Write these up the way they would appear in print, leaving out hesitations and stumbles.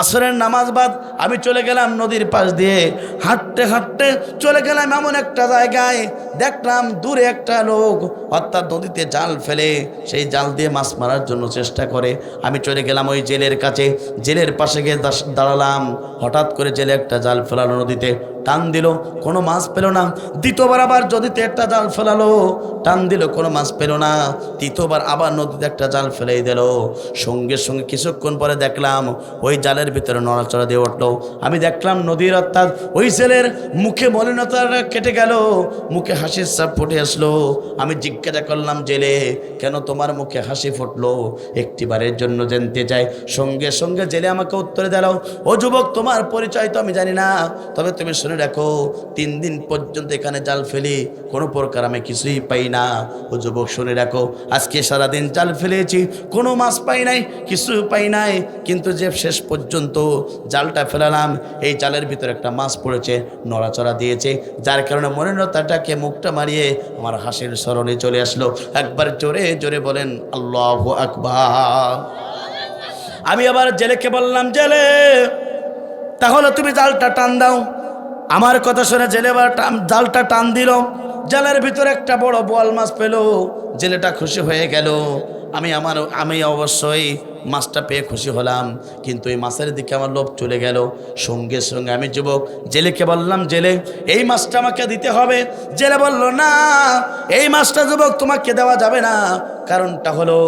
আসরের নামাজ বাদ আমি চলে গেলাম নদীর পাশ দিয়ে, হাঁটতে হাঁটতে চলে গেলাম এমন একটা জায়গায়, দেখলাম দূরে একটা লোক অর্থাৎ নদীতে জাল ফেলে সেই জাল দিয়ে মাছ মারার জন্য চেষ্টা করে। আমি চলে গেলাম ওই জেলের কাছে, জেলের পাশে গিয়ে দাঁড়ালাম। হঠাৎ করে জেলে একটা জাল ফেলালো নদীতে, টান দিল, কোনো মাছ পেল না। দ্বিতীয়বার আবার নদীতে একটা জাল ফেলালো, টান দিল, কোনো মাছ পেল না। তৃতীয়বার আবার নদীতে একটা জাল ফেলেই দিল। সঙ্গে সঙ্গে কিছুক্ষণ পরে দেখলাম ওই জালের ভিতরে নড়াচড়া দিয়ে উঠলো। আমি দেখলাম নদীর অর্থাৎ ওই জেলের মুখে মলিনতাটা কেটে গেল, মুখে হাসির ছাপ ফুটে আসলো। আমি জিজ্ঞাসা করলাম, জেলে কেন তোমার মুখে হাসি ফুটলো? একটিবারের জন্য জানতে চাই। সঙ্গে সঙ্গে জেলে আমাকে উত্তরে দিল, ও যুবক, তোমার পরিচয় তো আমি জানি না, তবে তুমি শুনে রাখো, 3 দিন পর্যন্ত এখানে জাল ফেলি, কোনো প্রকার আমি কিছুই পাই না। ও যুবক, শুনে রাখো, আজকে সারাদিন জাল ফেলেছি, কোনো মাছ পাই নাই, কিছু পাই নাই, কিন্তু যে শেষ পর্যন্ত জালটা ফেলালাম এই জালের ভিতরে একটা মাছ পড়েছে, নড়াচড়া দিয়েছে, যার কারণে মলিনতাটাকে মুখটা মারিয়ে আমার হাসির স্মরণে চলে আসলো। একবার জোরে জোরে বলেন আল্লাহু আকবার। আমি আবার জেলেকে বললাম, জেলে তাহলে তুমি জালটা টান দাও। আমার কথা শুনে জেলে আবার জালটা টান দিল, জালের ভিতরে একটা বড় বোয়াল মাছ পেল। জেলেটা খুশি হয়ে গেল। আমি অবশ্যই মাছটা পেয়ে খুশি হলাম, কিন্তু এই মাছের দিকে আমার লোভ চলে গেল। সঙ্গে সঙ্গে আমি যুবক জেলেকে বললাম, জেলে এই মাছটা আমাকে দিতে হবে। জেলে বলল, না, এই মাছটা যুবক তোমাকে দেওয়া যাবে না। কারণটা হলো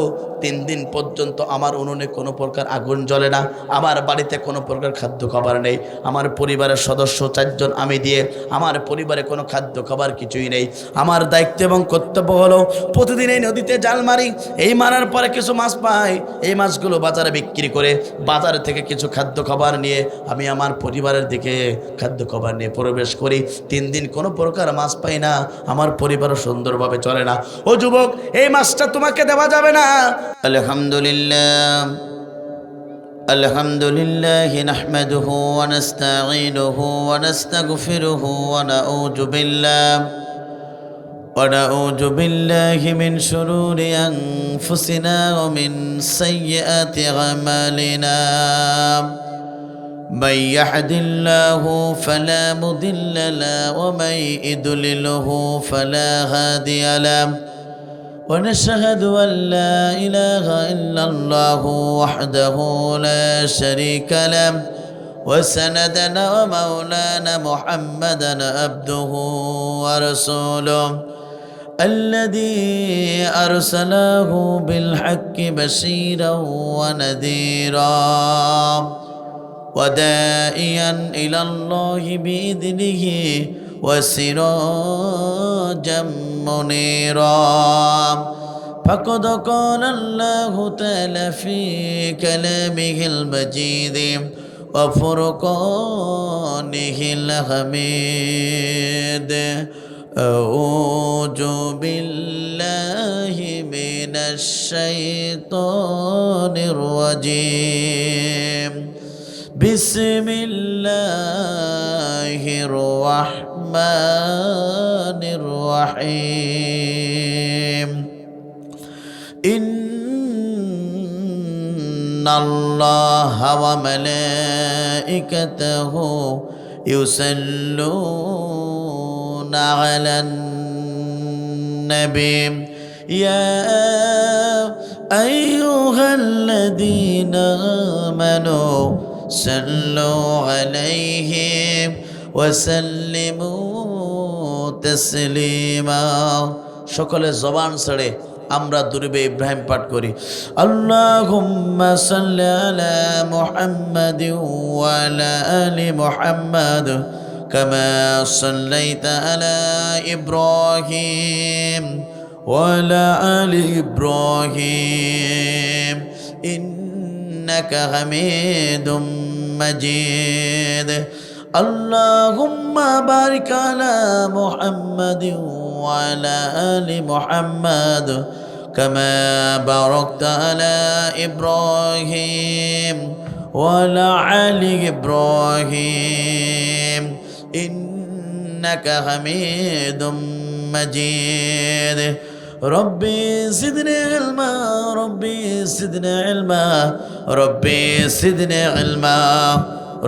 3 দিন পর্যন্ত আমার উনুনে কোনো প্রকার আগুন জ্বলে না, আমার বাড়িতে কোনো প্রকার খাদ্য খাবার নেই, আমার পরিবারের সদস্য 4 জন আমি দিয়ে আমার পরিবারে কোনো খাদ্য খাবার কিছুই নেই। আমার দায়িত্ব এবং কর্তব্য হলো প্রতিদিন এই নদীতে জাল মারি, এই মারার পরে কিছু মাছ পাই, এই মাছগুলো বাজারে বিক্রি করে বাজার থেকে কিছু খাদ্য খাবার নিয়ে আমি আমার পরিবারের দিকে খাদ্য খাবার নিয়ে প্রবেশ করি। 3 দিন কোনো প্রকার মাছ পাই না, আমার পরিবারও সুন্দরভাবে চলে না। ও যুবক, এই মাছটা তোমাকে দেওয়া যাবে না। আলহামদুলিল্লাহ আলহামদুলিল্লাহ নাহমাদুহু ওয়া নাস্তাঈনুহু ওয়া নাস্তাগফিরুহু ওয়া নাউযু বিল্লাহি মিন শুরুরি আনফুসিনা ওয়া মিন সাইয়্যাতি আমালিনা। من يهد الله فلا مضل له ومن يضلله فلا هادي له ونشهد أن لا إله إلا الله وحده لا شريك له وسندنا ومولانا محمدا عبده ورسوله الذي أرسله بالحق بشيرا ونذيرا وداعيا إلى الله بإذنه وسراجا منيرا. فقد قال الله تعالى في كلامه المجيد وفرقانه الحميد. أعوذ بالله من الشيطان الرجيم. بسم الله الرحمن الرحيم. إن الله وملائكته يصلون على النبي يا أيها الذين آمنوا صلوا عليه وسلموا تسليما. সকলে জবান ছেড়ে আমরা দুরূদে ইব্রাহিম পাঠ করি। আল্লাহুম্মা সাল্লি আলা মুহাম্মাদিন ওয়া আলা আলি মুহাম্মাদ কামা সাল্লাইতা আলা ইব্রাহিম ওয়া আলা আলি ইব্রাহিম ইন্নাকা হামিদুম মাজিদ. আল্লাহুম্মা বারিক আলা মুহাম্মাদিন ওয়া আলা আলি মুহাম্মাদ কামা বারাকতা আলা ইব্রাহিম ওয়া আলা আলি ইব্রাহিম ইন্নাকা হামিদুম মাজিদ. রব্বি জিদনি ইলমা রব্বি জিদনি ইলমা রব্বি জিদনি ইলমা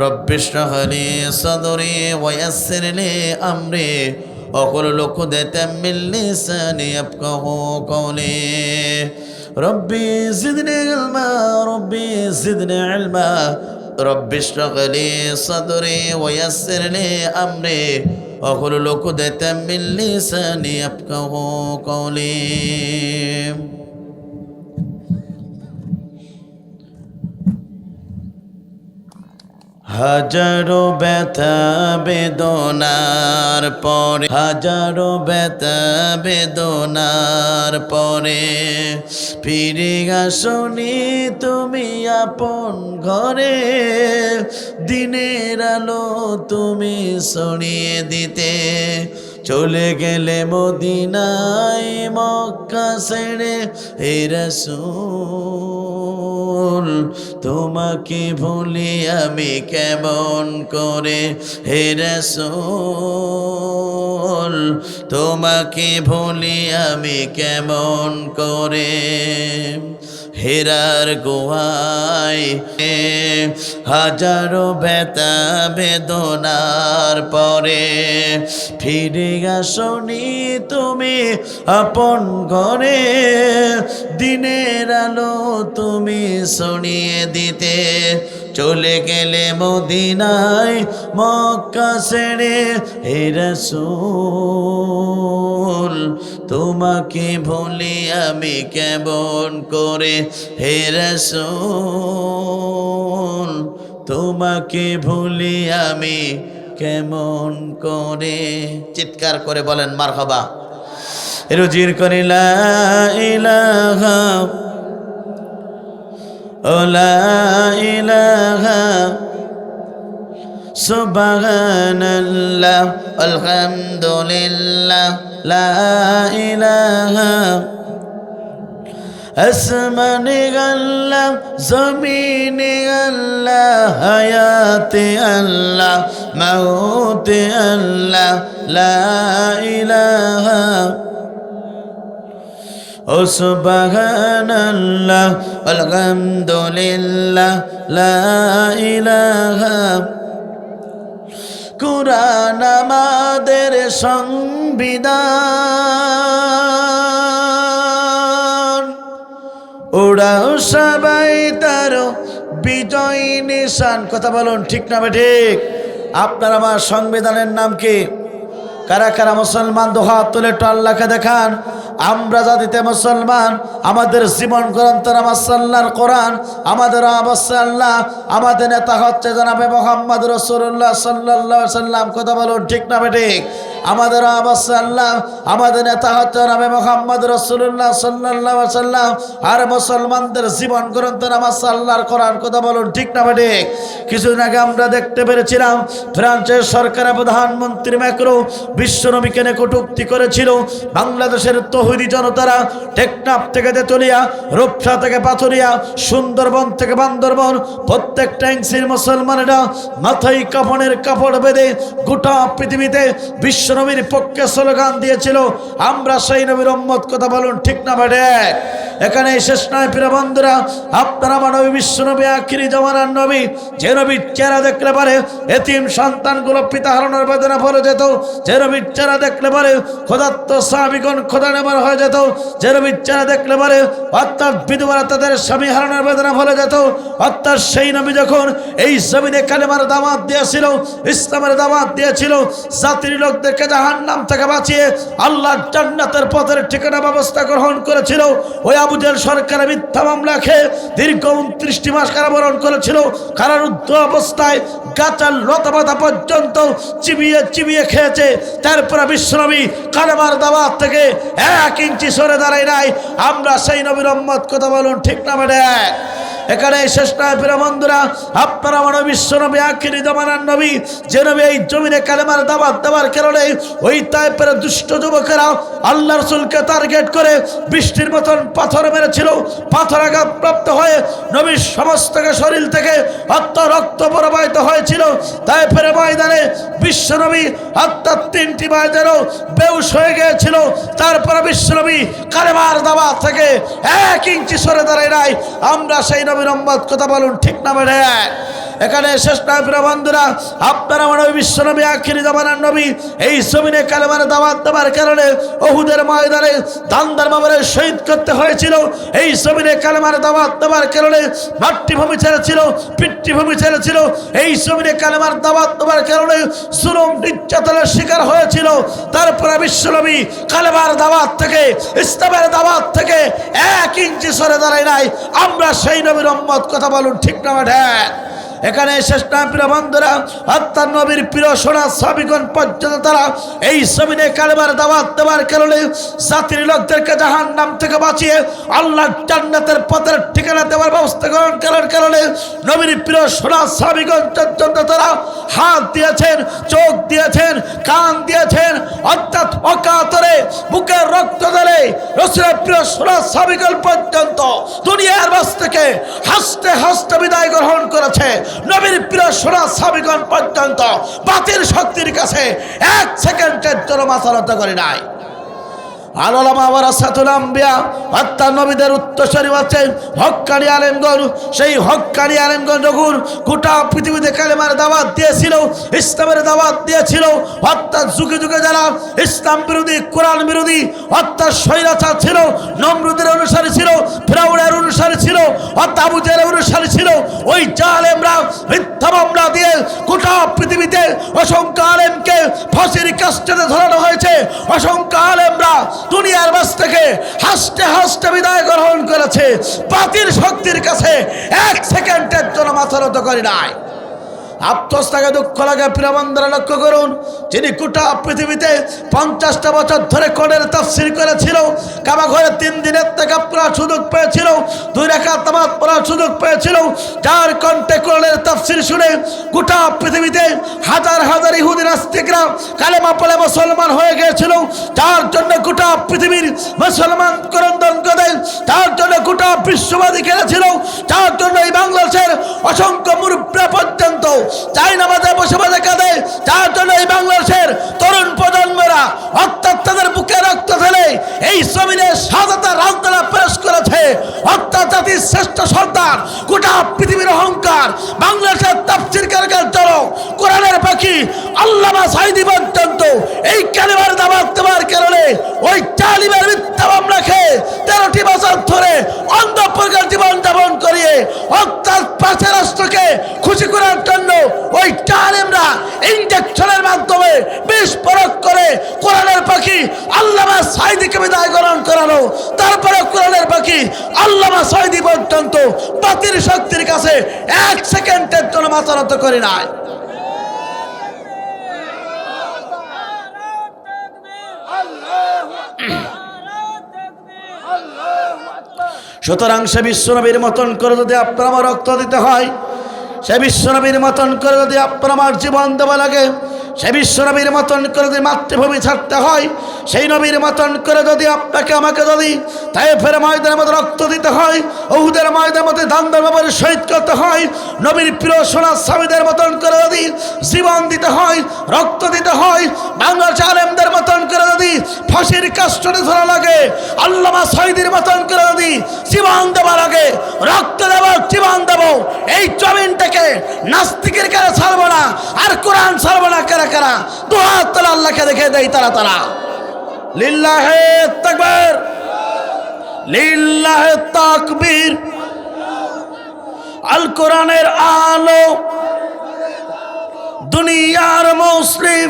রব্বি ইশরাহ লি সাদরি ওয়া ইয়াসসির লি আমরি واحلل عقدة من لساني يفقهوا قولي ربي زدني علما ربي زدني علما ربي اشرح لي صدري ويسر لي أمري واحلل عقدة من لساني يفقهوا قولي হাজারো ব্যথা বেদনার পরে হাজারো ব্যথা বেদনার পরে ফিরে আসনি তুমি আপন ঘরে দিনের আলো তুমি ছড়িয়ে দিতে চলে গেলে মদিনায় মক্কা ছেড়ে হে রাসূল তোমাকে ভুলি আমি কেমন করে হে রাসূল তোমাকে ভুলি আমি কেমন করে হেরার গুহায় হাজারো ব্যথা বেদনার পরে ফিরে আসনি তুমি আপন ঘরে দিনের আলো তুমি ছড়িয়ে দিতে চলে গেলে মদিনায় মক্কা ছেড়ে হে রাসূল তোমাকে ভুলি আমি কেমন করে হে রাসূল তোমাকে ভুলি আমি কেমন করে চিৎকার করে বলেন মারহাবা রুজির করে লা ইলাহা ও লা ইলাহা সুবহানাল্লাহ আলহামদুলিল্লাহ লা ইলাহা আসমানে আল্লাহ জমিনে আল্লাহ হায়াতে আল্লাহ মাউতে আল্লাহ লা ইলাহা ও সুবহানাল্লাহ আলহামদুলিল্লাহ লা ইলাহা কুরআন আমাদের সংবিধান ওড়াও সবাই তার বিজয় নিশান কথা বলুন ঠিক না ঠিক আপনার আমার সংবিধানের নাম কি কারা কারা মুসলমান দোহাত তুলে একটু আল্লাহকে দেখান আমরা জাতিতে মুসলমান আমাদের জীবন গ্রন্থ নামাজ আল্লাহর কোরআন আমাদের অবশ্যই আল্লাহ আমাদের নেতা হচ্ছে জনাবে মুহাম্মদ রাসূলুল্লাহ সাল্লাল্লাহু আলাইহি সাল্লাম কথা বলুন ঠিক না ঠিক আমাদের অবশ্যই আল্লাহ আমাদের নেতা হচ্ছে জনাবে মুহাম্মদ রাসূলুল্লাহ সাল্লাল্লাহু আলাইহি সাল্লাম আর মুসলমানদের জীবন গ্রন্থ নামাজ আল্লাহর কোরআন কথা বলুন ঠিক না ঠিক কিছুদিন আগে আমরা দেখতে পেরেছিলাম ফ্রান্সের সরকারের প্রধানমন্ত্রী ম্যাক্রো বিশ্বনবীকে নিয়ে কটূক্তি করেছিল বাংলাদেশের তৌহিদি জনতারা টেকনাফ থেকে তেতুলিয়া রূপসা থেকে পাথুরিয়া সুন্দরবন থেকে বান্দরবন প্রত্যেকটা ইঞ্চির মুসলমানেরা মাথায় কাফনের কাপড় বেঁধে গোটা পৃথিবীতে বিশ্বনবীর পক্ষে স্লোগান দিয়েছিল আমরা সেই নবীর উম্মত কথা বলুন ঠিক না বেঠে এখানে শেষ নয় প্রিয় বন্ধুরা আপনারা আমার নবী বিশ্বনবী আখিরি জামানার নবী যে নবীর চেহারা দেখলে পারে এতিম সন্তানগুলো পিতা হারানোর বেদনা ভরে যেত যে নবীর চেহারা দেখলে পারে খোদাত্ম সাহাবীগণ খোদা নেবার হয়ে যেত যে নবীর চেহারা দেখলে পারে অর্থাৎ বিধবারা তাদের স্বামী হারানোর বেদনা ভরে যেত অর্থাৎ সেই নবী যখন এই জমিনে কালেমার দাওয়াত দিয়েছিল ইসলামের দাওয়াত দিয়েছিল জাতির লোকদেরকে জাহান্নাম থেকে বাঁচিয়ে আল্লাহর জান্নাতের পথের ঠিকানা ব্যবস্থা গ্রহণ করেছিল ওই আবু জেহেল সরকারের মিথ্যা মামলা খেয়ে দীর্ঘ 29 মাস কারাবরণ করেছিল কারারুদ্ধ অবস্থায় গাছার লতাপাতা পর্যন্ত চিবিয়ে চিবিয়ে খেয়েছে তারপরে বিশ্বনবী কালেমার দাওয়াত থেকে 1 ইঞ্চি সরে দাঁড়ায় নাই আমরা সেই নবীর উম্মত কথা বলুন ঠিক না বেঠে এখানে শেষ নয় প্রিয় বন্ধুরা, আপনারা আমার বিশ্বনবী আখিরি জামানার নবী, যে নবী এই জমিনে কালেমার দাওয়াত দেওয়ার কারণে ওই তায়েফের দুষ্ট যুবকেরা আল্লাহ রাসূলকে টার্গেট করে বৃষ্টির মতন পাথর মেরেছিল। পাথরাঘাত প্রাপ্ত হয়ে নবীর সমস্ত শরীর থেকে রক্ত প্রবাহিত হয়েছিল। তায়েফের ময়দানে বিশ্বনবী অর্থাৎ 3টি ময়দানও বেহুশ হয়ে গিয়েছিল। তারপরে বিশ্বনবী কালেমার দাওয়াত থেকে 1 ইঞ্চি সরে দাঁড়ায় নাই। আমরা সেই নবীর উম্মত, কথা বলুন ঠিক না বেঠে? এখানে শেষ নয় প্রিয় বন্ধুরা, আপনারা আমার বিশ্বনবী আখিরি জামানার নবী এই জমিনে কালেমার দাওয়াত দেওয়ার কারণে উহুদের ময়দানে দান্দার মামরে শহীদ করতে হয়েছিল। এই জমিনে কালেমার দাওয়াত দেওয়ার কারণে মাতৃভূমি ছেড়েছিল, পিতৃভূমি ছেড়েছিল। এই জমিনে কালেমার দাওয়াত দেওয়ার কারণে জুলুম নির্যাতনের শিকার হয়েছিল। তারপরে বিশ্বনবী কালেমার দাওয়াত থেকে, ইসলামের দাওয়াত থেকে 1 ইঞ্চি সরে দাঁড়ায় নাই। আমরা সেই নবীর উম্মত, কথা বলুন ঠিক না বেঠে? এখানে শেষ না প্রিয় বন্ধুরা, অর্থাৎ নবীর প্রিয় সোনা সাহাবীগণ পর্যন্ত তারা এই জমিনে কালেমার দাওয়াত দেওয়ার কারণে জাতির লোকদেরকে জাহান্নাম থেকে বাঁচিয়ে আল্লাহর জান্নাতের পথের ঠিকানা দেওয়ার ব্যবস্থা করার কারণে নবীর প্রিয় সোনা সাহাবীগণ পর্যন্ত তারা হাত দিয়েছেন, চোখ দিয়েছেন, কান দিয়েছেন, অর্থাৎ অকাতরে বুকের রক্ত ঢেলে রাসূলের প্রিয় সোনা সাহাবীগণ পর্যন্ত দুনিয়ার বাস থেকে হাসতে হাসতে বিদায় গ্রহণ করেছে। নবীর প্রিয় সোনা সাহাবীগণ পর্যন্ত বাতিল শক্তির কাছে 1 সেকেন্ডের জন্য মাথা নত করে নাই। আলামা ওয়ারাসাতুল আম্বিয়া, অর্থাৎ নবীদের উত্তরসূরি হচ্ছে হক্কানি আলেমগণ। সেই হক্কানি আলেমগণ যখন গোটা পৃথিবীতে কালেমার দাওয়াত দিয়েছিল, ইসলামের দাওয়াত দিয়েছিল, অর্থাৎ যুগে যুগে যারা ইসলাম বিরোধী, কোরআন বিরোধী, অর্থাৎ স্বৈরাচার ছিল, নমরুদের অনুসারী ছিল, ফিরাউনের অনুসারী ছিল, অর্থাৎ আবু জেহেলের অনুসারী ছিল, ওই জালেমরা মিথ্যা মামলা দিয়ে গোটা পৃথিবীতে অসংখ্য আলেমকে ফাঁসির কাস্টে ধরানো হয়েছে। অসংখ্য আলেমরা দুনিয়ার বাস থেকে হাসতে হাসতে বিদায় গ্রহণ করেছে। বাতিল শক্তির কাছে 1 সেকেন্ডের জন্য মাথা নত করে নাই। আফসোস থাকে, দুঃখ লাগে প্রিয় বন্ধুরা, লক্ষ্য করুন, যিনি গোটা পৃথিবীতে 50টা বছর ধরে কোরআনের তাফসীর করেছিল, কাবা ঘরে 3 দিনের ইতিকাফ করার সুযোগ পেয়েছিল, 2 রাকাত নামাজ পড়ার সুযোগ পেয়েছিল, যার কণ্ঠে কোরআনের তাফসীর শুনে গোটা পৃথিবীতে হাজার হাজার ইহুদি নাস্তিকরা কালেমা পড়ে মুসলমান হয়ে গিয়েছিল, যার জন্য গোটা পৃথিবীর মুসলমান করন্দন করে, যার জন্য গোটা বিশ্ববাদী খেলেছিল, যার জন্য এই বাংলাদেশের অসংখ্য মুরব্বী পর্যন্ত চাই নামাজে বসে বসে কাঁদে, যার জন্য এই বাংলাদেশের তরুণ প্রজন্মরা অর্থাৎ তাদের বুকে রক্ত ফেলে এই জমিনে স্বাধীনতার রাজধানী পেশ করেছে। অর্থাৎ জাতির শ্রেষ্ঠ সর্দার, গোটা পৃথিবীর অহংকার, বাংলাদেশের তাফসীরকারদের জন্য কোরআনের পাখি আল্লামা সাঈদী পর্যন্ত এই কালেমার দাওয়াত দেওয়ার কারণে ওই জালিমের মিথ্যা মামলা খেয়ে 13টি বছর ধরে অন্ধপ্রকার জীবন যাপন করিয়ে অর্থাৎ পাশের রাষ্ট্রকে খুশি করার জন্য ওই জালেমরা ইনজেকশনের মাধ্যমে বিষ প্রয়োগ করে কোরআনের পাখি আল্লামা সাঈদীকে বিদায় গ্রহণ করানো। তারপরে কোরআনের পাখি আল্লামা সাঈদী পর্যন্ত বাতিল শক্তির কাছে 1 সেকেন্ডের জন্য মাথা নত করে নাই। সুতরাং সে বিশ্বনবীর মতন করে যদি আপনার আমার রক্ত দিতে হয়, সে বিশ্বনবীর মতন করে যদি আপনার আমার জীবন দেওয়া লাগে, সে বিশ্বনবীর মতন করে যদি মাতৃভূমি ছাড়তে হয়, সেই নবীর মতন করে যদি আপনাকে আমাকে যদি তায়েফের ময়দানের মধ্যে রক্ত দিতে হয়, উহুদের ময়দানের মধ্যে দান্দার ব্যাপারে শহীদ করতে হয়, নবীর প্রিয় সোনা সাহাবীদের মতন করে যদি জীবন দিতে হয়, রক্ত দিতে হয়, বাংলাদেশ আলেমদের মতন করে যদি ফাঁসির কাস্টে ধরা লাগে, আল্লামা সাঈদীর মতন করে যদি জীবন দেওয়া লাগে, রক্ত দেব, জীবন দেব, এই জমিনটাকে নাস্তিকের কাছে ছাড়বো না, আর কোরআন ছাড়বো না। কারা কারা দুহাত তোলা, আল্লাহকে দেখে দেয় তারা তারা। লিল্লাহে তাকবীর, লিল্লাহে তাকবীর। আল কোরআনের আলো, দুনিয়ার মুসলিম,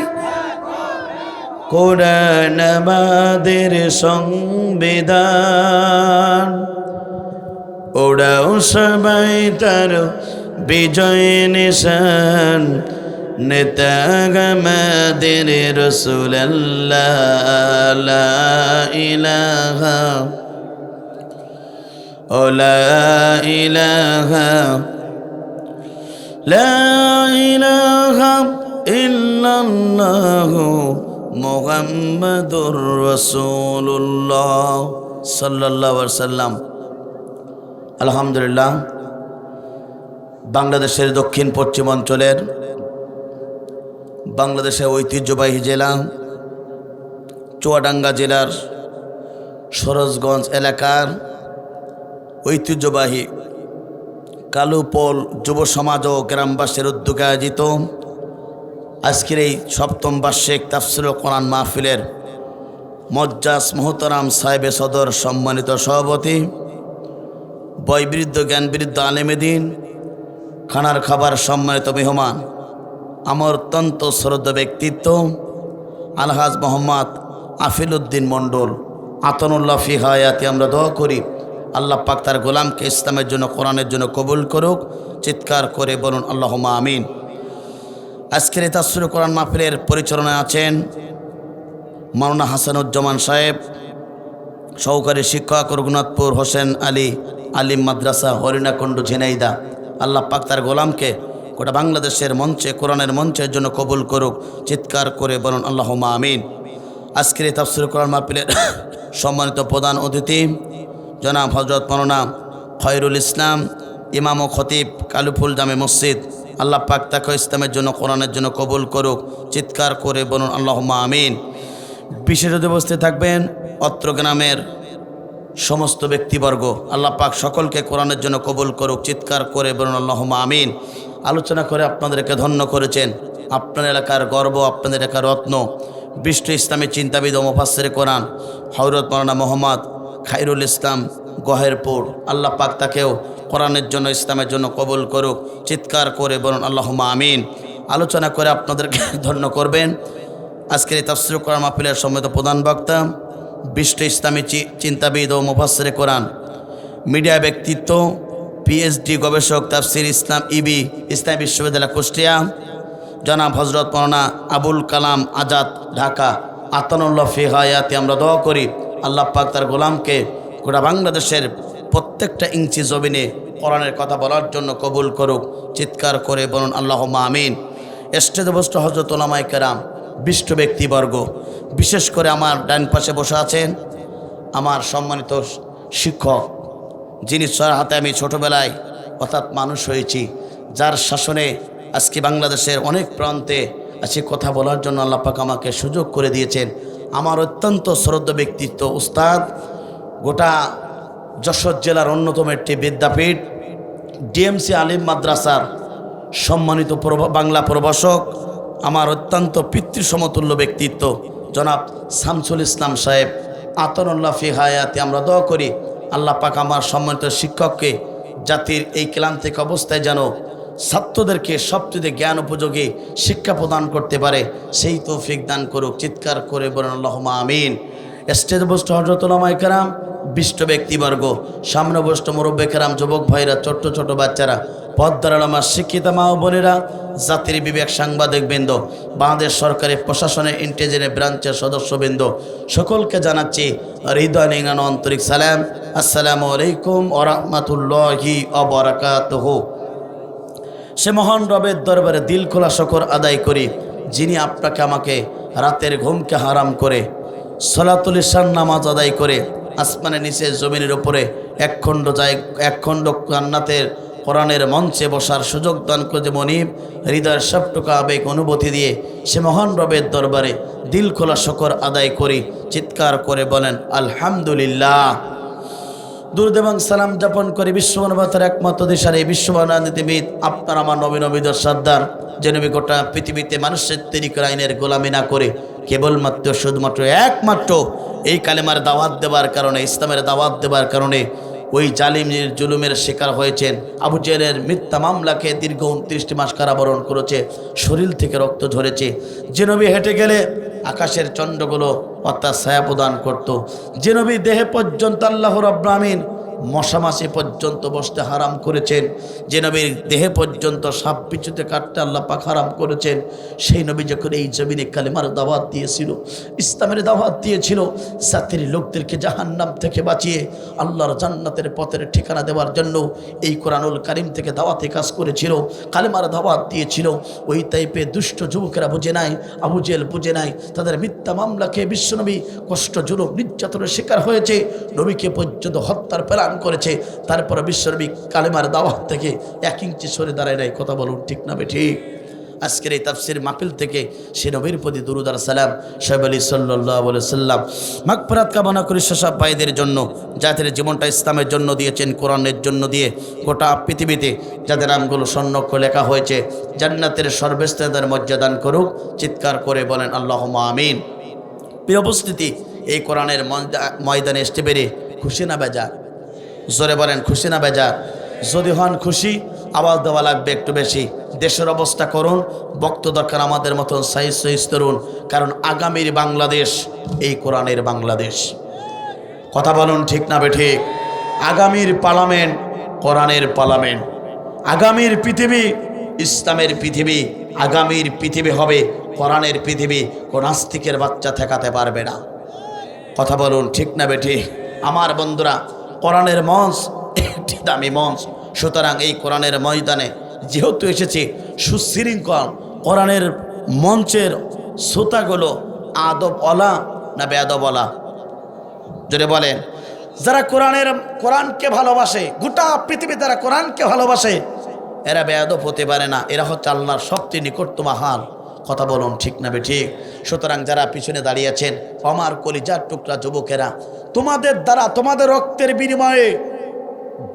কোরআন আমাদের সংবিধান, ওরাও সবাই তার বিজয় নিশান, নেতা আমাদের রাসূলুল্লাহ, লা ইলাহা লা ইলাহা লা ইলাহা ইল্লাল্লাহু মুহাম্মাদুর রাসূলুল্লাহ সাল্লাল্লাহু আলাইহি ওয়াসাল্লাম। আলহামদুলিল্লাহ, বাংলাদেশের দক্ষিণ পশ্চিমাঞ্চলের বাংলাদেশের ঐতিহ্যবাহী জেলা চুয়াডাঙ্গা জেলার সরোজগঞ্জ এলাকার ঐতিহ্যবাহী কালুপোল যুব সমাজ ও গ্রামবাসীর উদ্যোগে আয়োজিত আজকের এই সপ্তম বার্ষিক তাফসীরুল কোরআন মাহফিলের মজ্জাজ মোহতারাম সাহেবে সদর সম্মানিত সভাপতি, বয়বৃদ্ধ জ্ঞানবৃদ্ধ আলেমে দ্বীন, খানার খাবার সম্মানিত মেহমান, আমার অত্যন্ত শ্রদ্ধা ব্যক্তিত্ব আলহাজ মোহাম্মদ আফিল উদ্দিন মণ্ডল আতানুল্লাহ ফি হায়াতি, আমরা দোয়া করি আল্লাহ পাক তার গোলামকে ইসলামের জন্য কোরআনের জন্য কবুল করুক। চিৎকার করে বলুন আল্লাহুম্মা আমিন। আজকের এই তাফসীরুল কোরআন মাহফিলের পরিচালনায় আছেন মাওলানা হাসানুজ্জামান সাহেব, সহকারী শিক্ষক রঘুনাথপুর হোসেন আলী আলিম মাদ্রাসা হরিণাকুণ্ড ঝিনাইদহ। আল্লাহ পাক তার গোলামকে গোটা বাংলাদেশের মঞ্চে কোরআনের মঞ্চের জন্য কবুল করুক। চিৎকার করে বলুন আল্লাহুম্মা আমিন। আজকের এই তাফসীরুল কোরআন মাহফিলের সম্মানিত প্রধান অতিথি জনাব হযরত মাওলানা খয়রুল ইসলাম, ইমাম ও খতিব কালুফুল জামে মসজিদ। আল্লাহ পাক তাকে ইসলামের জন্য কোরআনের জন্য কবুল করুক। চিৎকার করে বলুন আল্লাহুম্মা আমিন। বিশেষ অতিথি উপস্থিত থাকবেন অত্র গ্রামের সমস্ত ব্যক্তিবর্গ। আল্লাহ পাক সকলকে কোরআনের জন্য কবুল করুক। চিৎকার করে বলুন আল্লাহুম্মা আমিন। আলোচনা করে আপনাদেরকে ধন্য করেছেন, আপনার এলাকার গর্ব, আপনাদের এলাকার রত্ন, বিশিষ্ট ইসলামী চিন্তাবিদ ও মুফাসসিরে কোরআন হযরত মাওলানা মোহাম্মদ খায়রুল ইসলাম গহেরপুর। আল্লাহ পাক তাকেও কোরআনের জন্য ইসলামের জন্য কবুল করুক। চিৎকার করে বলুন আল্লাহুম্মা আমিন। আলোচনা করে আপনাদেরকে ধন্য করবেন আজকের এই তাফসীরুল কোরআন মাহফিলের সম্মানিত প্রধান বক্তা, বিশিষ্ট ইসলামী চিন্তাবিদ ও মুফাসসিরে কোরআন, মিডিয়া ব্যক্তিত্ব, পিএইচডি গবেষক, তাফসীর ইসলাম ইসলামী বিশ্ববিদ্যালয় কুষ্টিয়া, জনাব হযরত মাওলানা আবুল কালাম আজাদ ঢাকা আতানুল্লাহ ফি হায়াতি, আমরা দোয়া করি আল্লাহ পাক তার গোলামকে গোটা বাংলাদেশের প্রত্যেকটা ইঞ্চি জমিনে কোরআনের কথা বলার জন্য কবুল করুক। চিৎকার করে বলুন আল্লাহুম্মা আমিন। স্টেজে বসে হযরত উলামায়ে কেরাম, বিশিষ্ট ব্যক্তিবর্গ, বিশেষ করে আমার ডান পাশে বসে আছেন আমার সম্মানিত শিক্ষক, যিনি যার হাতে আমি ছোটোবেলায় অর্থাৎ মানুষ হয়েছি, যার শাসনে আজকে বাংলাদেশের অনেক প্রান্তে আজকে কথা বলার জন্য আল্লাহ পাক আমাকে সুযোগ করে দিয়েছেন। আমার অত্যন্ত শ্রদ্ধা ব্যক্তিত্ব উস্তাদ, গোটা যশোর জেলার অন্যতম একটি বিদ্যাপীঠ ডিএমসি আলিম মাদ্রাসার সম্মানিত বাংলা প্রভাষক, আমার অত্যন্ত পিতৃসমতুল্য ব্যক্তিত্ব জনাব শামসুল ইসলাম সাহেব আতানুল্লাহ ফি হায়াতি, আমরা দোয়া করি আল্লাহ পাক আমার সম্মানিত শিক্ষককে জাতির এই ক্লান্তিক অবস্থায় যেন ছাত্রদেরকে সবচেয়ে জ্ঞান উপযোগী শিক্ষা প্রদান করতে পারে, সেই তৌফিক দান করুক। চিৎকার করে বলেন আল্লাহুম্মা আমিন। স্টেজে বসে হযরত উলামায়ে কেরাম, বিশিষ্ট ব্যক্তিবর্গ, সামনে বসে মুরব্বি কেরাম, যুবক ভাইরা, ছোট্ট ছোট বাচ্চারা, পর্দার আলমা, শিক্ষিত মা ও বোনেরা, জাতির বিবেক সাংবাদিকবৃন্দ, বাংলাদেশ সরকারের প্রশাসনের ইন্টেলিজেন্স ব্রাঞ্চের সদস্যবৃন্দ, সকলকে জানাচ্ছি হৃদয় নিংড়ানো আন্তরিক সালাম। আসসালামু আলাইকুম ওয়া রাহমাতুল্লাহি ওয়া বারাকাতুহু। সে মহান রবের দরবারে দিল খোলা শুকর আদায় করি, যিনি আপনাকে আমাকে রাতের ঘুমকে হারাম করে সলাতুল ইশার নামাজ আদায় করে আসমানের নিচে জমিনের উপরে একখণ্ড জান্নাতের কোরআনের মঞ্চে বসার সুযোগ দান করে মনিব হৃদয়ের সবটুকু আবেগ অনুভূতি দিয়ে সে মহান রবের দরবারে দিল খোলা শুকর আদায় করি। চিৎকার করে বলেন আলহামদুলিল্লাহ। দুরূদ এবং সালাম যাপন করে বিশ্বমানবতার একমাত্র দেশের এই বিশ্বমানবিদ আপনার আমার নবীদের সর্দার, যে নবী গোটা পৃথিবীতে মানুষের তৈরি করা আইনের গোলামি না করে কেবলমাত্র শুধুমাত্র একমাত্র এই কালেমার দাওয়াত দেওয়ার কারণে, ইসলামের দাওয়াত দেওয়ার কারণে ওই জালিমের জুলুমের শিকার হয়েছেন। আবু জেহেলের মিথ্যা মামলাকে দীর্ঘ 29টি মাস কারাবরণ করেছে, শরীর থেকে রক্ত ঝরেছে। যে নবী হেঁটে গেলে আকাশের চন্দ্রগুলো অর্থাৎ ছায়া প্রদান করত, যে নবী দেহে পর্যন্ত আল্লাহ রাব্বুল আমিন মশামাছি পর্যন্ত বসতে হারাম করেছেন, যে নবীর দেহে পর্যন্ত সাপ বিচ্ছুতে কাটতে আল্লাহ পাক হারাম করেছেন, সেই নবী যখন এই জমিনে কালেমার দাওয়াত দিয়েছিল, ইসলামের দাওয়াত দিয়েছিল, জাতির লোকদেরকে জাহান্নাম থেকে বাঁচিয়ে আল্লাহর জান্নাতের পথের ঠিকানা দেওয়ার জন্য এই কোরআনুল কারীম থেকে দাওয়াতে কাজ করেছিল, কালেমার দাওয়াত দিয়েছিল। ওই টাইপে দুষ্ট যুবকেরা বুঝে নাই, আবু জেহেল বুঝে নাই, তাদের মিথ্যা মামলাকে বিশ্বনবী কষ্ট জুলুম নির্যাতনের শিকার হয়েছে, নবীকে পর্যন্ত হত্যার প্ল্যান করেছে, তারপরে বিশ্বনবী কালেমার দাওয়াত থেকে 1 ইঞ্চি সরে দাঁড়ায় নাই। কথা বলুন ঠিক না বেঠিক? আজকের এই তাফসীর মাহফিল থেকে সে নবীর প্রতি দুরূদ আর সালাম শোয়েব আলী সাল্লাল্লাহু আলাইহি সাল্লাম মাগফিরাত কামনা করি সেসব ভাইদের জন্য যাদের জীবনটা ইসলামের জন্য দিয়েছেন, কোরআনের জন্য দিয়ে গোটা পৃথিবীতে যাদের নামগুলো স্বর্ণাক্ষরে লেখা হয়েছে, জান্নাতের সর্বশ্রেষ্ঠদের মর্যাদান করুক। চিৎকার করে বলেন আল্লাহুম্মা আমিন। প্রিয় উপস্থিতি, এই কোরআনের ময়দানে আসতে পেরে খুশি না বেজার? জোরে বলেন খুশি না বেজার? যদি হন খুশি, আওয়াজ দেওয়া লাগবে একটু বেশি। দেশের অবস্থা করুন, বক্ত দরকার আমাদের মতন সাইজ তরুণ, কারণ আগামীর বাংলাদেশ এই কোরআনের বাংলাদেশ। কথা বলুন ঠিক না বেঠিক? আগামীর পার্লামেন্ট কোরআনের পার্লামেন্ট, আগামীর পৃথিবী ইসলামের পৃথিবী, আগামীর পৃথিবী হবে কোরআনের পৃথিবী। কোন নাস্তিকের বাচ্চা ঠেকাতে পারবে না। কথা বলুন ঠিক না বেঠিক? আমার বন্ধুরা, কোরআনের মঞ্চ একটি দামি মঞ্চ, সুতরাং এই কোরআনের ময়দানে যেহেতু এসেছে সুশৃঙ্খল, কোরআনের মঞ্চের শ্রোতাগুলো আদবওয়ালা না বেয়াদবওয়ালা? যদি বলেন, যারা কোরআনকে ভালোবাসে, গোটা পৃথিবী যারা কোরআনকে ভালোবাসে, এরা বেয়াদব হতে পারে না, এরা হচ্ছে আল্লাহর সবচেয়ে নিকটতম হাল। কথা বলুন ঠিক না বেঠিক? সুতরাং যারা পিছনে দাঁড়িয়েছেন, আমার কলিজার টুকরা যুবকেরা, তোমাদের দ্বারা, তোমাদের রক্তের বিনিময়ে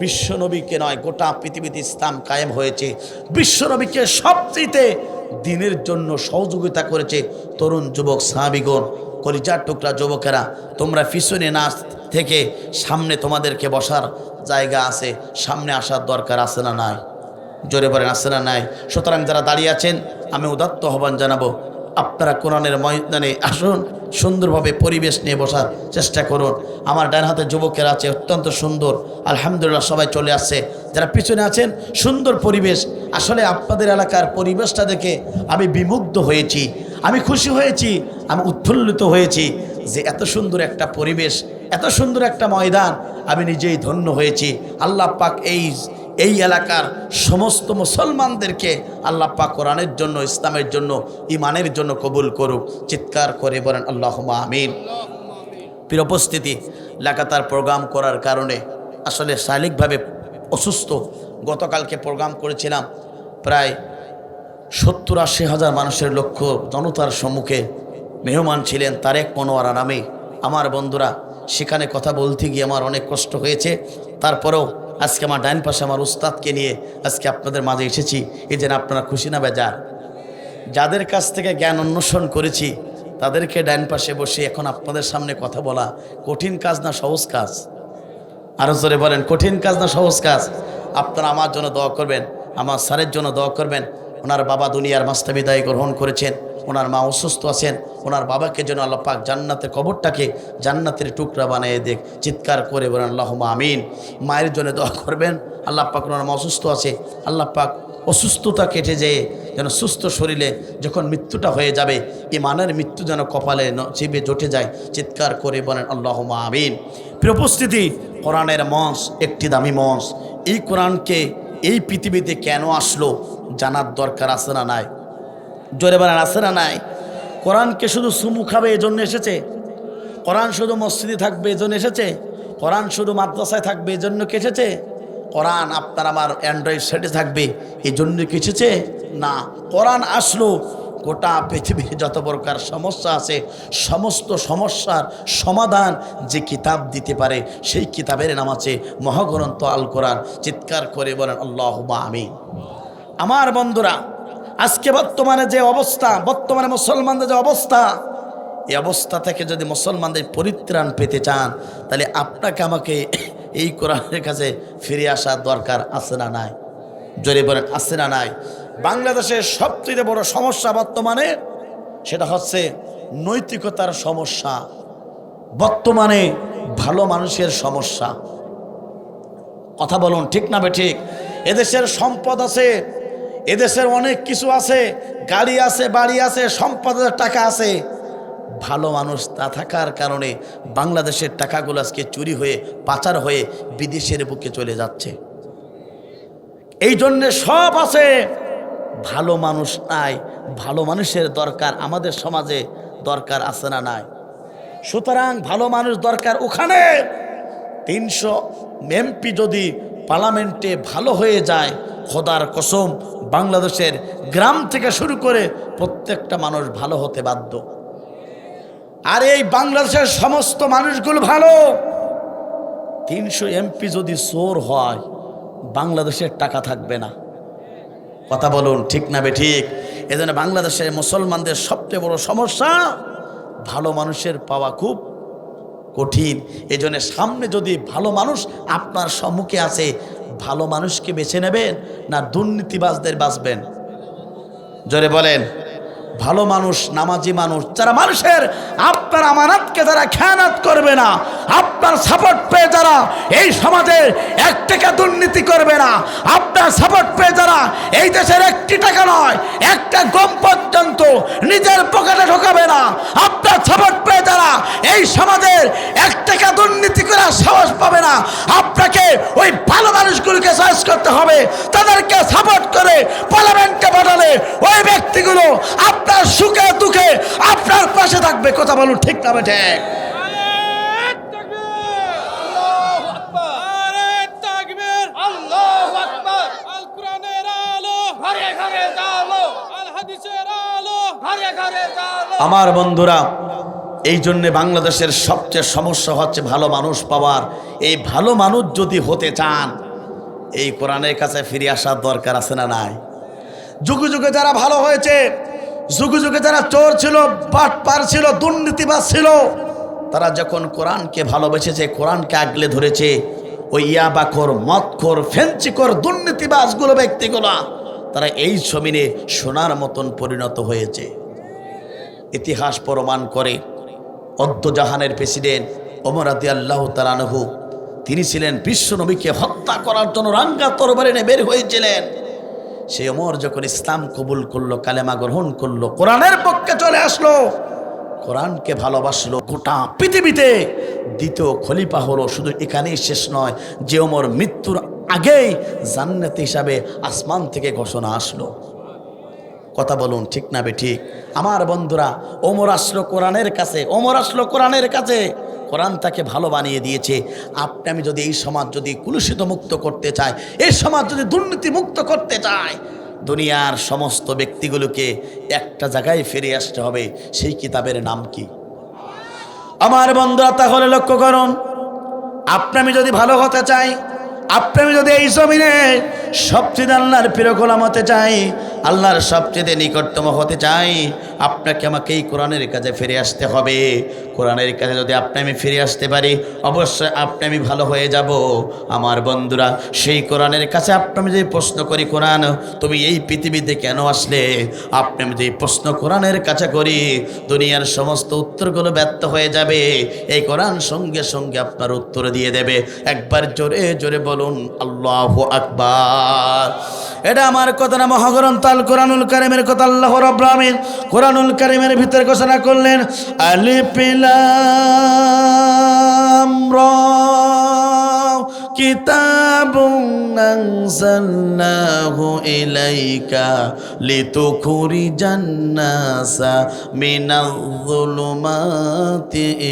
বিশ্বনবীকে নয়, গোটা পৃথিবীতে ইসলাম কায়েম হয়েছে। বিশ্বনবীকে সবচেয়ে দিনের জন্য সহযোগিতা করেছে তরুণ যুবক সাহাবীগণ। কলিজার টুকরা যুবকেরা, তোমরা পিছনে না থেকে সামনে তোমাদেরকে বসার জায়গা আছে, সামনে আসার দরকার আছে না নাই? জোরে বলেন আছে না নাই? সুতরাং যারা দাঁড়িয়ে আছেন, আমি উদাত্ত আহ্বান জানাবো, আপনারা কোরআনের ময়দানে আসুন, সুন্দরভাবে পরিবেশ নিয়ে বসার চেষ্টা করুন। আমার ডান হাতে যুবকেরা আছে, অত্যন্ত সুন্দর, আলহামদুলিল্লাহ সবাই চলে আসছে। যারা পিছনে আছেন, সুন্দর পরিবেশ। আসলে আপনাদের এলাকার পরিবেশটা দেখে আমি বিমুগ্ধ হয়েছি, আমি খুশি হয়েছি, আমি উৎফুল্লিত হয়েছি যে এত সুন্দর একটা পরিবেশ, এত সুন্দর একটা ময়দান, আমি নিজেই ধন্য হয়েছি। আল্লাহ পাক এই এলাকার সমস্ত মুসলমানদেরকে আল্লাহ পাক কোরআনের জন্য, ইসলামের জন্য, ইমানের জন্য কবুল করুক। চিৎকার করে বলেন আল্লাহুম্মা আমিন। প্রিয় উপস্থিতি, লাগাতার প্রোগ্রাম করার কারণে আসলে শারীরিকভাবে অসুস্থ। গতকালকে প্রোগ্রাম করেছিলাম, প্রায় 70-80 হাজার মানুষের লক্ষ্য জনতার সম্মুখে মেহমান ছিলেন তারেক মনোয়ারা নামে। আমার বন্ধুরা, সেখানে কথা বলতে গিয়ে আমার অনেক কষ্ট হয়েছে। তারপরেও আজকে আমার ডাইন পাশে আমার উস্তাদকে নিয়ে আজকে আপনাদের মাঝে এসেছি। এই যেন আপনারা খুশি না বেজার? যাদের কাছ থেকে জ্ঞান অন্বেষণ করেছি তাদেরকে ডাইন পাশে বসে এখন আপনাদের সামনে কথা বলা কঠিন কাজ না সহজ কাজ? আরো জোরে বলেন, কঠিন কাজ না সহজ কাজ? আপনারা আমার জন্য দোয়া করবেন, আমার স্যারের জন্য দোয়া করবেন। ওনার বাবা দুনিয়ার মাস্তা বিদায় গ্রহণ করেছেন, ওনার মা অসুস্থ আছেন, ওনার বাবাকে যেন আল্লাহ পাক জান্নাতের কবরটাকে জান্নাতের টুকরা বানিয়ে দেখ। চিৎকার করে বলেন আল্লাহুম্মা আমিন। মায়ের জন্য দোয়া করবেন, আল্লাহ পাক, ওনার মা অসুস্থ আছে, আল্লাহ পাক অসুস্থতা কেটে যেয়ে যেন সুস্থ শরীরে যখন মৃত্যুটা হয়ে যাবে, ইমানের মৃত্যু যেন কপালে নসিবে জুটে যায়। চিৎকার করে বলেন আল্লাহুম্মা আমিন। প্রিয় উপস্থিতি, কোরআনের মঞ্চ একটি দামি মঞ্চ। এই কোরআনকে এই পৃথিবীতে কেন আসলো জানার দরকার আছে না নাই? জোরে বলেন আছে না নাই? কোরআনকে শুধু চুমু খাবে এজন্য এসেছে? কোরআন শুধু মসজিদে থাকবে এজন্য এসেছে? কোরআন শুধু মাদ্রাসায় থাকবে এজন্য কি এসেছে? কোরআন আপনার আমার অ্যান্ড্রয়েড সেটে থাকবে এই জন্য কি এসেছে? না। কোরআন আসলো গোটা পৃথিবীর যত প্রকার সমস্যা আছে, সমস্ত সমস্যার সমাধান যে কিতাব দিতে পারে সেই কিতাবের নাম আছে মহাগ্রন্থ আল কোরআন। চিৎকার করে বলেন আল্লাহুম্মা আমিন। আমার বন্ধুরা, আজকে বর্তমানে যে অবস্থা, বর্তমানে মুসলমানদের যে অবস্থা, এই অবস্থা থেকে যদি মুসলমানদের পরিত্রাণ পেতে চান, তাহলে আপনাকে আমাকে এই কোরআনের কাছে ফিরে আসার দরকার আছে না নাই? জোরে বলেন আছে না নাই? বাংলাদেশের সবচেয়ে বড় সমস্যা বর্তমানে সেটা হচ্ছে নৈতিকতার সমস্যা, বর্তমানে ভালো মানুষের সমস্যা। কথা বলুন ঠিক না ঠিক? এদেশের সম্পদ আছে, এদেশের অনেক কিছু আছে, গাড়ি আছে, বাড়ি আছে, সম্পদের টাকা আছে। ভালো মানুষ তা থাকার কারণে বাংলাদেশের টাকাগুলো আজকে চুরি হয়ে পাচার হয়ে বিদেশের বুকে চলে যাচ্ছে। এই জন্যে সব আছে, ভালো মানুষ নাই। ভালো মানুষের দরকার আমাদের সমাজে দরকার আছে না নাই? সুতরাং ভালো মানুষ দরকার। ওখানে 300 এমপি যদি পার্লামেন্টে ভালো হয়ে যায়, খোদার কসম বাংলাদেশের গ্রাম থেকে শুরু করে প্রত্যেকটা মানুষ ভালো হতে বাধ্য। আর এই বাংলাদেশের সমস্ত মানুষগুলো ভালো। 300 এমপি যদি চোর হয়, বাংলাদেশের টাকা থাকবে না। কথা বলুন ঠিক না ঠিক? এজন্য বাংলাদেশের মুসলমানদের সবচেয়ে বড় সমস্যা, ভালো মানুষের পাওয়া খুব কঠিন। এজন্য সামনে যদি ভালো মানুষ আপনার সম্মুখে আছে, ভালো মানুষকে বেছে নেবেন না দুর্নীতিবাজদের বাঁচবেন? জোরে বলেন। ভালো মানুষ, নামাজি মানুষ, যারা মানুষের আপনার আমানতকে যারা খেয়ানত করবে না, আপনার সাপোর্ট পেয়ে যারা এই সমাজের 1 টাকা দুর্নীতি করবে না, আপনার সাপোর্ট পেয়ে যারা এই দেশের 1টি টাকা নয় 1টা গম পর্যন্ত নিজের পকেটে ঢোকাবে না, আপনার সাপোর্ট পেয়ে যারা এই সমাজের 1 টাকা দুর্নীতি করার সাহস পাবে না, আপনাকে ওই ভালো মানুষগুলোকে চয়েস করতে হবে। তাদেরকে সাপোর্ট করে পার্লামেন্টে পাঠালে ওই ব্যক্তিগুলো আপনার সুখে দুঃখে আপনার পাশে থাকবে। কথা বলুন ঠিক না ঠিক? আমার বন্ধুরা, এই জন্যে বাংলাদেশের সবচেয়ে সমস্যা হচ্ছে ভালো মানুষ পাওয়ার। এই ভালো মানুষ যদি হতে চান, এই কোরআনের কাছে ফিরে আসার দরকার আছে না নাই? যুগে যুগে যারা ভালো হয়েছে, যুগে যুগে যারা চোর ছিল, বাটপার ছিল, দুর্নীতিবাজ ছিল, তারা যখন কোরআনকে ভালোবেসেছে, কোরআনকে আগলে ধরেছে, ওই ইয়াবাখোর, মদখোর, ফেঞ্চিখোর, দুর্নীতিবাজগুলো ব্যক্তিগুলো তারা এই জমিনে সোনার মতন পরিণত হয়েছে। ইতিহাস প্রমাণ করে অদ্দজাহানের প্রেসিডেন্ট ওমর রাদিয়াল্লাহু তাআলা আনহু, তিনি ছিলেন বিশ্ব নবীকে হত্যা করার জন্য রাঙ্গা তরবারি নিয়ে বের হয়েছিলেন। সেই ওমর যখন ইসলাম কবুল করলো, কালেমা গ্রহণ করলো, কোরআনের পক্ষে চলে আসলো, কোরআনকে ভালোবাসলো, গোটা পৃথিবীতে দ্বিতীয় খলিফা হলো। শুধু এখানেই শেষ নয়, যে ওমর মৃত্যুর আগেই জান্নাতি হিসাবে আসমান থেকে ঘোষণা আসলো। কথা বলুন ঠিক না ঠিক? আমার বন্ধুরা, ওমর আসলো কোরআনের কাছে, ওমর আসলো কোরআনের কাছে, কোরআন তাকে ভালো বানিয়ে দিয়েছে। আপনি আমি যদি এই সমাজ যদি কুলুষিত মুক্ত করতে চাই, এই সমাজ যদি দুর্নীতি মুক্ত করতে চাই, দুনিয়ার সমস্ত ব্যক্তিগুলোকে একটা জায়গায় ফিরে আসতে হবে। সেই কিতাবের নাম কি? আমার বন্ধুরা, তাহলে লক্ষ্য করুন, আপনি আমি যদি ভালো হতে চাই, আপনি আমি যদি এই জমিনে সবচেয়ে আল্লাহর প্রিয় গোলাম হতে চাই, আল্লাহর সবচেয়ে নিকটতম হতে চাই, আপনাকে আমাকে এই কোরআনের কাছে ফিরে আসতে হবে। কোরআনের কাছে যদি আপনি আমি ফিরে আসতে পারি, অবশ্যই আপনি আমি ভালো হয়ে যাব। আমার বন্ধুরা, সেই কোরআনের কাছে আপনি আমি যদি প্রশ্ন করি, কোরআন তুমি এই পৃথিবীতে কেন আসলে, আপনি আমি যদি প্রশ্ন কোরআনের কাছে করি, দুনিয়ার সমস্ত উত্তরগুলো ব্যর্থ হয়ে যাবে। এই কোরআন সঙ্গে সঙ্গে আপনার উত্তর দিয়ে দেবে। একবার জোরে জোরে বলুন আল্লাহু আকবার। এটা আমার কথা না, মহাগ্রন্থ আল কোরআনুল কারীমের কথা। আল্লাহ রাব্বুল আলামিন কোরআনুল কারীমের ভিতরে ঘোষণা করলেন, আলিফ লাম রা কিতাবুন আনজালনাহু ইলাইকা লিতুখরিজান নাসা মিনায-যুলুমাতি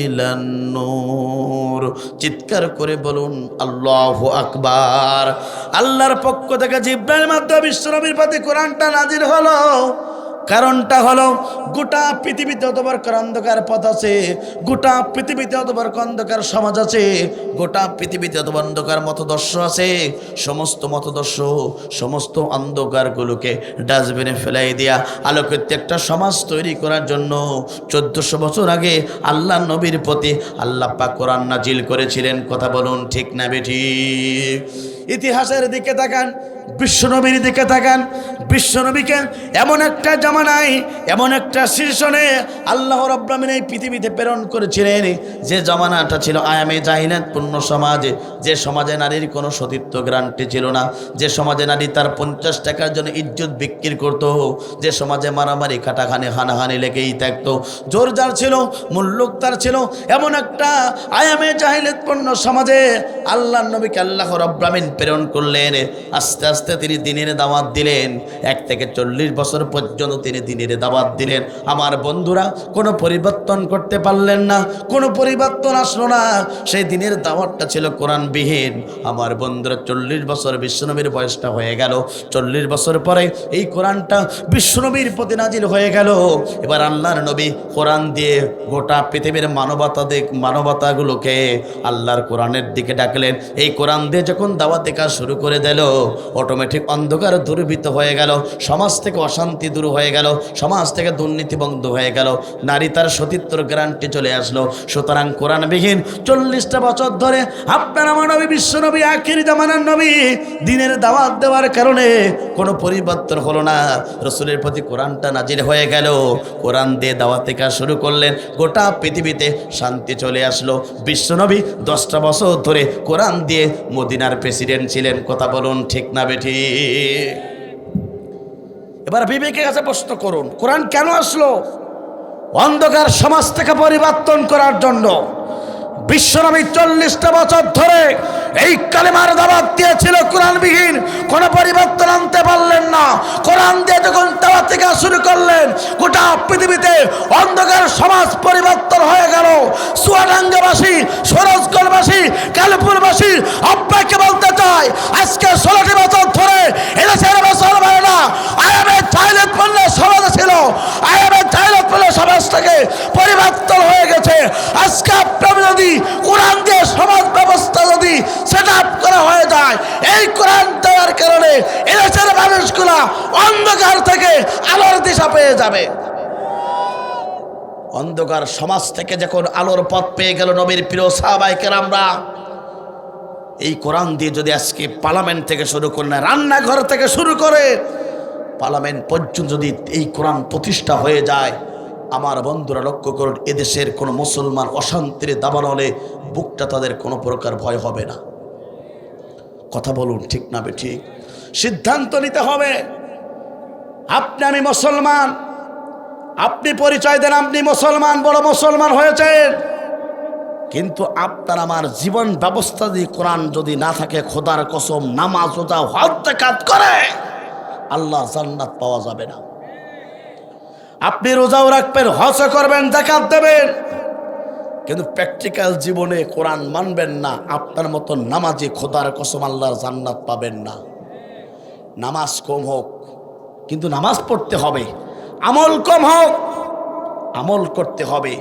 ইলান নূর। চিৎকার করে বলুন আল্লাহু আকবার। আল্লাহর পক্ষ থেকে জিবরাইল মাধ্যমে বিশ্বনবীর প্রতি কোরআনটা নাজিল হলো। কারণটা হলো, গোটা পৃথিবীতে অত বড় অন্ধকার পথ আছে, গোটা পৃথিবীতে অত বড় অন্ধকার সমাজ আছে, গোটা পৃথিবীতে অত বড় অন্ধকার মতদর্শ আছে। সমস্ত মতদর্শ, সমস্ত অন্ধকারগুলোকে ডাস্টবিনে ফেলাই দিয়া আলোকিত একটা সমাজ তৈরি করার জন্য 1400 বছর আগে আল্লাহ নবীর প্রতি আল্লাহ পাক কোরআন নাজিল করেছিলেন। কথা বলুন ঠিক না বেঠিক? ইতিহাসের দিকে তাকান, বিশ্বনবীর দিকে তাকান। বিশ্বনবীকে এমন একটা জামানায়, এমন একটা সিজনে আল্লাহ রাব্বুল আমিন এই পৃথিবীতে প্রেরণ করেছিলেন, যে জামানাটা ছিল আয়ামে জাহিলিয়াতপূর্ণ সমাজ, যে সমাজে নারীর কোনো সতীত্ব গ্যারান্টি ছিল না, যে সমাজে নারী তার 50 টাকার জন্য ইজ্জত বিক্রি করত, যে সমাজে মারামারি কাটাখানি হানাহানি লেগেই থাকতো, জোরজার ছিল, মুল্লুকতার ছিল, এমন একটা আয়ামে জাহিলিয়াতপূর্ণ সমাজে আল্লাহর নবীকে আল্লাহ রাব্বুল আমিন প্রেরণ করলেন। আস্তে আস্তে তিনি দ্বীনের দাওয়াত দিলেন। 1 থেকে 40 বছর পর্যন্ত তিনি দ্বীনের দাওয়াত দিলেন। আমার বন্ধুরা, কোনো পরিবর্তন করতে পারলেন না, কোনো পরিবর্তন আসলো না। সেই দ্বীনের দাওয়াতটা ছিল কোরআনবিহীন। আমার বন্ধুরা, 40 বছর বিশ্বনবীর বয়সটা হয়ে গেল। 40 বছর পরে এই কোরআনটা বিশ্বনবীর প্রতি নাজিল হয়ে গেল। এবার আল্লাহর নবী কোরআন দিয়ে গোটা পৃথিবীর মানবতাগুলোকে আল্লাহর কোরআনের দিকে ডাকলেন। এই কোরআন দিয়ে যখন দাওয়াতে কাজ শুরু করে দিল, অটোমেটিক অন্ধকার দূরীভূত হয়ে গেল, সমাজ থেকে অশান্তি দূর হয়ে গেল, সমাজ থেকে দুর্নীতি বন্ধ হয়ে গেল, নারী তার সতীত্বর গ্যারান্টি চলে আসলো। সুতরাং কোরআনবিহীন 40টা বছর ধরে আপনার আমার নবী বিশ্বনবী আখির জামানার নবী দ্বীনের দাওয়াত দেওয়ার কারণে কোনো পরিবর্তন হলো না। রাসূলের প্রতি কোরআনটা নাজিল হয়ে গেল। কোরআন দিয়ে দাওয়াতে কাজ শুরু করলেন, গোটা পৃথিবীতে শান্তি চলে আসলো। বিশ্বনবী 10টা বছর ধরে কোরআন দিয়ে মদিনার প্রেসিডেন্ট ছিলেন। কথা বলুন, ঠিক না বেঠি? এবার বিবেকের কাছে প্রশ্ন করুন, কোরআন কেন আসলো? অন্ধকার সমাজ থেকে পরিবর্তন করার জন্য। বিশ্বনবী 40টা বছর ধরে এই কালেমার দাওয়াত দিয়েছিল কোরআনবিহীন, কোনো পরিবর্তন আনতে পারলেন না। কোরআন দিয়ে যখন দাওয়াত থেকে শুরু করলেন, গোটা পৃথিবীতে অন্ধকার সমাজ পরিবর্তন হয়ে গেল। চুয়াডাঙ্গাবাসী, সরোজগড়বাসী, কালীপুরবাসী আপনাকে বলতে চাই, আজকে 16টি বছর ধরে এদেশের মুসলমানেরা আয়ামে জাহিলিয়াতপূর্ণ সমাজ ছিল, আয়ামে জাহিলিয়াতপূর্ণ সমাজ থেকে পরিবর্তন হয়ে গেছে। আজকে আপনার যদি কোরআন দিয়ে সমাজ ব্যবস্থা যদি সেট আপ করা হয়ে যায়, এই কোরআন দেওয়ার কারণে এদেশের মানুষগুলা অন্ধকার থেকে আলোর দিশা পেয়ে যাবে। অন্ধকার সমাজ থেকে যখন আলোর পথ পেয়ে গেল নবীর প্রিয় সাহাবায়ে কেরামরা, এই কোরআন দিয়ে যদি আজকে পার্লামেন্ট থেকে শুরু করে, রান্নাঘর থেকে শুরু করে পার্লামেন্ট পর্যন্ত যদি এই কোরআন প্রতিষ্ঠা হয়ে যায়, আমার বন্ধুরা লক্ষ্য করুন, এদেশের কোনো মুসলমান অশান্তির দাবান হলে বুকটা তাদের কোনো প্রকার ভয় হবে না। কথা বলুন, ঠিক না বেঠিক? সিদ্ধান্ত নিতে হবে। আপনি আমি মুসলমান, আপনি পরিচয় দেন আপনি মুসলমান, বড় মুসলমান হয়েছেন, কিন্তু আপনার আমার জীবন ব্যবস্থা যদি কোরআন যদি না থাকে, খোদার কসম নামাজ রোজা হজ যাকাত করে আল্লাহ জান্নাত পাওয়া যাবে না। আপনি রোজাও রাখবেন, হজও করবেন, যাকাত দেবেন, কিন্তু প্র্যাকটিক্যাল জীবনে কোরআন মানবেন না, আপনার মতো নামাজি খোদার কসম আল্লাহর জান্নাত পাবেন না। নামাজ কম হোক, কিন্তু নামাজ পড়তে হবে। আমল কম হোক, আমল করতে হবে,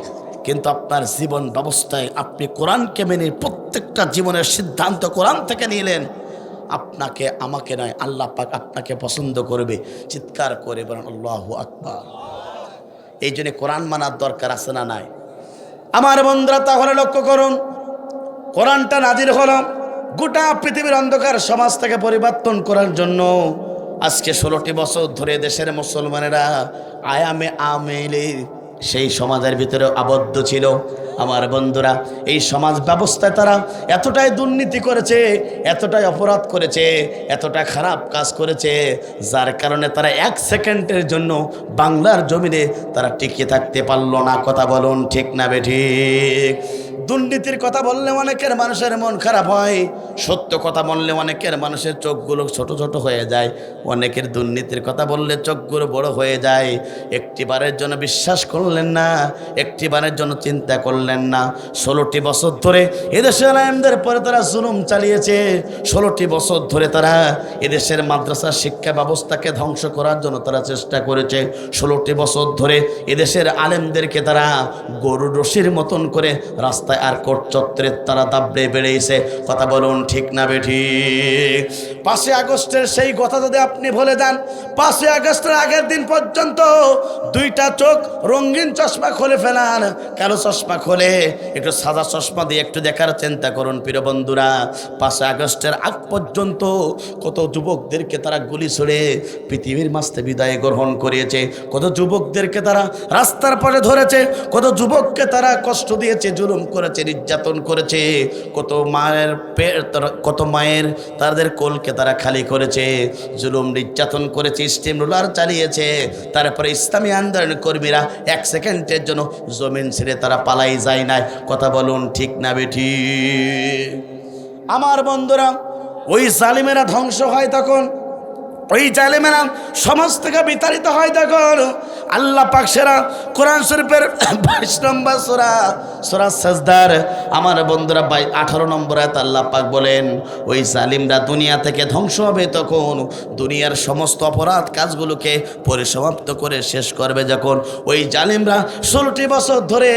কিন্তু আপনার জীবন ব্যবস্থায় আপনি কোরআনকে মেনে প্রত্যেকটা জীবনের সিদ্ধান্ত কোরআন থেকে নিলেন, আপনাকে আমাকে নয়, আল্লাহ পাক আপনাকে পছন্দ করবে। চিৎকার করে বলেন আল্লাহু আকবার। এই জন্য কোরআন মানার দরকার আছে না নাই? আমার বন্ধুরা, তাহলে লক্ষ্য করুন, কোরআনটা নাজির হলো গোটা পৃথিবীর অন্ধকার সমাজ থেকে পরিবর্তন করার জন্য। আজকে 16টি বছর ধরে দেশের মুসলমানেরা আয়ামে আমেলে সেই সমাজের ভিতরে আবদ্ধ ছিল। আমার বন্ধুরা, এই সমাজ ব্যবস্থায় তারা এতটাই দুর্নীতি করেছে, এতটাই অপরাধ করেছে, এতটা খারাপ কাজ করেছে, যার কারণে তারা 1 সেকেন্ডের জন্য বাংলার জমিনে তারা টিকে থাকতে পারল না। কথা বলুন, ঠিক না বেঠিক? দুর্নীতির কথা বললে অনেকের মানুষের মন খারাপ হয়, সত্য কথা বললে অনেকের মানুষের চোখগুলো ছোট ছোট হয়ে যায়, অনেকের দুর্নীতির কথা বললে চোখগুলো বড় হয়ে যায়। একটিবারের জন্য বিশ্বাস করলেন না, একটিবারের জন্য চিন্তা করলেন না। 16টি বছর ধরে এদেশের আলেমদের পরে তারা জুলুম চালিয়েছে। 16টি বছর ধরে তারা এদেশের মাদ্রাসার শিক্ষা ব্যবস্থাকে ধ্বংস করার জন্য তারা চেষ্টা করেছে। 16টি বছর ধরে এদেশের আলেমদেরকে তারা গরুর রশির মতন করে রাস্তা রাস্তায় আর কোর্ট চত্বরে তারা দাবড়ে বেড়েছে। কথা বলুন ঠিক না বেঠিক? 5 আগস্টের সেই কথা যদি আপনি ভুলে যান, 5 আগস্টের আগের দিন পর্যন্ত 2টা চোখ রঙিন চশমা খুলে ফেলান, কালো চশমা খুলে একটু সাদা চশমা দিয়ে একটু দেখার চিন্তা করুন প্রিয় বন্ধুরা। 5 আগস্টের আগ পর্যন্ত কত যুবকদেরকে তারা গুলি ছুড়ে পৃথিবীর মাঝে বিদায় গ্রহণ করিয়েছে, কত যুবকদেরকে তারা রাস্তার পাশে ধরেছে, কত যুবককে তারা কষ্ট দিয়েছে, জুলুম করেছে, নির্যাতন করেছে, কত মায়ের তাদের কোলকে তারা খালি করেছে, জুলুম নির্যাতন করেছে, স্টিম রোলার চালিয়েছে। তারপরে ইসলামী আন্দোলন কর্মীরা 1 সেকেন্ডের জন্য জমিন ছেড়ে তারা পালাই যায় না। কথা বলুন ঠিক না বেঠিক? আমার বন্ধুরা, ওই জালিমেরা ধ্বংস হয় তখন, ওই জালিমেরা সমাজ থেকে বিতাড়িত হয় তখন আল্লাহ পাক সেরা কোরআন শরীফের 22 নম্বর সূরা সাজদার আমার বন্ধুরা 18 নম্বর আয়াত আল্লাহ পাক বলেন, ওই জালিমরা দুনিয়া থেকে ধ্বংস হবে তখন, দুনিয়ার সমস্ত অপরাধ কাজগুলোকে পরিসমাপ্ত করে শেষ করবে যখন। ওই জালিমরা 16টি বছর ধরে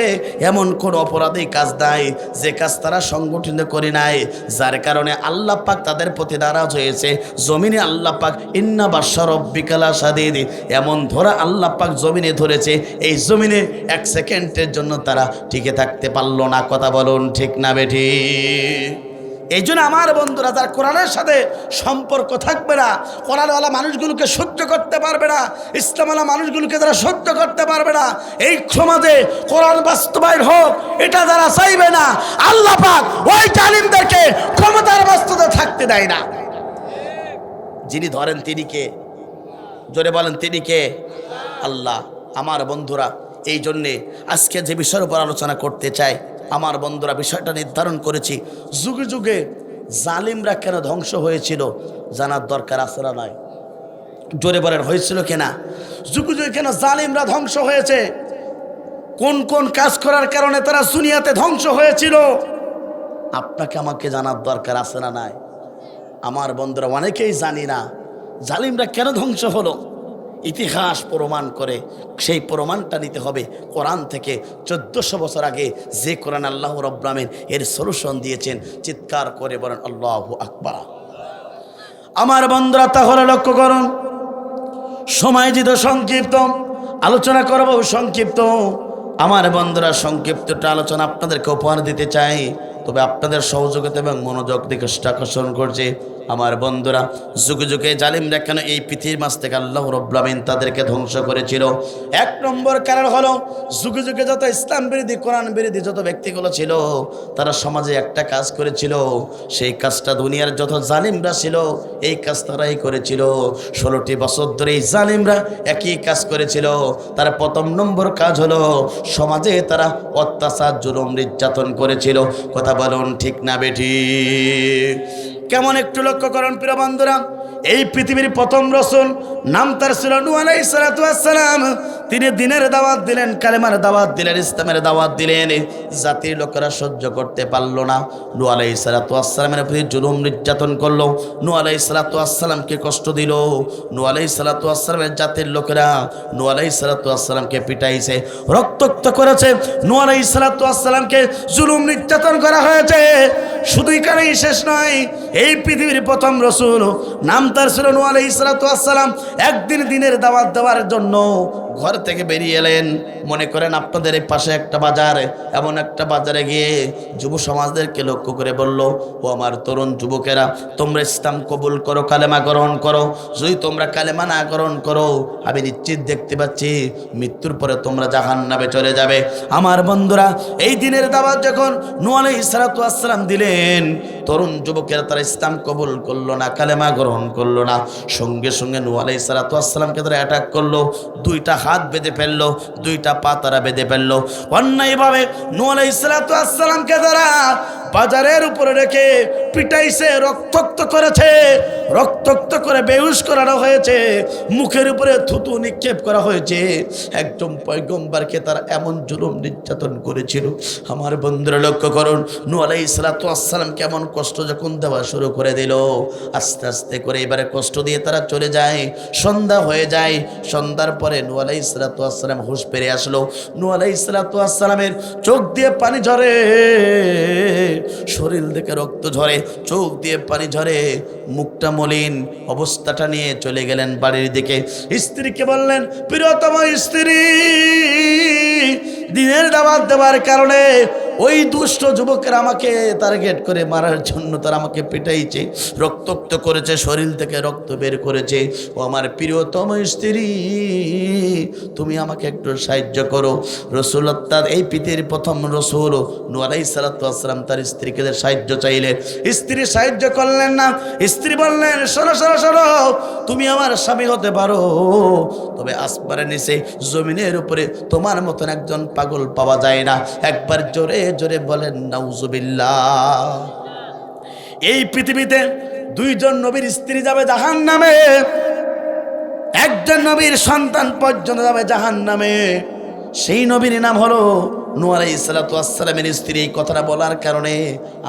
এমন কোন অপরাধী কাজ নাই যে কাজ তারা সংগঠিত করে নাই, যার কারণে আল্লাহ পাক তাদের প্রতি নারাজ হয়েছে। জমিনে আল্লাহ পাক ইন্না বাশা রব্বিকা লাশাদীদ, এমন ধরা আল্লাহ পাক জমিনে ধরেছে, এই জমিনে 1 সেকেন্ডের জন্য তারা টিকে থাকতে পারলো না। কথা বলুন ঠিক না বেঠিক? এই জন্য আমার বন্ধুরা, যার কোরআনের সাথে সম্পর্ক থাকবে না, কোরআনওয়ালা মানুষগুলোকে সহ্য করতে পারবে না, ইসলামওয়ালা মানুষগুলোকে যারা সহ্য করতে পারবে না, এই সমাজে কোরআন বাস্তবায়ন হোক এটা যারা চাইবে না, আল্লাহ পাক ওই জালিমদেরকে ক্ষমতার বাস্তবে থাকতে দেয় না। যিনি ধরেন তিনি কে? জোরে বলেন তিনি কে? আল্লাহ। আমার বন্ধুরা, এই জন্যে আজকে যে বিষয়ের উপর আলোচনা করতে চাই, আমার বন্ধুরা বিষয়টা নির্ধারণ করেছি, যুগে যুগে জালিমরা কেন ধ্বংস হয়েছিল জানার দরকার আছে না নাই? জোরে বলেন হয়েছিল কেনা? যুগে যুগে কেন জালিমরা ধ্বংস হয়েছে, কোন কোন কাজ করার কারণে তারা দুনিয়াতে ধ্বংস হয়েছিল, আপনাকে আমাকে জানার দরকার আছে না নাই? আমার বন্ধুরা, অনেকেই জানি না জালিমরা কেন ধ্বংস হলো। ইতিহাস প্রমাণ করে, সেই প্রমাণটা নিতে হবে কোরআন থেকে। 1400 বছর আগে যে কোরআন আল্লাহ রাব্বুল আলামিন এর সলিউশন দিয়েছেন, চিৎকার করে বলেন আল্লাহু আকবার। আমার বন্ধুরা, তাহলে লক্ষ্য করুন, সময় যেহেতু সংক্ষিপ্ত, আলোচনা করব সংক্ষিপ্ত। আমার বন্ধুরা, সংক্ষিপ্তটা আলোচনা আপনাদেরকে উপহার দিতে চাই, তবে আপনাদের সহযোগিতা এবং মনোযোগ দিকে আকর্ষণ করছে। আমার বন্ধুরা, যুগে যুগে জালিমরা কেন এই পৃথিবীর মাঝ থেকে আল্লাহ রাব্বুল আলামিন তাদেরকে ধ্বংস করেছিল? 1 নম্বর কারণ হলো, যুগে যুগে যত ইসলাম বিরোধী, কোরআন বিরোধী যত ব্যক্তিগুলো ছিল, তারা সমাজে একটা কাজ করেছিল, সেই কাজটা দুনিয়ার যত জালিমরা ছিল এই কাজ তারাই করেছিল। 16টি বছর ধরে এই জালিমরা একই কাজ করেছিল। তার 1ম নম্বর কাজ হলো, সমাজে তারা অত্যাচার, জুলুম, নির্যাতন করেছিল। কথা বলুন ঠিক না বেঠিক? কেমন একটু লক্ষ্য করুন প্রিয় বন্ধুরা, এই পৃথিবীর প্রথম রাসূল, নাম তার ছিল নূহ আলাইহিস সালাতু ওয়াস সালাম। তিনি দ্বীনের দাওয়াত দিলেন, কালেমার দাওয়াত দিলেন, ইসলামের দাওয়াত দিলেন। জাতির লোকেরা সহ্য করতে পারল না, নূহ আলাইহিস সালাতু ওয়াস সালামের প্রতি জুলুম, নির্যাতন করলো, নূহ আলাইহিস সালাতু ওয়াস সালামকে কষ্ট দিল। নূহ আলাইহিস সালাতু ওয়াস সালামের জাতির লোকেরা নূহ আলাইহিস সালাতু ওয়াস সালামকে পিটাইছে, রক্তাক্ত করেছে, নূহ আলাইহিস সালাতু ওয়াস সালামকে জুলুম, নির্যাতন করা হয়েছে। শুধু এখানেই শেষ নয়, এই পৃথিবীর প্রথম রাসূল, নাম তার ছিল নূহ আলাইহিস সালাতু ওয়াস সালাম, একদিন দ্বীনের দাওয়াত দেওয়ার জন্য ঘর থেকে বেরিয়ে এলেন। মনে করেন আপনাদের এই পাশে একটা বাজার, এমন একটা বাজারে গিয়ে যুব সমাজদেরকে লক্ষ্য করে বলল, ও আমার তরুণ যুবকেরা, তোমরা ইসলাম কবুল করো, কালেমা গ্রহণ করো। যদি তোমরা কালেমা না গ্রহণ করো, আমি নিশ্চিত দেখতে পাচ্ছি মৃত্যুর পরে তোমরা জাহান্নামে চলে যাবে। আমার বন্ধুরা, এই দিনের দাওয়াত যখন নূহ আলাইহিস সালাতু ওয়াস সালাম দিলেন, তরুণ যুবকেরা তারা ইসলাম কবুল করলো না, কালেমা গ্রহণ করলো না। সঙ্গে সঙ্গে নূহ আলাইহিস সালাতু ওয়াস সালামকে তারা অ্যাটাক করলো, 2টা হাত বেঁধে ফেললো, 2টা পা তারা বেঁধে ফেললো। অন্যায়ভাবে নূহ আলাইহিস সালাতু ওয়াস সালামকে তারা বাজারের উপরে রেখে পিটাইছে, রক্তাক্ত করেছে, রক্তাক্ত করে বেহুশ করানো হয়েছে, মুখের উপরে থুতু নিক্ষেপ করা হয়েছে। একদম পয়গম্বরকে তারা এমন জুলুম নির্যাতন করেছিল। আমার বন্ধুরা লক্ষ্য করুন, নূহ আলাইহিস সালাতু ওয়াস সালাম কেমন কষ্ট যখন দেওয়া শুরু করে দিল, আস্তে আস্তে করে এবারে কষ্ট দিয়ে তারা চলে যায়। সন্ধ্যা হয়ে যায়। সন্ধ্যার পরে নূহ আলাইহিস সালাতু ওয়াস সালাম হুঁশ ফিরে আসলো। নূহ আলাইহিস সালাতু ওয়াস সালামের চোখ দিয়ে পানি ঝরে, শরীর থেকে রক্ত ঝরে, চোখ দিয়ে পানি ঝরে, মুখটা মলিন অবস্থাটা নিয়ে চলে গেলেন বাড়ির দিকে। স্ত্রীকে বললেন, প্রিয়তম স্ত্রী, দিনের দাওয়াত দেওয়ার কারণে ওই দুষ্ট যুবকের আমাকে টার্গেট করে মারার জন্য তারা আমাকে পিটাইছে, রক্তাক্ত করেছে, শরীর থেকে রক্ত বের করেছে। ও আমার প্রিয়তম স্ত্রী, তুমি আমাকে একটু সাহায্য করো। রাসূলুল্লাহ, এই পৃথিবীর প্রথম রাসূল নূহ আলাইহিস সালাতু ওয়াস সালাম তার স্ত্রীকে সাহায্য চাইলেন। স্ত্রী সাহায্য করলেন না। স্ত্রী বললেন, শোনো শোনো শোনো, তুমি আমার স্বামী হতে পারো, তবে আসমানের নিচে জমিনের উপরে তোমার মতন একজন পাগল পাওয়া যায় না। একবার জোরে জোরে বলেন নাউজুবিল্লাহ। এই পৃথিবীতে দুইজন নবীর স্ত্রী যাবে জাহান্নামে, একজন নবীর সন্তান পর্যন্ত যাবে জাহান্নামে। সেই নবীর নাম হলো নূহ আলাইহিস সালাতু ওয়াস সালামের স্ত্রী। এই কথাটা বলার কারণে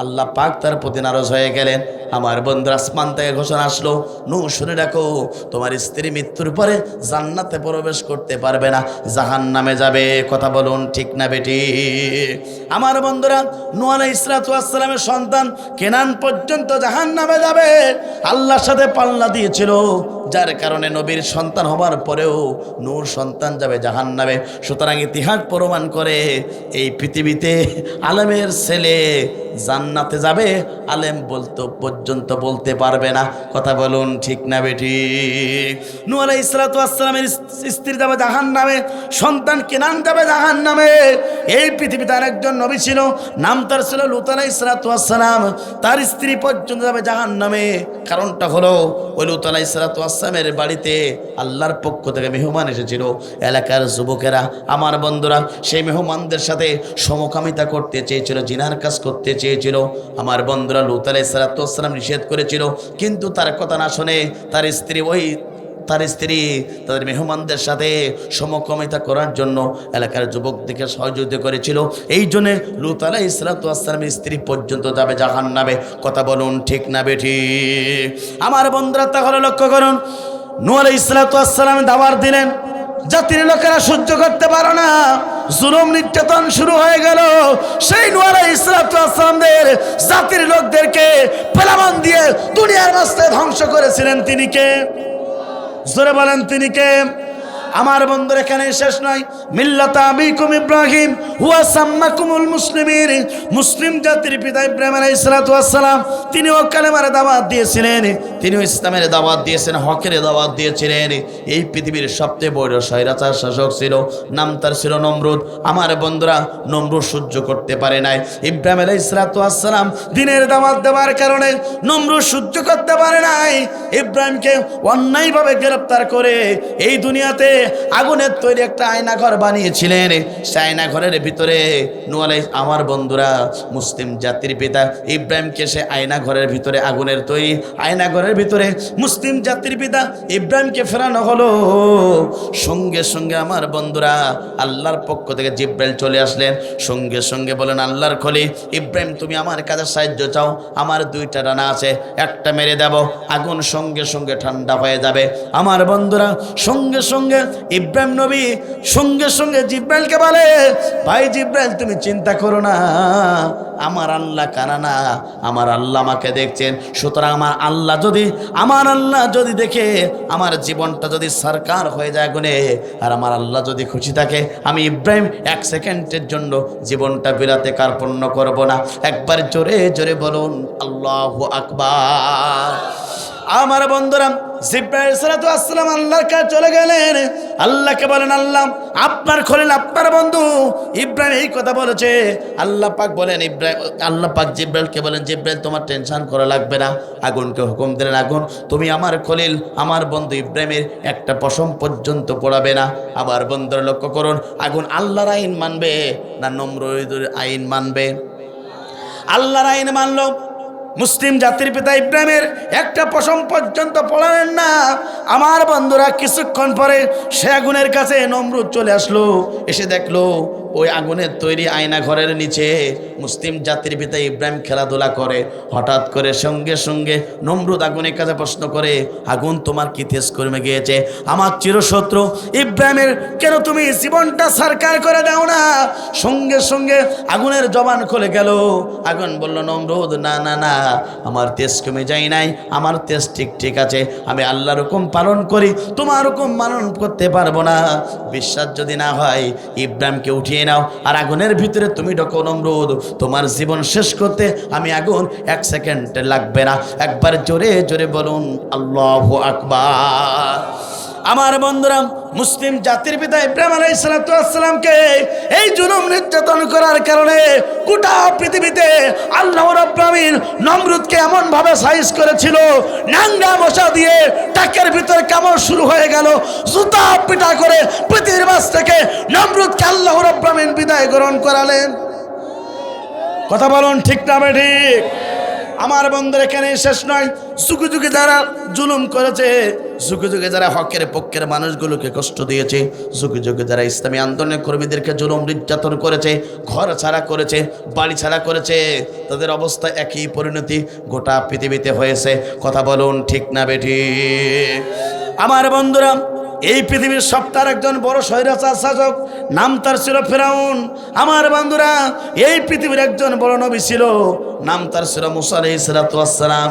আল্লাহ পাক তার প্রতি নারাজ হয়ে গেলেন। আমার বন্ধু, আসমান থেকে ঘোষণা আসলো, নূহ শুনে রাখো, তোমার স্ত্রী মৃত্যুর পরে জান্নাতে প্রবেশ করতে পারবে না, জাহান্নামে যাবে। কথা বলুন ঠিক না বেটি? আমার বন্ধুরা, নূহ আলাইহিস সালাতু ওয়াস সালামের সন্তান কেনান পর্যন্ত জাহান্নামে যাবে। আল্লাহর সাথে পাল্লা দিয়েছিল, যার কারণে নবীর সন্তান হবার পরেও নূর সন্তান যাবে জাহান্নামে। সুতরাং ইতিহাস প্রমাণ করে এই পৃথিবীতে আলেমের ছেলে জান্নাতে যাবে, আলেম পর্যন্ত বলতে পারবে না। কথা বলুন ঠিক না বেটি? নূহ আলাইহিস সালাতু ওয়াস সালামের স্ত্রী যাবে জাহান্নামে, সন্তান কেনান যাবে জাহান্নামে। এই পৃথিবীতে আরেকজন নবী ছিল, নাম তার ছিল লূত আলাইহিস সালাতু ওয়াস সালাম, তার স্ত্রী পর্যন্ত যাবে জাহান্নামে। কারণটা হলো ওই লূত আলাইহিস সালাতু ওয়াস সালামের বাড়িতে আল্লাহর পক্ষ থেকে মেহমান এসেছিল। এলাকার যুবকেরা, আমার বন্ধুরা, সেই মেহমানদের সাথে সমকামিতা করতে চেয়েছিল, জিনার কাজ করতে চেয়েছিল। আমার বন্ধুরা, লূত আলাইহিস সালাতু ওয়াস সালাম নিষেধ করেছিল, কিন্তু তার কথা না শুনে তার স্ত্রী তাদের মেহমানদের সাথে সমকামিতা করার জন্য এলাকার যুবকদেরকে সহযোগিতা করেছিল। এই জন্যে লূত আলাইহিস সালাতু ওয়াস সালামের স্ত্রী পর্যন্ত যাবে জাহান্নামে। কথা বলুন ঠিক না বেঠি? আমার বন্ধুরা, তাহলে লক্ষ্য করুন, নূহ আলাইহিস সালাতু ওয়াস সালাম দাওয়াত দিলেন, জাতির লোকেরা সহ্য করতে পারে না, জুলুম নির্যাতন শুরু হয়ে গেল। সেই নূহ আলাইহিস সালাতু ওয়াস সালামের জাতির লোকদেরকে পেলামান দিয়ে দুনিয়ার রাস্তায় ধ্বংস করেছিলেন। তিনি কে? জোরে বলেন, তিনি কে? আমার বন্ধুরা, এখানে শেষ নয়। মিল্লাতা আবিকুম ইব্রাহিম হুয়া সাম্মাকুমুল মুসলিমিন, মুসলিম জাতির পিতা ইব্রাহিম আলাইহিস সালাতু ওয়াস সালাম তিনিও কালেমার দাওয়াত দিয়েছিলেন, তিনিও ইসলামের দাওয়াত দিয়েছেন, হকের দাওয়াত দিয়েছিলেন। এই পৃথিবীর সবচেয়ে বড় স্বৈরাচার শাসক ছিল, নাম তার ছিল নমরুদ। আমার বন্ধুরা, নমরুদ সহ্য করতে পারে নাই ইব্রাহিম আলাইহিস সালাতু ওয়াস সালাম দ্বীনের দাওয়াত দেওয়ার কারণে। নমরুদ সহ্য করতে পারে নাই ইব্রাহিমকে অন্যায়ভাবে গ্রেফতার করে এই দুনিয়াতে আগুনের তৈরি একটা আয়নাঘর বানিয়েছিলেন। সেই আয়নাঘরের ভিতরে নূহ আলাইহিস, আমার বন্ধুরা, মুসলিম জাতির পিতা ইব্রাহিমকে সে আয়নাঘরের ভিতরে, আগুনের তৈরি আয়নাঘরের ভিতরে মুসলিম জাতির পিতা ইব্রাহিমকে ফেরানো হলো। সঙ্গে সঙ্গে আমার বন্ধুরা, আল্লাহর পক্ষ থেকে জিব্রাইল চলে আসলেন। সঙ্গে সঙ্গে বলেন, আল্লাহর খলি ইব্রাহিম, তুমি আমার কাছে সাহায্য চাও, আমার দুইটা ডানা আছে, একটা মেরে দেব, আগুন সঙ্গে সঙ্গে ঠান্ডা হয়ে যাবে। আমার বন্ধুরা, সঙ্গে সঙ্গে ইব্রাহিম নবী সঙ্গে সঙ্গে জিব্রাইলকে বলে, ভাই জিব্রাইল, তুমি চিন্তা করো না, আমার আল্লাহ কানা না, আমার আল্লাহ আমাকে দেখছেন। সুতরাং আমার আল্লাহ যদি দেখে আমার জীবনটা যদি সরকার হয়ে যায় আগুনে, আর আমার আল্লাহ যদি খুশি থাকে, আমি ইব্রাহিম 1 সেকেন্ডের জন্য জীবনটা বিলাতে কার্পণ্য করব না। একবার জোরে জোরে বলুন আল্লাহু আকবার। আমার বন্ধুরা, জিব্রাইল সালাতু আসসালাম আল্লাহর কাছে চলে গেলেন। আল্লাহকে বলেন, আল্লাহ, আপনার খলিল, আপনার বন্ধু ইব্রাহিম এই কথা বলেছে। আল্লাহ পাক বলেন, আল্লাহ পাক জিব্রাইলকে বলেন, জিব্রাইল, তোমার টেনশন করা লাগবে না। আগুনকে হুকুম দিলেন, আগুন, তুমি আমার খলিল, আমার বন্ধু ইব্রাহিমের একটা পশম পর্যন্ত পড়াবে না। আমার বন্ধুরা লক্ষ্য করুন, আগুন আল্লাহর আইন মানবে না নমরুদের আইন মানবে? আল্লাহর আইন মানল। মুসলিম জাতির পিতা ইব্রাহিমের একটা পশম পর্যন্ত পড়ালেন না। আমার বন্ধুরা কিছুক্ষণ পরে সে আগুনের কাছে নমরুদ চলে আসলো, এসে দেখলো ওই আগুনের তৈরি আয়না ঘরের নিচে মুসলিম জাতির পিতা ইব্রাহিম খেলাধুলা করে। হঠাৎ করে সঙ্গে সঙ্গে নমরুদ আগুনের কাছে প্রশ্ন করে, আগুন তোমার কি তেজ কর্মে গিয়েছে? আমার চিরশত্রু ইব্রাহিমের কেন তুমি জীবনটা সরকার করে দাও না? সঙ্গে সঙ্গে আগুনের জবান খুলে গেল। আগুন বলল, নমরুদ না না না, আমার তেজ কমে যায় নাই, আমার তেজ ঠিক ঠিক আছে। আমি আল্লাহর হুকুম পালন করি, তোমার হুকুম পালন করতে পারবো না। বিশ্বাস যদি না হয় ইব্রাহিমকে উঠিয়ে নাও, আর আগুনের ভিতরে তুমি ঢোকো নমরুদ। তোমার জীবন শেষ করতে আমি আগুন 1 সেকেন্ড লাগবে না। একবার জোরে জোরে বলুন আল্লাহু আকবার। আমার বন্ধুরা, মুসলিম জাতির পিতা ইব্রাহিম আলাইহিস সালামকে এই জুলুম নির্যাতন করার কারণে গোটা পৃথিবীতে আল্লাহ রাব্বুল আলামিন নমরুদকে এমন ভাবে সাইজ করেছিল, নাঙ্গা মশা দিয়ে টাকের ভিতর কামড় শুরু হয়ে গেল। জুতা পিটা করে পৃথিবীর মাঝ থেকে নমরুদকে আল্লাহ রাব্বুল আলামিন বিদায় গ্রহণ করালেন। কথা বলুন ঠিক না ঠিক? আমার বন্ধুরা, এখানে শেষ নয়। যুগে যুগে যারা জুলুম করেছে, যুগে যুগে যারা হকের পক্ষের মানুষগুলোকে কষ্ট দিয়েছে, যুগে যুগে যারা ইসলামী আন্দোলনের কর্মীদেরকে জুলুম নির্যাতন করেছে, ঘর ছাড়া করেছে, বাড়ি ছাড়া করেছে, তাদের অবস্থা একই পরিণতি গোটা পৃথিবীতে হয়েছে। কথা বলুন ঠিক না বেঠিক? আমার বন্ধুরা, এই পৃথিবীর সপ্তাহের একজন বড় স্বৈরাচার শাসক, নাম তার ছিল ফেরাউন। আমার বন্ধুরা, এই পৃথিবীর একজন বড় নবী ছিল, নাম তার ছিল মুসা আলাইহিস সালাম।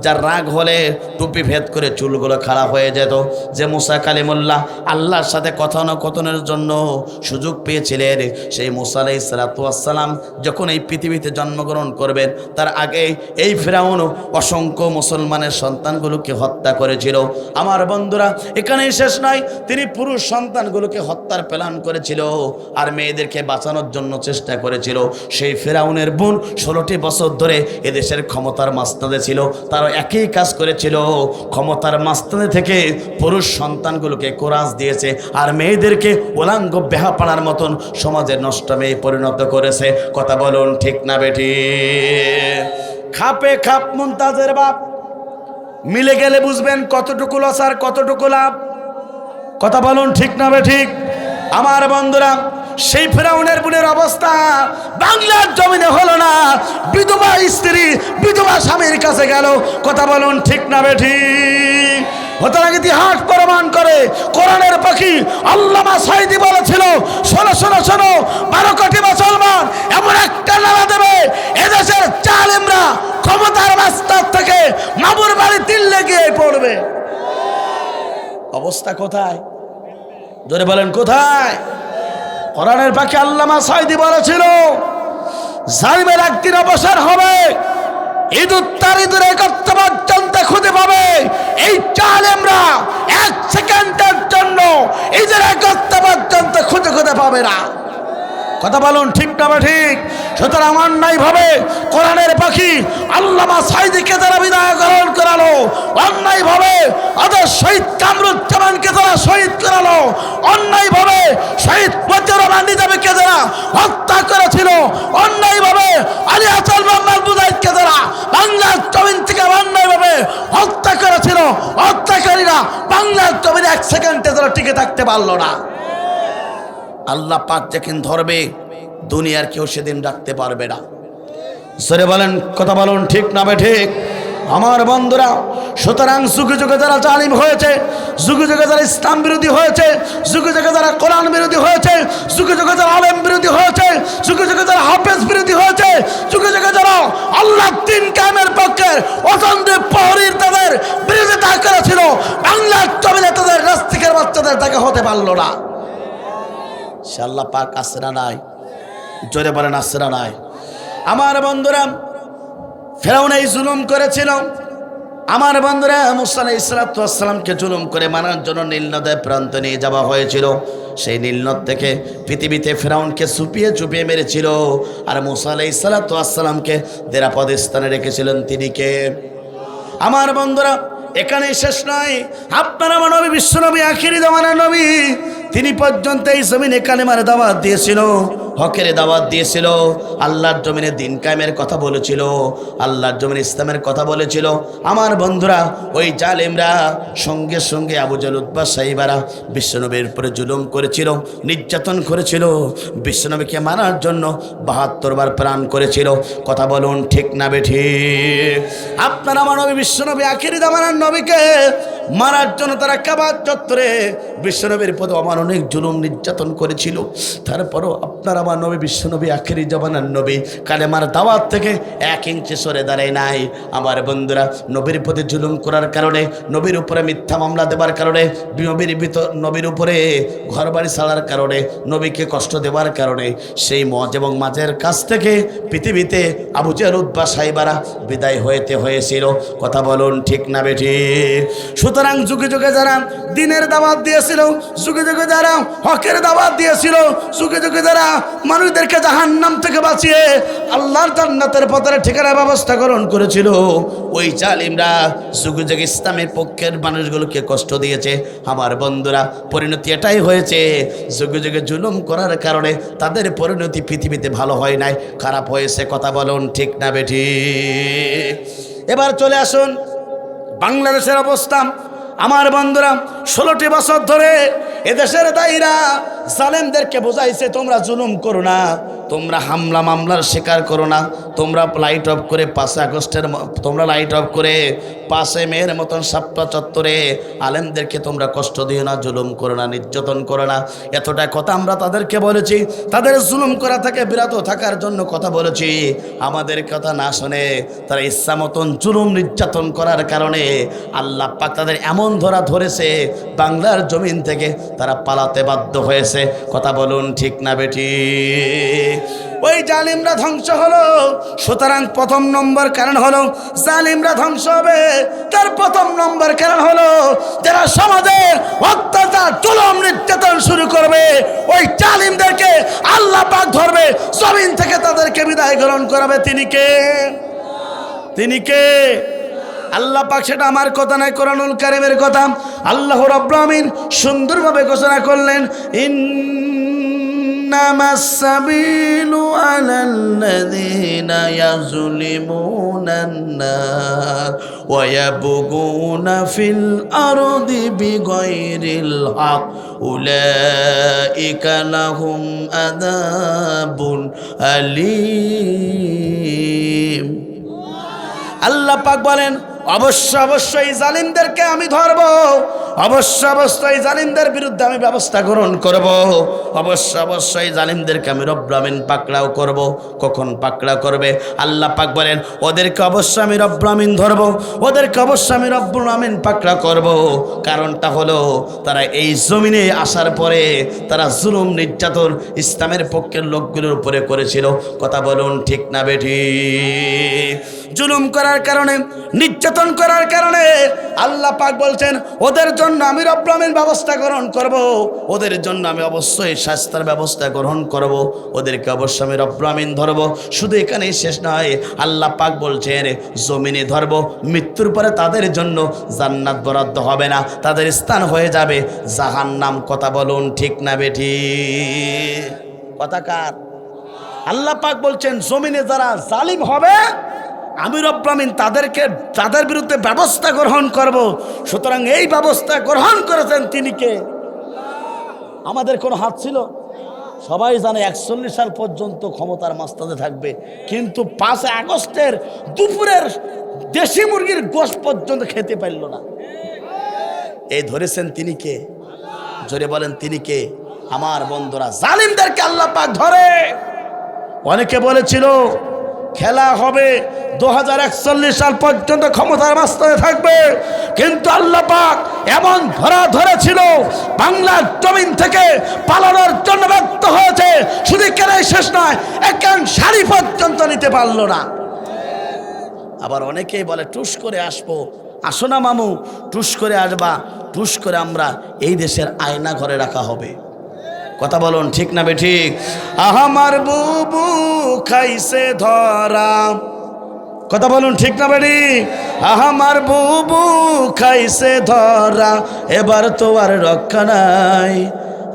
যার রাগ হলে টুপি ভেদ করে চুলগুলো খাড়া হয়ে যেত। যে মুসা কালিমুল্লাহ আল্লাহর সাথে কথোপকথনের জন্য সুযোগ পেয়েছিলেন, সেই মুসা আলাইহিস সালাম যখন এই পৃথিবীতে জন্মগ্রহণ করবেন, তার আগে এই ফেরাউন অসংখ্য মুসলমানের সন্তানগুলোকে হত্যা করেছিল। আমার বন্ধুরা, এখানেই শেষ নয়, তিনি পুরুষ সন্তানগুলোকে হত্যার প্ল্যান করেছিল আর মেয়েদেরকে বাঁচানোর জন্য চেষ্টা করেছিল। সেই ফেরাউনের বোন 16টি বছর ধরে এদেশের ক্ষমতার মাস্তানে ছিল, তারা একই কাজ করেছিল। ক্ষমতার মাস্তানে থেকে পুরুষ সন্তানগুলোকে কোরাস দিয়েছে আর মেয়েদেরকে উলাঙ্গ বেহাপাড়ার মতন সমাজের নষ্ট মেয়ে পরিণত করেছে। কথা বলুন ঠিক না বেটি? খাপে খাপ মুমতাজের বাপ, মিলে গেলে বুঝবেন কতটুকু লস আর কতটুকু লাভ। কথা বলুন ঠিক না বেঠিক? আমার বন্ধুরা, সেই ফেরাউনের বোনের অবস্থা বাংলার জমিনে হলো না। বিধবা স্ত্রী বিধবা স্বামীর কাছে গেল। কথা বলুন ঠিক না বেঠিক? হতরাগ ইতিহাস প্রমাণ করে। কোরআনের পাখি আল্লামা সাঈদী বলেছিল, শোনো শোনো শোনো, 12 কোটি মুসলমান এমন একটা নারা দেবে, এদেশের জালেমরা ক্ষমতার মাস্টার থেকে মামুর বাড়ি দিল্লি গিয়ে পড়বে। অবস্থা কোথায়? জোরে বলেন কোথায়? কোরআনের পাখি আল্লামা সাঈদী বলেছিল, জালিমের একদিন অবসর হবে, ইঁদুর তার ইঁদুর একত্র পর্যন্ত খুঁজে পাবে। এই জালেমরা 1 সেকেন্ডের জন্য ইঁদুর একত্র পর্যন্ত খুঁজে খুঁজে পাবে না। কথা বলুন ঠিক না ঠিক? সুতরাং অন্যায়ভাবে কোরআনের পাখি আল্লামা সাঈদীকে যারা বিদায় গ্রহণ করালো, অন্যায়ভাবে ওদের শহীদ কামরুজ্জামানকে যারা শহীদ করালো, অন্যায়ভাবে শহীদ মতিউর রহমান নিজামীকে যারা হত্যা করেছিল, অন্যায়ভাবে আলী আসাদ মোহাম্মদ মুজাহিদকে যারা বাংলার জমিন থেকে অন্যায়ভাবে হত্যা করেছিল, হত্যাকারীরা বাংলার জমিনে 1 সেকেন্ডে যারা টিকে থাকতে পারলো না। আল্লাহ পাক যেদিন ধরবে, দুনিয়ার কেউ সেদিন রাখতে পারবে না। সরে বলেন, কথা বলুন ঠিক না ঠিক? আমার বন্ধুরা, সুতরাং যুগে যুগে যারা জালিম হয়েছে, যুগে যুগে যারা ইসলাম বিরোধী হয়েছে, যুগে যুগে যারা কোরআন বিরোধী হয়েছে, যুগে যুগে যারা আলেম বিরোধী হয়েছে, যুগে যুগে যারা হাফেজ বিরোধী হয়েছে, যুগে যুগে যারা আল্লাহর দ্বীন কায়েমের পক্ষে অতন্ত্র প্রহরীর তাদের বিরোধিতা করেছিল, বাংলার জমিনে তাদের নাস্তিকের বাচ্চাদের দেখা হতে পারলো না। সে আল্লাহ পাক আছে না নাই? জোরে বলেন আছে না নাই? আমার বন্ধুরা, ফেরাউন এই জুলুম করেছিল। আমার বন্ধুরা, মুসা আলাইহিস সালামকে জুলুম করে মারার জন্য নীল নদের প্রান্তে নিয়ে যাওয়া হয়েছিল। সেই নীল নদ থেকে পৃথিবীতে ফেরাউনকে চুপিয়ে চুপিয়ে মেরেছিল, আর মুসা আলাইহিস সালামকে নিরাপদ স্থানে রেখেছিলেন তিনি কে? আমার বন্ধুরা, এখানে শেষ নয়। আপনার আমার নবী, বিশ্বনবী, আখিরি জামানার নবী, তিনি পর্যন্ত এই জমিনে কালেমার দাওয়াত দিয়েছিল। হকের দাওয়াত দিয়েছিল, আল্লাহর জমিনে দিন কায়েমের কথা বলেছিল, আল্লাহর জমিনে ইসলামের কথা বলেছিল। আমার বন্ধুরা, ওই জালেমরা সঙ্গে সঙ্গে আবু জাহল উতবা সাইবারা বিশ্বনবীর উপরে জুলুম করেছিল, নির্যাতন করেছিল, বিশ্বনবীকে মারার জন্য ৭২ বার প্রাণ করেছিল। কথা বলুন ঠিক না বেঠিক? আপনার আমার নবী বিশ্বনবী আখিরি জামানার নবীকে মারার জন্য তারা কাবা চত্বরে বিশ্বনবীর পদে অমানবিক জুলুম নির্যাতন করেছিল। তারপরও আপনার আমার নবী বিশ্বনবী আখিরি জামানার নবী কালেমার দাওয়াত থেকে ১ ইঞ্চি সরে দাঁড়ায় নাই। আমার বন্ধুরা, নবীর প্রতি জুলুম করার কারণে, নবীর উপরে মিথ্যা মামলা দেওয়ার কারণে, নবীর উপরে ঘরবাড়ি ছাড়ার কারণে, নবীকে কষ্ট দেওয়ার কারণে সেই মজ এবং মাঝের কাছ থেকে পৃথিবীতে আবু জাহল উতবা সাইবারা বিদায় হইতে হয়েছিল। কথা বলুন ঠিক না বেঠিক? সুতরাং যুগে যুগে যারা দিনের দাওয়াত দিয়েছিল, যুগে যুগে যারা হকের দাওয়াত দিয়েছিল, যুগে যুগে যারা মানুষদেরকে জাহান্নাম থেকে বাঁচিয়ে আল্লাহর জান্নাতের পথের ঠিকানা ব্যবস্থা গ্রহণ করেছিল, ওই জালিমরা যুগে যুগে ইসলামের পক্ষের মানুষগুলোকে কষ্ট দিয়েছে। আমার বন্ধুরা, পরিণতি এটাই হয়েছে, যুগে যুগে জুলুম করার কারণে তাদের পরিণতি পৃথিবীতে ভালো হয় নাই, খারাপ হয়েছে। কথা বলুন ঠিক না বেঠিক? এবার চলে আসুন বাংলাদেশের অবস্থা। আমার বন্ধুরা, 16টি বছর ধরে এদেশের দায়ীরা জালেমদেরকে বোঝাইছে, তোমরা জুলুম করো না, তোমরা হামলা মামলার শিকার করো না, তোমরা লাইট অফ করে 5 আগস্টের তোমরা লাইট অফ করে 5 মের মতন সাপ্তাহ চত্বরে আলেমদেরকে তোমরা কষ্ট দিও না, জুলুম করো না, নির্যাতন করো না। এতটা কথা আমরা তাদেরকে বলেছি, তাদের জুলুম করা থেকে বিরত থাকার জন্য কথা বলেছি। আমাদের কথা না শুনে তারা ইচ্ছা মতন জুলুম নির্যাতন করার কারণে আল্লাহ পাক তাদের এমন ধরেছে, বাংলার জমিন থেকে তারা পালাতে বাধ্য হয়েছে। কথা বলুন ঠিক না বেঠিক? ওই জালিমরা ধ্বংস হলো। সুতরাং প্রথম নম্বর কারণ হলো জালিমরা ধ্বংস হবে। তার প্রথম নম্বর কারণ হলো যারা সমাজে অত্যাচার জুলুম নির্যাতন শুরু করবে, ওই জালিমদেরকে আল্লাহ পাক ধরবে, জমিন থেকে তাদেরকে বিদায় গ্রহণ করাবে। তিনি কে? তিনি কে? আল্লাহ পাক। সেটা আমার কথা নয়, কোরআনুল কারীমের কথা। আল্লাহ রাব্বুল আমিন সুন্দরভাবে ঘোষণা করলেন, ইন্নামাস সাবিলু আলাল্লাযীনা ইয়াযলিমুনান নাস ওয়া ইয়াবগুনা ফিল আরদি বিগাইরিল হক উলাইকা লাহুম আযাবুন আলীম। আল্লাহ পাক বলেন, অবশ্যই জালিমদেরকে আমি ধরব, অবশ্যই জালিমদের বিরুদ্ধে আমি ব্যবস্থা গ্রহণ করব, অবশ্যই জালিমদেরকে আমি রব্বুল আমিন পাকড়াও করব। কখন পাকড়া করবে? আল্লাহ পাক বলেন, ওদেরকে অবশ্যই আমি রব্বুল আমিন ধরব, ওদেরকে অবশ্যই আমি রব্বুল আমিন পাকড়া করব। কারণটা হলো তারা এই জমিনে আসার পরে তারা জুলুম নির্যাতন ইসলামের পক্ষের লোকগুলোর উপরে করেছিল। কথা বলুন ঠিক না বেঠিক? জুলুম করার কারণে, নির্যাতন করার কারণে আল্লাহ পাক বলছেন, ওদের জন্য আমি রব্বুল আমিন ব্যবস্থা গ্রহণ করব, ওদের জন্য আমি অবশ্যই শাস্তির ব্যবস্থা গ্রহণ করব, ওদেরকে অবশ্যই আমি রব্বুল আমিন ধরব। শুধু এখানেই শেষ নয়, আল্লাহ পাক বলছেন জমিনে ধরব, মৃত্যুর পরে তাদের জন্য জান্নাত বরাদ্দ হবে না, তাদের স্থান হয়ে যাবে জাহান্নাম। কথা বলুন ঠিক না বেঠিক? কথা কার? আল্লাহ পাক বলছেন, জমিনে যারা জালিম হবে আমি রব্বুল আমিন তাদের বিরুদ্ধে ব্যবস্থা গ্রহণ করব। সুতরাং এই ব্যবস্থা গ্রহণ করেছেন তিনি কে? আমাদের কোনো হাত ছিল? সবাই জানে 41 সাল পর্যন্ত ক্ষমতার মাস্তাতে থাকবে, কিন্তু 5 আগস্টের দুপুরের দেশি মুরগির গোশত পর্যন্ত খেতে পারল না। এই ধরেছেন তিনি কে? জোরে বলেন তিনি কে? আমার বন্ধুরা, জালিমদেরকে আল্লাহ পাক ধরে। অনেকে বলেছিল খেলা হবে 2041 সাল পর্যন্ত ক্ষমতার মাস্তাতে থাকবে, কিন্তু আল্লাহ পাক এমন ধরেছিল বাংলার জমিন থেকে পালানোর জন্য ব্যর্থ হয়েছে। শুধু কেনাই শেষ নয়, একান শাড়ি পর্যন্ত নিতে পারলো না। আবার অনেকেই বলে টুস করে আসবো। আসো না মামু, টুস করে আসবা, টুস করে আমরা এই দেশের আয়না ঘরে রাখা হবে। কথা বলুন ঠিক না বেঠিক? আমার বুবু খাইছে ধরা। কথা বলুন ঠিক না বেঠিক? আমার বুবু খাইছে ধরা, এবার তো আর রক্ষা নাই,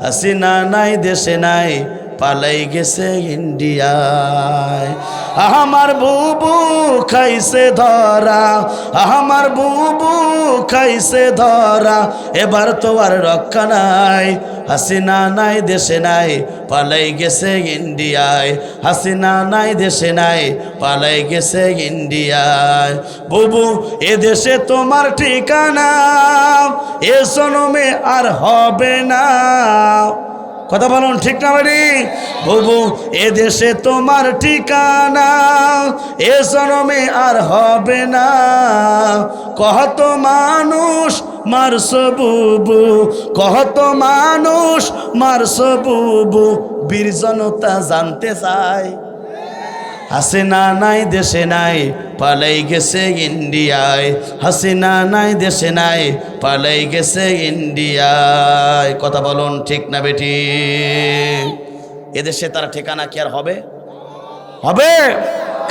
হাসিনা নাই দেশে নাই, পালাই গেছে ইন্ডিয়ায়। আমার বুবু খাইছে ধরা, আমার বুবু খাইছে ধরা, এবার তো আর রক্ষা নাই। হাসিনা নাই দেশে নাই, পালাই গেছে ইন্ডিয়ায়। হাসিনা নাই দেশে নাই, পালাই গেছে ইন্ডিয়ায়। বুবু এ দেশে তোমার ঠিকানা, এ জনমে আর হবে না। কথা বলুন ঠিক না বাড়ি? বুবু এ দেশে তোমার ঠিকানা, এ জনমে আর হবে না। কত মানুষ মারছ বুবু, কত মানুষ মারছ বুবু, বীর জনতা জানতে চায়। হাসিনা নাই দেশে নাই, পালাই গেছে ইন্ডিয়ায়। হাসিনা নাই দেশে নাই, পালাই গেছে ইন্ডিয়ায়। কথা বলুন ঠিক না বেটি? এদেশে তার ঠিকানা কি আর হবে? হবে?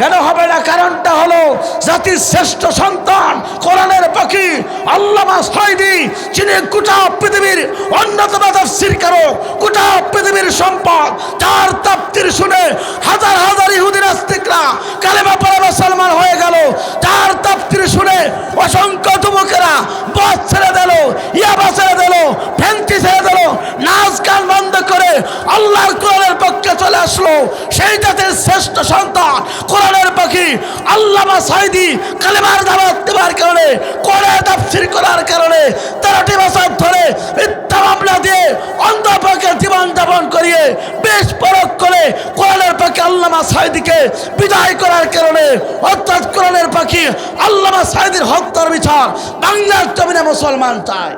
কেন হবে না? কারণটা হলো জাতির শ্রেষ্ঠ সন্তান, কোরআনের পাখি আল্লামা সাঈদী, যিনি গোটা পৃথিবীর অন্যতম তাফসীরকারক, গোটা পৃথিবীর সম্পদ, যার তাফসীর শুনে হাজার হাজার ইহুদি নাস্তিকরা কালেমা পড়ে মুসলমান হয়ে গেল, যার তাফসীর শুনে অসংখ্য যুবকেরা বাস ছেড়ে দিল, ইয়াবা ছেড়ে দিল, ফ্যান্সি ছেড়ে দিল, নাচ গান বন্ধ করে আল্লাহর কোরআনের পক্ষে চলে আসলো। সেই জাতির শ্রেষ্ঠ সন্তান কোরআনের পাখি আল্লামা সাঈদী কালেমার দাওয়াত দেওয়ার কারণে, কোরআন তাফসীর করার কারণে 13টি বছর ধরে মিথ্যা মামলা দিয়ে অন্ধপক্ষে জীবন যাপন করিয়ে বেশ পরখ করে কোরআনের পাখি আল্লামা সাঈদীকে বিদায় করার কারণে, অর্থাৎ কোরআনের পাখি আল্লামা সাঈদীর হত্যার বিচার বাংলার জমিনে মুসলমান চায়।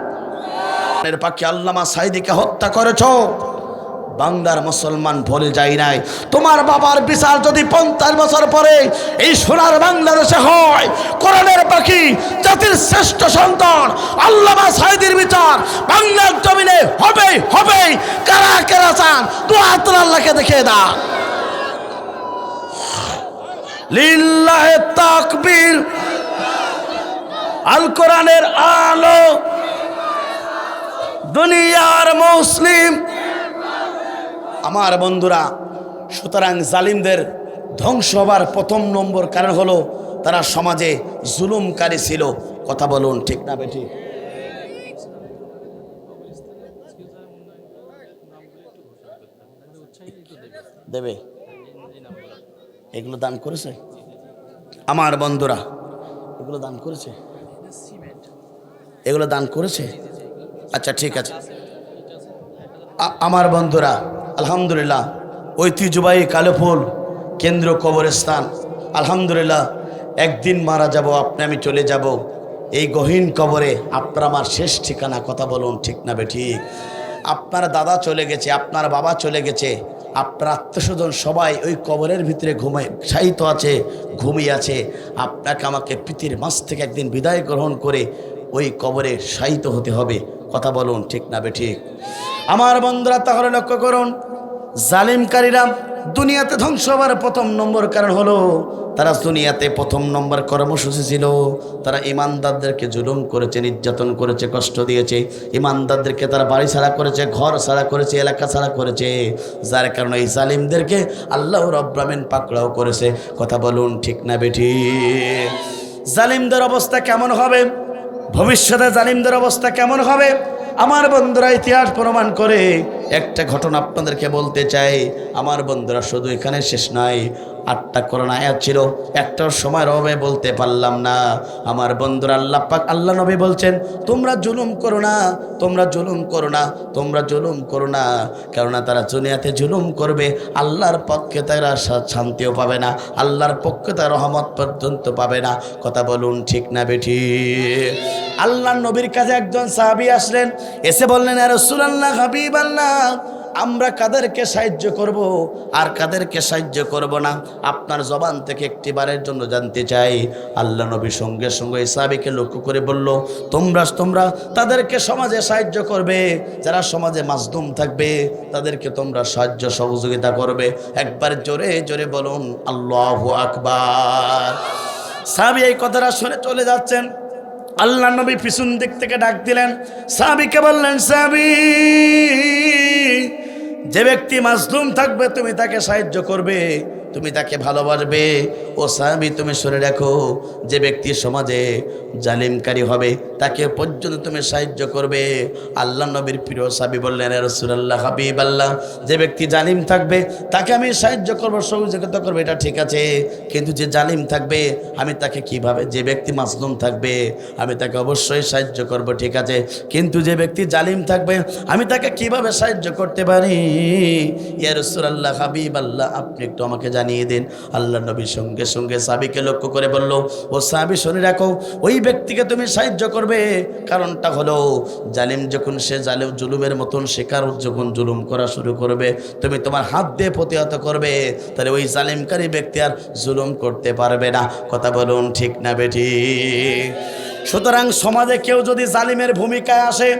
কোরআনের পাখি আল্লামা সাঈদীকে হত্যা করেছো, বাংলার মুসলমান ভুলে যায় নাই। তোমার বাবার বিচার যদি 50 বছর পরে এই সোনার বাংলাদেশে হয়, কোরআনের পাখি জাতির শ্রেষ্ঠ সন্তান আল্লামা সাঈদীর বিচার বাংলার জমিনে হবে হবে। কারা কারা চান দোয়া তোর আল্লাহকে দেখিয়ে দাও। লিল্লাহে তাকবীর। আল কোরআনের আলো, দুনিয়ার মুসলিম। আমার বন্ধুরা, সুতরাং জালিমদের ধ্বংস হবার প্রথম নম্বর কারণ হলো তারা সমাজে জুলুমকারী ছিল। কথা বলুন ঠিক না বেটি? দেবে? এগুলো দান করেছে আমার বন্ধুরা? এগুলো দান করেছে? এগুলো দান করেছে? আচ্ছা ঠিক আছে। আমার বন্ধুরা, আলহামদুলিল্লাহ, ঐতিহ্যবাহী কালোফুল কেন্দ্র কবরস্থান, আলহামদুলিল্লাহ, একদিন মারা যাব, আপনি আমি চলে যাব এই গহীন কবরে। আপনার আমার শেষ ঠিকানা। কথা বলুন ঠিক না বেঠিক? আপনার দাদা চলে গেছে, আপনার বাবা চলে গেছে, আপনার আত্মীয়স্বজন সবাই ওই কবরের ভিতরে শায়িত আছে, ঘুমিয়ে আছে। আপনাকে আমাকে পৃথিবীর মাঝ থেকে একদিন বিদায় গ্রহণ করে ওই কবরে শায়িত হতে হবে। কথা বলুন ঠিক না বেঠিক? আমার বন্ধুরা, তাহলে লক্ষ্য করুন, জালিমকারীরা দুনিয়াতে ধ্বংস হবার প্রথম নম্বর কারণ হলো তারা দুনিয়াতে প্রথম নম্বর কর্মসূচি ছিল তারা ইমানদারদেরকে জুলুম করেছে, নির্যাতন করেছে, কষ্ট দিয়েছে। ইমানদারদেরকে তারা বাড়ি ছাড়া করেছে, ঘর ছাড়া করেছে, এলাকা ছাড়া করেছে। যার কারণে এই জালিমদেরকে আল্লাহ রাব্বুল আমিন পাকড়াও করেছে। কথা বলুন ঠিক না বেঠি? জালিমদের অবস্থা কেমন হবে? ভবিষ্যতে জালিমদের অবস্থা কেমন হবে? আমার বন্ধুরা, ইতিহাস প্রমাণ করে একটা ঘটনা আপনাদেরকে বলতে চাই। আমার বন্ধুরা, শুধু এখানে শেষ নয়, 8টা কোরআন আয়াত ছিল, একটার সময়ের অভাবে বলতে পারলাম না। আমার বন্ধুরা, আল্লাহ পাক, আল্লাহ নবী বলছেন, তোমরা জুলুম করো না, তোমরা জুলুম করো না, তোমরা জুলুম করো না। কেননা তারা দুনিয়াতে জুলুম করবে, আল্লাহর পক্ষে তারা শান্তিও পাবে না, আল্লাহর পক্ষে তারা রহমত পর্যন্ত পাবে না। কথা বলুন ঠিক না বেঠি? আল্লাহ নবীর কাছে একজন সাহাবী আসলেন, এসে বললেন, ইয়া রাসূলুল্লাহ, হাবিবাল্লাহ, আমরা কাদেরকে সাহায্য করব আর কাদেরকে সাহায্য করব না, আপনার জবান থেকে একটিবারের জন্য জানতে চাই। আল্লাহ নবী সঙ্গে সঙ্গে সাহাবীকে লক্ষ্য করে বলল, তোমরা তাদেরকে সমাজে সাহায্য করবে, যারা সমাজে মাজলুম থাকবে তাদেরকে তোমরা সাহায্য সহযোগিতা করবে। একবার জোরে জোরে বলুন আল্লাহু আকবার। সাহাবী এই কথাটা শুনে চলে যাচ্ছেন। আল্লাহ নবী পিছন দিক থেকে ডাক দিলেন, সাহাবীকে বললেন, সাহাবী, যে ব্যক্তি মাজলুম থাকবে তুমি তাকে সাহায্য করবে, তুমি তাকে ভালোবাসবে। ও সাহাবী তুমি শুনে রাখো, যে ব্যক্তি সমাজে জালিমকারী হবে তাকে পর্যন্ত তুমি সাহায্য করবে। আল্লাহ নবীর প্রিয় সাহাবী বললেন, ইয়া রাসূলুল্লাহ, হাবিবাল্লাহ, যে ব্যক্তি জালিম থাকবে তাকে আমি সাহায্য করবো, সহযোগিতা করবো, এটা ঠিক আছে, কিন্তু যে জালিম থাকবে আমি তাকে কিভাবে, যে ব্যক্তি মাজলুম থাকবে আমি তাকে অবশ্যই সাহায্য করব, ঠিক আছে, কিন্তু যে ব্যক্তি জালিম থাকবে আমি তাকে কিভাবে সাহায্য করতে পারি? ইয়া রাসূলুল্লাহ, হাবিবাল্লাহ, আপনি একটু আমাকে জানিয়ে দিন। আল্লাহ নবী সঙ্গে সঙ্গে সাহাবীকে লক্ষ্য করে বলল, ও সাহাবী শুনে রাখো, ওই ব্যক্তিকে তুমি সাহায্য করবে। কারণটা হলো, জালিম যখন সে জুলুমের মতন শিকার যখন জুলুম করা শুরু করবে, তুমি তোমার হাত দিয়ে প্রতিহত করবে, তাহলে ওই জালিমকারী ব্যক্তি আর জুলুম করতে পারবে না। কথা বলুন ঠিক না বেঠিক? সুতরাং সমাজে কেউ যদি জালিমের ভূমিকায় আসে,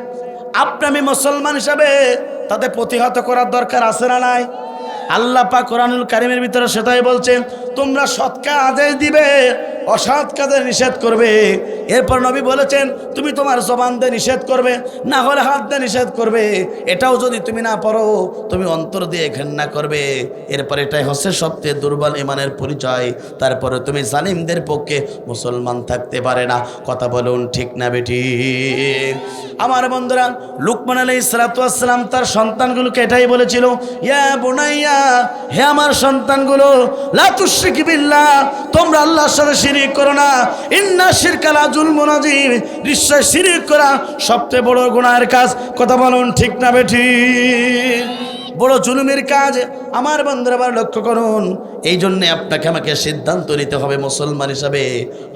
আমি মুসলমান হিসাবে তাতে প্রতিহত করার দরকার আছে না নাই? আল্লাহ পাক কোরআনুল কারীমের ভিতরে সেটাই বলছেন, তোমরা সৎ কাজ আদেশ দিবে, অসৎ কাজে নিষেধ করবে। এরপর নবী বলেছেন, তুমি তোমার জবান দিয়ে নিষেধ করবে, না হলে হাত দিয়ে নিষেধ করবে। এটাও যদি তুমি না পারো, তুমি অন্তর দিয়ে ঘৃণা করবে। এরপর এটাই হচ্ছে সবচেয়ে দুর্বল ইমানের পরিচয়। তারপরে তুমি জালিমদের পক্ষে মুসলমান থাকতে পারে না। কথা বলুন ঠিক না বেঠিক? আমার বন্ধুরা, লুকমান আলাইহিস সালাতু ওয়াস সালাম তার সন্তানগুলোকে এটাই বলেছিল, ইয়া বুনাইয়া, হে আমার সন্তানগুলো, লা তুশরিক বিল্লাহ, তোমরা আল্লাহর সাথে শিরক করো না। ইন্না শিরকা লা যুলমুন আযীম, নিশ্চয় শিরক করা সবচেয়ে বড় গুনাহের কাজ। কথা বলুন ঠিক না বেঠিক? বড় জুলুমের কাজ। আমার বন্ধুরা আবার লক্ষ্য করুন, এই জন্যে আপনাকে আমাকে সিদ্ধান্ত নিতে হবে মুসলমান হিসাবে,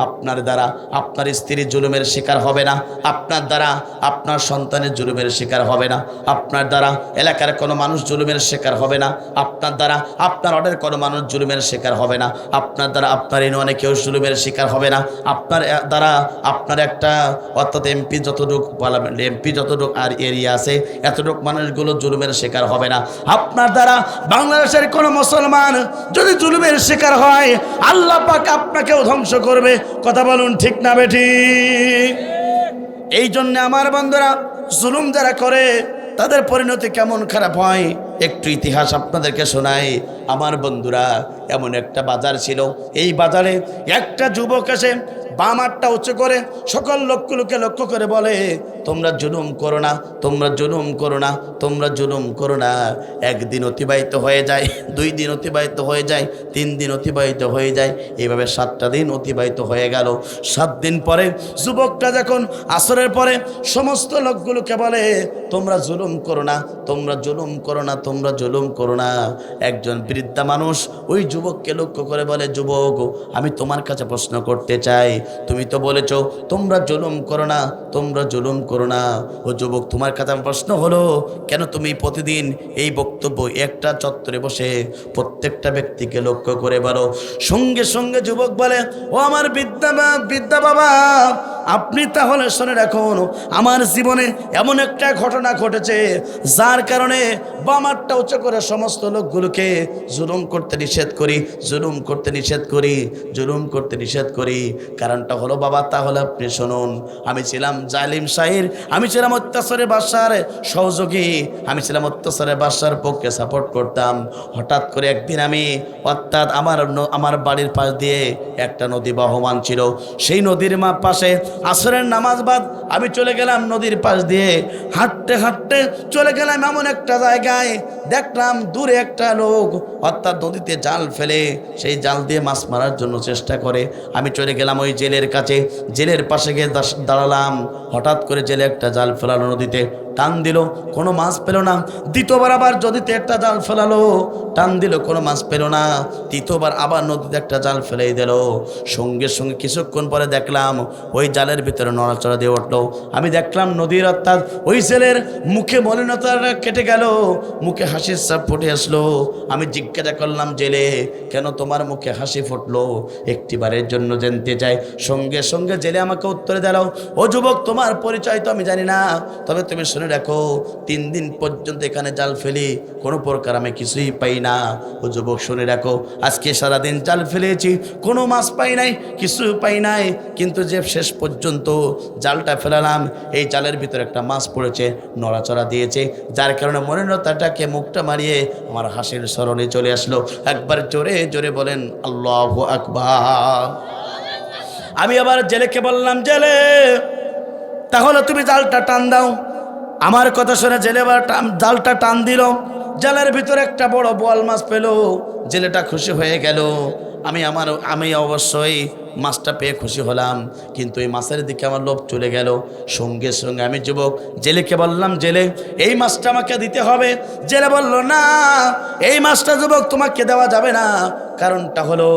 আপনার দ্বারা আপনার স্ত্রীর জুলুমের শিকার হবে না, আপনার দ্বারা আপনার সন্তানের জুলুমের শিকার হবে না, আপনার দ্বারা এলাকার কোনো মানুষ জুলুমের শিকার হবে না, আপনার দ্বারা আপনার অর্ডের কোনো মানুষ জুলুমের শিকার হবে না, আপনার দ্বারা আপনার ইউনিয়নে কেউ জুলুমের শিকার হবে না, আপনার দ্বারা আপনার একটা অর্থাৎ এমপি যতটুকু আর এরিয়া আছে এতটুকু মানুষগুলো জুলুমের শিকার হবে না। আপনার দ্বারা বাংলাদেশের কোন মুসলমান যদি জুলুমের শিকার হয়, আল্লাহ পাক আপনাকেও ধ্বংস করবে। কথা বলুন ঠিক না বেঠিক? এই জন্য আমার বন্ধুরা, জুলুম যারা করে তাদের পরিণতি কেমন খারাপ হয় একটু ইতিহাস আপনাদেরকে শোনাই। আমার বন্ধুরা, এমন একটা বাজার ছিল, এই বাজারে একটা যুবক এসে বাম হাতটা উঁচু করে সকল লোকগুলোকে লক্ষ্য করে বলে, তোমরা জুলুম করো না, তোমরা জুলুম করো না, তোমরা জুলুম করো না। একদিন অতিবাহিত হয়ে যায়, 2 দিন অতিবাহিত হয়ে যায়, 3 দিন অতিবাহিত হয়ে যায়, এইভাবে 7টা দিন অতিবাহিত হয়ে গেল। 7 দিন পরে যুবকটা যখন আসরের পরে সমস্ত লোকগুলোকে বলে, তোমরা জুলুম করো না, তোমরা জুলুম করো না, তোমরা জুলুম করো না। একজন বৃদ্ধা মানুষ ওই যুবককে লক্ষ্য করে বলে, যুবক, আমি তোমার কাছে প্রশ্ন করতে চাই, তুমি তো বলেছো তোমরা জুলুম করো না, তোমরা জুলুম করো না। ও যুবক, তোমার কাছে প্রশ্ন হলো, কেন তুমি প্রতিদিন এই বক্তব্য একটা চত্বরে বসে প্রত্যেকটা ব্যক্তিকে লক্ষ্য করে বলো? সঙ্গে সঙ্গে যুবক বলে, ও আমার বৃদ্ধা বাবা, আপনি তাহলে শুনে রাখুন, আমার জীবনে এমন একটা ঘটনা ঘটেছে যার কারণে বামারটা উঁচু করে সমস্ত লোকগুলোকে জুলুম করতে নিষেধ করি, জুলুম করতে নিষেধ করি, জুলুম করতে নিষেধ করি। কারণটা হলো বাবা, তাহলে আপনি শুনুন, আমি ছিলাম জালিম শাহির, আমি ছিলাম অত্যাচারের বাদশার সহযোগী, আমি ছিলাম অত্যাচারের বাদশার পক্ষে সাপোর্ট করতাম। হঠাৎ করে একদিন আমি অর্থাৎ আমার বাড়ির পাশ দিয়ে একটা নদী বহমান ছিল, সেই নদীর পাশে আসরের নামাজ বাদ আমি চলে গেলাম নদীর পাশ দিয়ে, হাঁটতে হাঁটতে চলে গেলাম এমন একটা জায়গায়, দেখলাম দূরে একটা লোক অর্থাৎ নদীতে জাল ফেলে সেই জাল দিয়ে মাছ মারার জন্য চেষ্টা করে। আমি চলে গেলাম ওই জেলের কাছে, জেলের পাশে গিয়ে দাঁড়ালাম। হঠাৎ করে জেলে একটা জাল ফেলালো, নদীতে টান দিল, কোনো মাছ পেল না। দ্বিতীয়বার আবার নদীতে একটা জাল ফেলালো, টান দিল, কোনো মাছ পেল না। তৃতীয়বার আবার নদীতে একটা জাল ফেলেই দিল। সঙ্গে সঙ্গে কিছুক্ষণ পরে দেখলাম ওই জালের ভিতরে নড়াচড়া দিয়ে উঠলো। আমি দেখলাম নদীর অর্থাৎ ওই জেলের মুখে মলিনতা কেটে গেল, মুখে হাসির ছাপ ফুটে আসলো। আমি জিজ্ঞাসা করলাম, জেলে, কেন তোমার মুখে হাসি ফুটলো? একটিবারের জন্য জানতে চাই। সঙ্গে সঙ্গে জেলে আমাকে উত্তরে দিল, ও যুবক, তোমার পরিচয় তো আমি জানি না, তবে তুমি শুনে রাখো, 3 দিন পর্যন্ত এখানে জাল ফেলি, কোনো প্রকার আমি কিছুই পাই না। ও যুবক, শুনে রাখো, আজকে সারাদিন জাল ফেলেছি, কোনো মাছ পাই নাই, কিছু পাই নাই, কিন্তু যে শেষ পর্যন্ত জালটা ফেলালাম, এই জালের ভিতরে একটা মাছ পড়েছে, নড়াচড়া দিয়েছে, যার কারণে মলিনতাটাকে মুখটা মারিয়ে আমার হাসির স্মরণে চলে আসলো। একবার জোরে জোরে বলেন আল্লাহু আকবার। আমি আবার জেলেকে বললাম, জেলে তাহলে তুমি জালটা টান দাও। আমার কথা শুনে জেলে আবার জালটা টান দিল, জালের ভিতরে একটা বড় বোয়াল মাছ পেল। জেলেটা খুশি হয়ে গেল। আমি অবশ্যই মাছটা পেয়ে খুশি হলাম, কিন্তু এই মাছের দিকে আমার লোভ চলে গেল। সঙ্গে সঙ্গে আমি যুবক জেলেকে বললাম, জেলে এই মাছটা আমাকে দিতে হবে। জেলে বলল, না এই মাছটা যুবক তোমাকে দেওয়া যাবে না। কারণটা হলো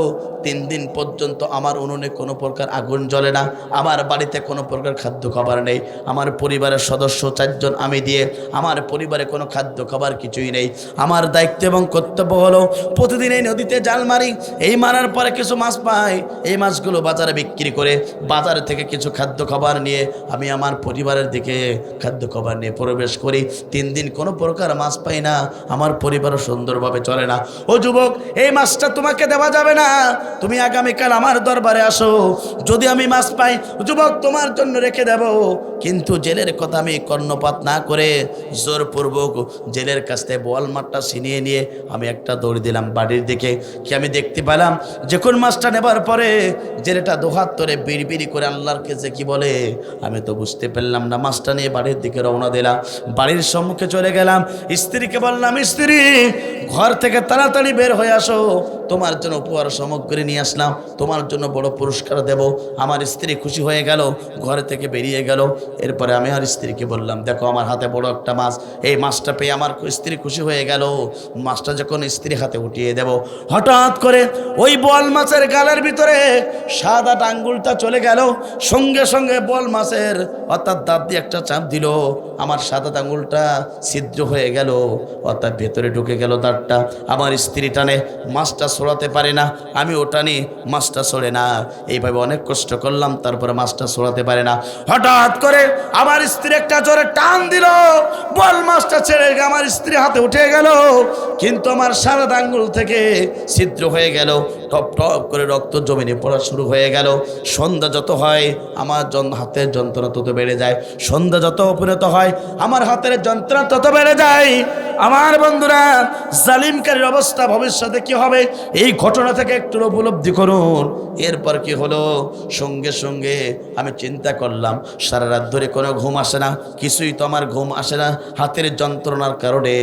3 দিন পর্যন্ত আমার উনুনে কোনো প্রকার আগুন জ্বলে না, আমার বাড়িতে কোনো প্রকার খাদ্য খাবার নেই, আমার পরিবারের সদস্য 4 জন আমি দিয়ে আমার পরিবারে কোনো খাদ্য খাবার কিছুই নেই। আমার দায়িত্ব এবং কর্তব্য হলো প্রতিদিন এই নদীতে জাল মারি, এই মারার পরে কিছু মাছ পাই, এই মাছগুলো বাজারে বিক্রি করে বাজার থেকে কিছু খাদ্য খাবার নিয়ে আমি আমার পরিবারের দিকে খাদ্য খাবার নিয়ে প্রবেশ করি। 3 দিন কোনো প্রকার মাছ পাই না, আমার পরিবারও সুন্দরভাবে চলে না। ও যুবক, এই মাছটা তোমাকে দেওয়া যাবে না, তুমি আগামীকাল আমার দরবারে আসো, যদি আমি মাছ পাই যুবক তোমার জন্য রেখে দেব। কিন্তু জেলের কথা আমি কর্ণপাত না করে জোরপূর্বক জেলের কাছ থেকে বোয়াল মাছটা ছিনিয়ে নিয়ে আমি একটা দৌড় দিলাম বাড়ির দিকে। কি আমি দেখতে পেলাম, যে কোন মাছটা নেবার পরে জেলেটা দুহাত ধরে বিড়বিড়ি করে আল্লাহর কাছে কি বলে, আমি তো বুঝতে পারলাম না। মাছটা নিয়ে বাড়ির দিকে রওনা দিলাম, বাড়ির সম্মুখে চলে গেলাম। স্ত্রীকে বললাম, স্ত্রী ঘর থেকে তাড়াতাড়ি বের হয়ে আসো, তোমার জন্য উপহার সামগ্রী নিয়ে আসলাম, তোমার জন্য বড় পুরস্কার দেব। আমার স্ত্রী খুশি হয়ে গেল, ঘর থেকে বেরিয়ে গেল। এরপরে আমি আর স্ত্রীকে বললাম, দেখো আমার হাতে বড় একটা মাছ, এই মাছটা পেয়ে আমার স্ত্রী খুশি হয়ে গেল, মাছটা যখন স্ত্রী হাতে উঠিয়ে দেব, হঠাৎ করে ওই বোয়াল মাছের গালের ভিতরে সাদা আঙ্গুলটা চলে গেল। সঙ্গে সঙ্গে বোয়াল মাছের অর্থাৎ দাঁত দিয়ে একটা চাপ দিল, আমার সাদা আঙ্গুলটা ছিদ্র হয়ে গেল, অর্থাৎ ভেতরে ঢুকে গেল দাঁতটা। আমার স্ত্রী টানে মাছটা ছড়াতে পারে না, আমি ও টানি মাছটা ছড়ে না। এইভাবে অনেক কষ্ট করলাম, তারপরে মাছটা ছড়াতে পারে না। হঠাৎ করে আমার স্ত্রী একটা জোরে টান দিল, বল মাছটা ছেড়ে আমার স্ত্রী হাতে উঠে গেল, কিন্তু আমার সাদা আঙ্গুল থেকে ছিদ্র হয়ে গেল, টপ টপ করে রক্ত জমিনে পড়া শুরু হয়ে গেল। সন্ধ্যা যত হয় আমার হাতের যন্ত্রণা তত বেড়ে যায়, সন্ধ্যা যত উপনীত হয় আমার হাতের যন্ত্রণা তত বেড়ে যায়। আমার বন্ধুরা, জালিমকারীর অবস্থা ভবিষ্যতে কি হবে এই ঘটনা থেকে একটু উপলব্ধি করুন। এরপর কি হলো, সঙ্গে সঙ্গে আমি চিন্তা করলাম, সারা রাত ধরে কোনো ঘুম আসে না, কিছুই তো আমার ঘুম আসে না হাতের যন্ত্রণার কারণে।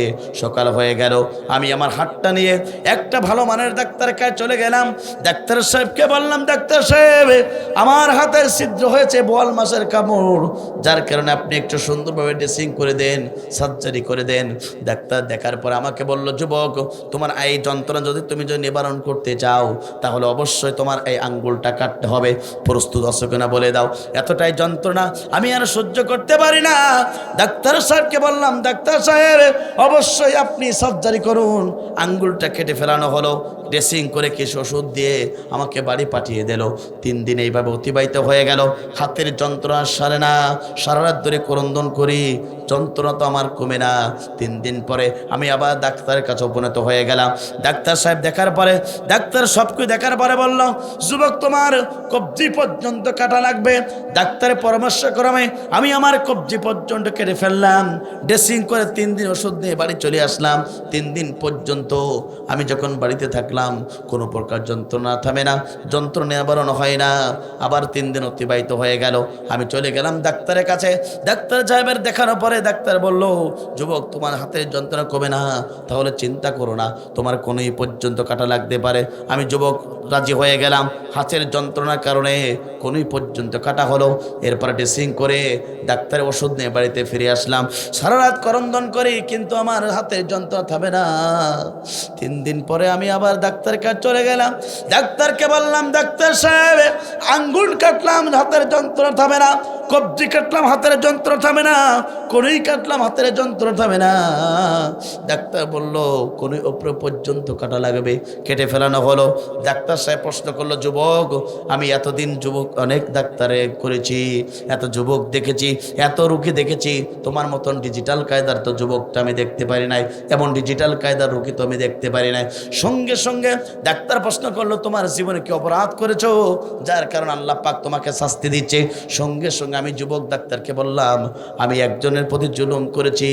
সকাল হয়ে গেল, আমি আমার হাতটা নিয়ে একটা ভালো মানের ডাক্তারের কাছে চলে গেলাম। ডাক্তার সাহেবকে বললাম, ডাক্তার সাহেব আমার হাতের ছিদ্র হয়েছে বোয়াল মাছের কামড়, যার কারণে আপনি একটু সুন্দরভাবে ড্রেসিং করে দেন, সার্জারি করে দেন। ডাক্তার দেখার পর আমাকে বলল, যুবক তোমার এই যন্ত্রণা যদি নিবারণ করতে চাও তাহলে অবশ্যই তোমার এই আঙ্গুলটা কাটতে হবে, প্রস্তুত আছো কিনা বলে দাও, এতটাই যন্ত্রণা আমি আর সহ্য করতে পারি না। ডাক্তার সাহেবকে বললাম, ডাক্তার সাহেব অবশ্যই আপনি সার্জারি করুন। আঙ্গুলটা কেটে ফেলানো হলো, ড্রেসিং করে কিছু ওষুধ দিয়ে আমাকে বাড়ি পাঠিয়ে দিল। 3 দিন এইভাবে অতিবাহিত হয়ে গেল, হাতের যন্ত্রণা সারে না, সারা রাত ধরে ক্রন্দন করি, যন্ত্রণা তো আমার কমে না। 3 দিন পরে আমি আবার ডাক্তারের কাছে উপনীত হয়ে গেলাম। ডাক্তার সাহেব দেখার পরে, ডাক্তার সবকিছু দেখার পরে বলল, যুবক তোমার কবজি পর্যন্ত কাটা লাগবে। ডাক্তারের পরামর্শ ক্রমে আমি আমার কবজি পর্যন্ত কেটে ফেললাম, ড্রেসিং করে 3 দিন ওষুধ নিয়ে বাড়ি চলে আসলাম। 3 দিন পর্যন্ত আমি যখন বাড়িতে থাকলাম কোনো প্রকার যন্ত্রণা থামে না, যন্ত্রণা নিবারণ হয় না। আবার 3 দিন অতিবাহিত হয়ে গেল, আমি চলে গেলাম ডাক্তারের কাছে। ডাক্তার সাহেবের দেখানোর পরে ডাক্তার বলল, যুবক তোমার হাতের যন্ত্রণা কমে না, তাহলে চিন্তা করো না, তোমার কোনোই পর্যন্ত কাটা লাগতে পারে। আমি যুবক রাজি হয়ে গেলাম, হাতের যন্ত্রণার কারণে কোনোই পর্যন্ত কাটা হলো। এরপরে ড্রেসিং করে ডাক্তারের ওষুধ নিয়ে বাড়িতে ফিরে আসলাম। সারা রাত করন্দন করি, কিন্তু আমার হাতের যন্ত্রণা থামে না। 3 দিন পরে আমি আবার ডাক্তারের কাছে চলে গেলাম। ডাক্তারকে বললাম, ডাক্তার সাহেব আঙ্গুল কাটলাম, হাতের যন্ত্রণা থামে না, কবজি কাটলাম হাতের যন্ত্র থামে না, কোনই কাটলাম হাতের যন্ত্র থামে না। ডাক্তার বলল কোন উপরে পর্যন্ত কাটা লাগবে, কেটে ফেলানো হলো। ডাক্তার সাহেব প্রশ্ন করলো, যুবক, আমি এতদিন যুবক অনেক ডাক্তারে করেছি, এত যুবক দেখেছি, এত রুগী দেখেছি, তোমার মতন ডিজিটাল কায়দার তো যুবকটা আমি দেখতে পারি নাই, এমন ডিজিটাল কায়দার রুগী তো আমি দেখতে পারি নাই। সঙ্গে সঙ্গে ডাক্তার প্রশ্ন করলো, তোমার জীবনে কি অপরাধ করেছো যার কারণে আল্লাহ পাক তোমাকে শাস্তি দিচ্ছে? সঙ্গে সঙ্গে আমি যুবক ডাক্তারকে বললাম, আমি একজনের প্রতি জুলুম করেছি।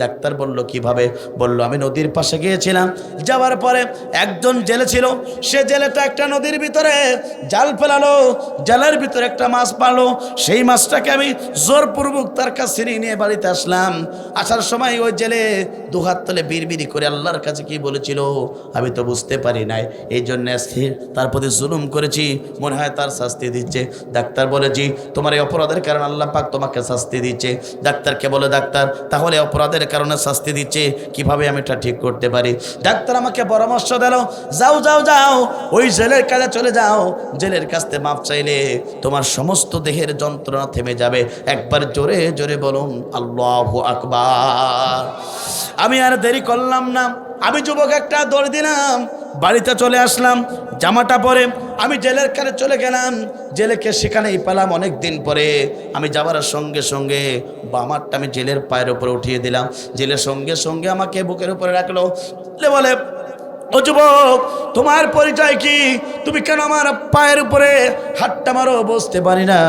ডাক্তার বলল কিভাবে? বলল, আমি নদীর পাশে গিয়েছিলাম, যাওয়ার পরে একজন জেলে ছিল, সে জেলেটা একটা নদীর ভিতরে জাল ফেলালো, জালের ভিতরে একটা মাছ পালো, সেই মাছটাকে আমি জোরপূর্বক তার কাছে নিয়ে বাড়িতে আসলাম। আসার সময় ওই জেলে দুহাত তলে বিড়বিড়ি করে আল্লাহর কাছে কি বলেছিল আমি তো বুঝতে পারি নাই, এই জন্য তার প্রতি জুলুম করেছি, মনে হয় তার শাস্তি দিচ্ছে। ডাক্তার বলে, জি, তোমার এই অপরাধের কারণে আল্লাহ পাক তোমাকে শাস্তি দিচ্ছে। ডাক্তারকে বলে, ডাক্তার, তাহলে অপরাধের কারণে শাস্তি দিচ্ছে, কিভাবে আমি এটা ঠিক করতে পারি? ডাক্তার আমাকে পরামর্শ দিল, যাও যাও যাও, ওই জেলের কাছে চলে যাও, জেলের কাছ থেকে মাপ চাইলে তোমার সমস্ত দেহের যন্ত্রণা থেমে যাবে। একবার জোরে জোরে বলুন আল্লাহু আকবার। আমি আর দেরি করলাম না, আমি যুবক একটা দৌড় দিলাম, বাড়িতে চলে আসলাম, জামাটা পরে আমি জেলের কাছে চলে গেলাম। জেলেকে সেখানেই পেলাম অনেক দিন পরে। আমি যাবার সঙ্গে সঙ্গে বামারটা আমি জেলের পায়ের উপরে উঠিয়ে দিলাম। জেলের সঙ্গে সঙ্গে আমাকে বুকের উপরে রাখলো, বলে, ও যুবক, তোমার পরিচয় কি? তুমি কেন আমার পায়ের উপরে হাতটা মারো? বুঝতে পারি না।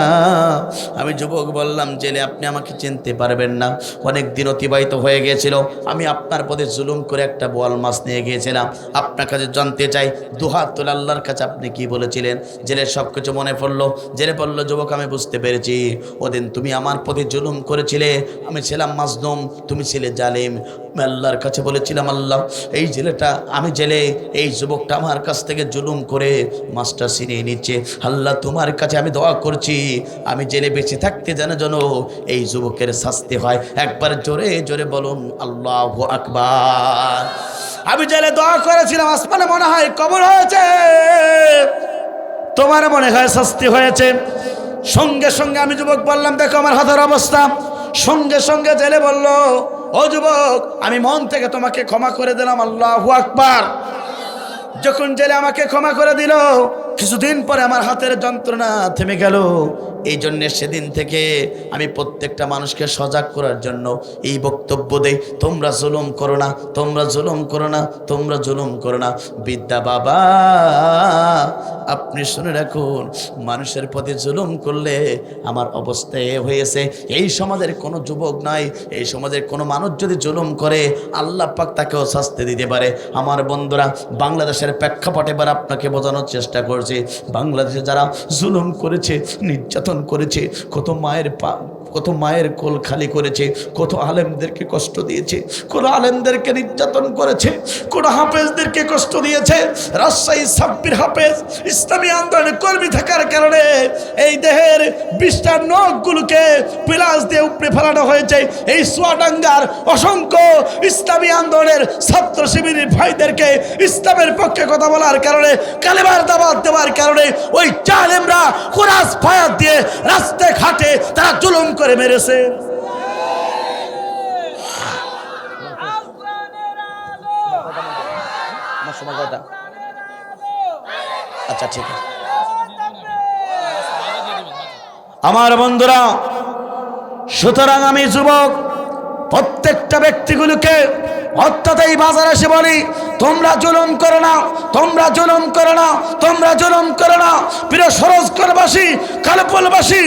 আমি যুবক বললাম, জেলে আপনি আমাকে চিনতে পারবেন না, অনেক দিন অতিবাহিত হয়ে গিয়েছিল, আমি আপনার পথে জুলুম করে একটা বোয়াল মাছ নিয়ে গিয়েছিলাম, আপনার কাছে জানতে চাই, দুহাত তোলে আল্লাহর কাছে আপনি কি বলেছিলেন? জেলের সব কিছু মনে পড়লো। জেলে বলল, যুবক, আমি বুঝতে পেরেছি, ওদিন তুমি আমার পথে জুলুম করেছিলে, আমি ছিলাম মাজলুম, তুমি ছিলে জালিম। আমি আল্লাহর কাছে বলেছিলাম, আল্লাহ, এই জেলেটা, আমি জেলে, এই যুবকটা আমার কাছ থেকে জুলুম করে মাছটা ছিনিয়ে নিচ্ছে, আল্লাহ তোমার কাছে আমি দোয়া করছি, আমি জেলে বেঁচে থাকতে যেন এই যুবকের শাস্তি হয়। একবার জোরে জোরে বলুন আল্লাহু আকবার। আমি জেলে দোয়া করেছিলাম, আসমানে মনে হয় কবর হয়েছে, তোমার মনে হয় শাস্তি হয়েছে। সঙ্গে সঙ্গে আমি যুবক বললাম, দেখো আমার হাতের অবস্থা। সঙ্গে সঙ্গে জেলে বলল, ও যুবক, আমি মন থেকে তোমাকে ক্ষমা করে দিলাম, আল্লাহু আকবার। যখন জেলে আমাকে ক্ষমা করে দিল, কিছুদিন পরে আমার হাতের যন্ত্রণা থেমে গেল। এই জন্যে সেদিন থেকে আমি প্রত্যেকটা মানুষকে সজাগ করার জন্য এই বক্তব্য দেই, তোমরা জুলুম করো না, তোমরা জুলুম করো না, তোমরা জুলুম করো না। বিদ্যা বাবা, আপনি শুনে রাখুন, মানুষের প্রতি জুলুম করলে আমার অবস্থা এ হয়েছে। এই সমাজের কোনো যুবক নয়, এই সমাজের কোনো মানুষ যদি জুলুম করে, আল্লাহ পাক তাকেও শাস্তি দিতে পারে। আমার বন্ধুরা, বাংলাদেশের প্রেক্ষাপটে এবার আপনাকে বোঝানোর চেষ্টা করছি, বাংলাদেশে যারা জুলুম করেছে, নির্যাতন করেছে, কত মায়ের কোল খালি করেছে, কত আলেমদেরকে কষ্ট দিয়েছে, কোন আলেমদেরকে নির্যাতন করেছে, কোন হাফেজদেরকে কষ্ট দিয়েছে। রাজশাহী সাব্বির হাফেজ ইসলামী আন্দোলনের কর্মী থাকার কারণে এই দেহের 20টা নখগুলোকে পিলাস দিয়ে উপড়ে ফেলানো হয়েছে। এই চুয়াডাঙ্গার অসংখ্য ইসলামী আন্দোলনের ছাত্র শিবিরের ভাইদেরকে ইসলামের পক্ষে কথা বলার কারণে, কালেমার দাওয়াত দেওয়ার কারণে ওই জালেমরা কোরআন ফায়ার দিয়ে রাস্তায় ঘাটে তারা জুলুম করে মেরেছে। আচ্ছা, ঠিক আছে। আমার বন্ধুরা, সুতরাং আমি যুবক প্রত্যেকটা ব্যক্তিগুলোকে অর্থাৎ এই বাজারে এসে বলি, তোমরা জুলুম করো না, তোমরা জুলুম করো না, তোমরা জুলুম করো না। প্রিয় সরোজগড়বাসী, কালপুরবাসী,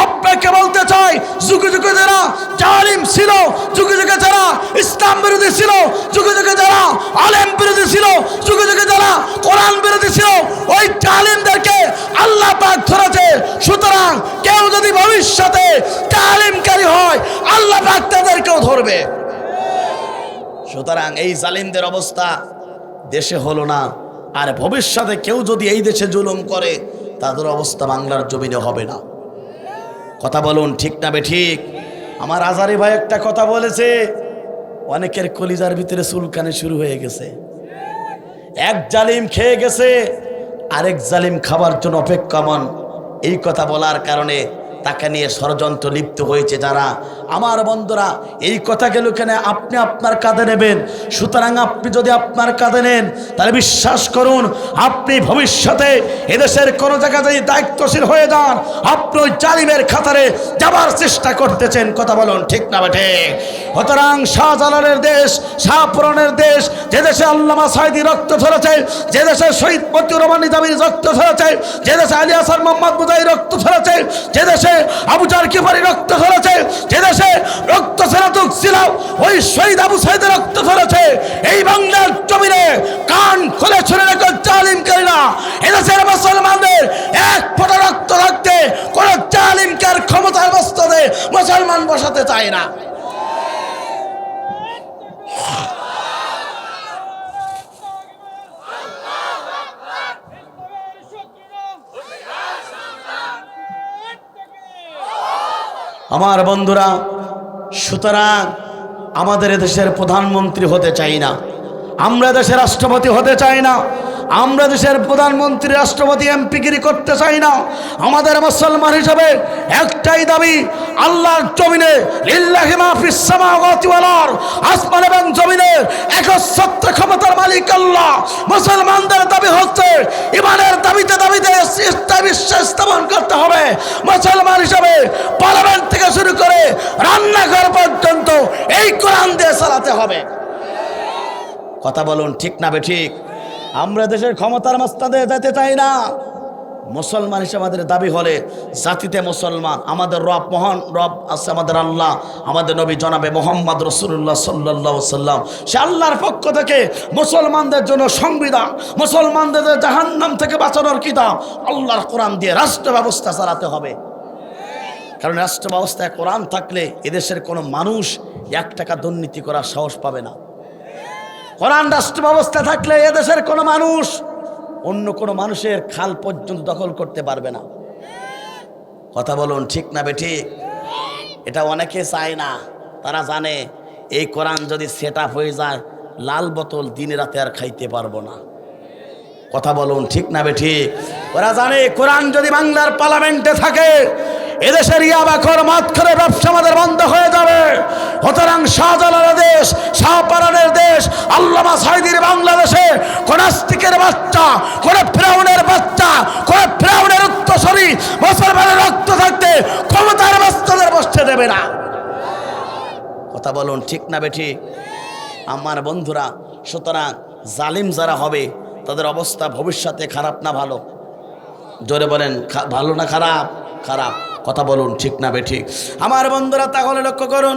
আপনাকে বলতে চাই, যুগে যুগে যারা জালিম ছিল, যুগে যুগে যারা ইসলাম বিরোধী ছিল, যুগে যুগে যারা আলেম বিরোধী ছিল, যুগে যুগে যারা কোরআন বিরোধী ছিল, ওই জালিমদেরকে আল্লাহ পাক ধরেছে। সুতরাং কেউ যদি ভবিষ্যতে জালিমকারী হয়, আল্লাহ পাক তাদেরকেও ধরবে। সুতরাং এই জালিমদের অবস্থা দেশে হলো না, আর ভবিষ্যতে কেউ যদি এই দেশে জুলুম করে, তাদের অবস্থা বাংলার জমিনে হবে না। কথা বলুন ঠিক না বেঠিক? আমার আজারি ভাই একটা কথা বলেছে, অনেকের কলিজার ভিতরে চুলকানি শুরু হয়ে গেছে। এক জালিম খেয়ে গেছে, আরেক জালিম খাবার জন্য অপেক্ষমান। এই কথা বলার কারণে তাকে নিয়ে ষড়যন্ত্র লিপ্ত হয়েছে যারা। আমার বন্ধুরা, এই কথাগুলো কেন আপনি আপনার কাঁধে নেবেন? সুতরাং আপনি যদি আপনার কাঁধে নেন তাহলে বিশ্বাস করুন, আপনি ভবিষ্যতে এদেশের কোনো জায়গায় যদি দায়িত্বশীল হয়ে যান, আপনি ওই জালিমের খাতারে যাবার চেষ্টা করতেছেন। কথা বলুন ঠিক না বেঠে? সুতরাং শাহজালালের দেশ, শাহপুরানের দেশ, যে দেশে আল্লামা সাঈদী রক্ত ঝরেছে, যে দেশে শহীদ মতিউর রহমান নিজামীর রক্ত ঝরেছে, যে দেশে আলী হাসান মোহাম্মদ মুজাহির রক্ত ঝরেছে, যে দেশে আবু জার কিফারি রক্ত ঝরেছে, যে দেশে রক্ত ঝরাতুক ছিল ওই শহীদ আবু সাঈদের রক্ত ঝরেছে, এই বাংলার জমিনে কান খুলে ছুড়ে রেখে জালিমকারীরা এদেশের মুসলমানদের এক ফোঁটা রক্ত থাকতে কোন জালিমকে আর ক্ষমতার বস্তাতে মুসলমান বসাতে চায় না। আমার বন্ধুরা, সুতরাং আমাদের দেশের প্রধানমন্ত্রী হতে চাই না, আমরা দেশের রাষ্ট্রপতি হতে চাই না, আমরা দেশের প্রধানমন্ত্রী রাষ্ট্রপতি এমপিগিরি করতে চাই না। আমাদের মুসলমান হিসাবে একটাই দাবি, আল্লাহর জমিনে লিল্লাহি মা ফিস সামাওয়াতি ওয়াল আরদ, আসমান এবং জমিনের একচ্ছত্র ক্ষমতার মালিক আল্লাহ। মুসলমানদের দাবি হচ্ছে ইমানের দাবিতে দাবিতে বিশ্বাস স্থাপন করতে হবে। মুসলমান হিসাবে পার্লামেন্ট থেকে শুরু করে রান্নাঘর পর্যন্ত এই কোরআন দিয়ে চালাতে হবে। কথা বলুন ঠিক না বেঠিক? আমরা দেশের ক্ষমতার মাস্তাদে যেতে চাই না। মুসলমান হিসেবে আমাদের দাবি হলে জাতিতে মুসলমান, আমাদের রব, মহান রব আছে আমাদের আল্লাহ, আমাদের নবী জনাবে মোহাম্মদ রাসূলুল্লাহ সাল্লাল্লাহু আলাইহি সাল্লাম। সে আল্লাহর পক্ষ থেকে মুসলমানদের জন্য সংবিধান, মুসলমানদের জাহান্নাম থেকে বাঁচানোর কিতাব আল্লাহর কোরআন দিয়ে রাষ্ট্র ব্যবস্থা চালাতে হবে। কারণ রাষ্ট্র ব্যবস্থায় কোরআন থাকলে এদেশের কোনো মানুষ 1 টাকা দুর্নীতি করার সাহস পাবে না। কোরআন রাষ্ট্র ব্যবস্থা থাকলে এদেশের কোনো মানুষ অন্য কোনো মানুষের খাল পর্যন্ত দখল করতে পারবে না। কথা বলুন ঠিক না বেঠিক? এটা অনেকে চায় না, তারা জানে এই কোরআন যদি সেট আপ হয়ে যায়, লাল বোতল দিনে রাতে আর খাইতে পারবো না। কথা বলুন ঠিক না বেঠিক? ওরা জানে কোরআন যদি বাংলার পার্লামেন্টে থাকে, এদেশের ইয়াবাখোর মদখোরের ব্যবসা আমাদের বন্ধ হয়ে যাবে। সুতরাং শাহজালালের দেশ, শাহপরানের দেশ, আল্লামা সাঈদীর বাংলাদেশে কোন নাস্তিকের বাচ্চা, কোন ফিরাউনের বাচ্চা, কোন ফিরাউনের উত্তরসূরি মুসলমানের রক্ত থাকতে ক্ষমতার বাচ্চাদের বসতে দেবে না। কথা বলুন ঠিক না বেঠি? আমার বন্ধুরা, সুতরাং জালিম যারা হবে তাদের অবস্থা ভবিষ্যতে খারাপ না ভালো? জোরে বলেন, ভালো না খারাপ? খারাপ। কথা বলুন ঠিক না বেঠিক? আমার বন্ধুরা, তাহলে লক্ষ্য করুন,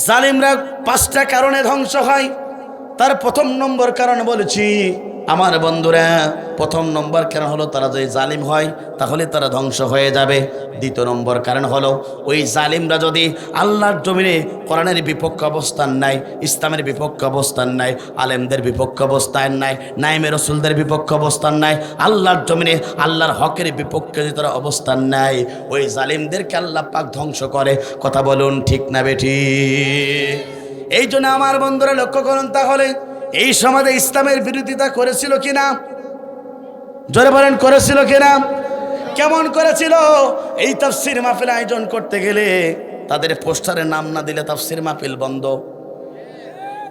জালিমরা 5টা কারণে ধ্বংস হয়। তার প্রথম নম্বর কারণ বলেছি আমার বন্ধুরা, প্রথম নম্বর কারণ হলো তারা যদি জালিম হয় তাহলে তারা ধ্বংস হয়ে যাবে। দ্বিতীয় নম্বর কারণ হলো ওই জালিমরা যদি আল্লাহর জমিনে কোরআনের বিপক্ষে অবস্থান নেয়, ইসলামের বিপক্ষে অবস্থান নেয়, আলেমদের বিপক্ষে অবস্থান নেয়, নাইমে রসুলদের বিপক্ষে অবস্থান নেয়, আল্লাহর জমিনে আল্লাহর হকের বিপক্ষে যদি তারা অবস্থান নেয়, ওই জালিমদেরকে আল্লাহ পাক ধ্বংস করে। কথা বলুন ঠিক না বেঠি? এই জন্য আমার বন্ধুরা লক্ষ্য করুন, তাহলে এই সমাজে ইসলামের বিরোধিতা করেছিল কিনা? জোরে বলেন, করেছিল কিনা? কেমন করেছিল? এই তাফসীর মাহফিল আয়োজন করতে গেলে তাদের পোস্টারে নাম না দিলে তাফসীর মাহফিল বন্ধ।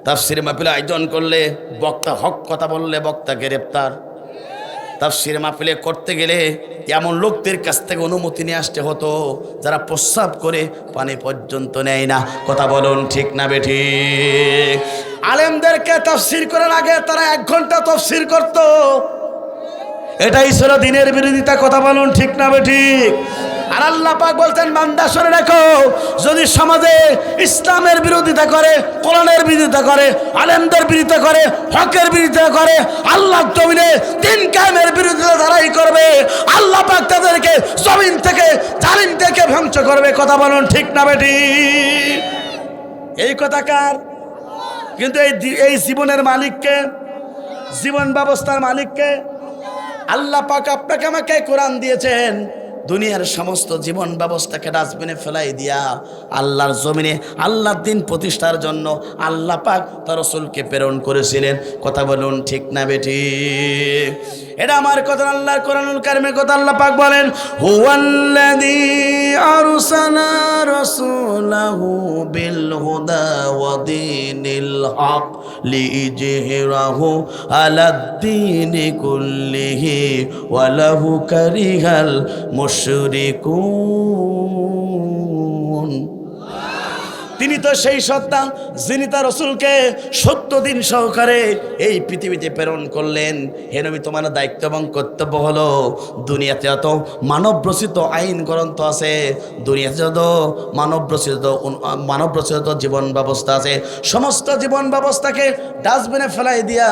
তাফসীর মাহফিল আয়োজন করলে বক্তা হক কথা বললে বক্তা গ্রেপ্তার। তাফসীর মাহফিলে করতে গেলে এমন লোকদের কাছ থেকে অনুমতি নিয়ে আসতে হতো যারা প্রস্রাব করে পানি পর্যন্ত নেয় না। কথা বলুন ঠিক না বেঠি? আলেমদেরকে তাফসীর করার আগে তারা 1 ঘন্টা তাফসীর করত। এটাই ছিল দিনের বিরোধিতা। কথা বলুন ঠিক না বেঠিক? আর আল্লাহ পাক বলতেন, বান্দা শুনে রাখো, যদি সমাজে ইসলামের বিরোধিতা করে, কোরআনের বিরোধিতা করে, আলেমদের বিরোধিতা করে, হকের বিরোধিতা করে, আল্লাহর জমিনে দিন কায়েমের বিরোধিতা যারাই করবে, আল্লাহ পাক তাদেরকে জমিন থেকে, জালিম থেকে ধ্বংস করবে। কথা বলুন ঠিক না বেঠিক? এই কথা কার? কিন্তু এই জীবনের মালিককে, জীবন ব্যবস্থার মালিককে আল্লাহ পাক আপনাকে আমাকে কোরআন দিয়েছেন। দুনিয়ার সমস্ত জীবন ব্যবস্থাকে ডাস্টবিনে ফেলাই দিয়া আল্লাহর জমিনে আল্লাহর দিন প্রতিষ্ঠার জন্য আল্লাহ পাক তার রাসূলকে প্রেরণ করেছিলেন। কথা বলুন ঠিক না বেটি? এটা আমার কথা, আল্লাহর কোরআনুল কারীমের কথা। আল্লাহ পাক বলেন, হুয়াল্লাযী আরসালা রাসূলাহু বিল হুদা ওয়া দীনিল হক লিইজহিরাহু আলাদ-দীনি কুল্লিহি ওয়া লাহু কারিহাল মুশরিকুন। তিনি তো সেই সত্তা যিনি তার রাসূলকে 70 দিন সহকারে এই পৃথিবীতে প্রেরণ করলেন। হে নবী, তোমার দায়িত্ব এবং কর্তব্য হলো দুনিয়াতে যত মানব আইন গ্রন্থ আছে, দুনিয়াতে যত মানব রচিত জীবন ব্যবস্থা আছে, সমস্ত জীবন ব্যবস্থাকে ডাস্টবিনে ফেলাই দিয়া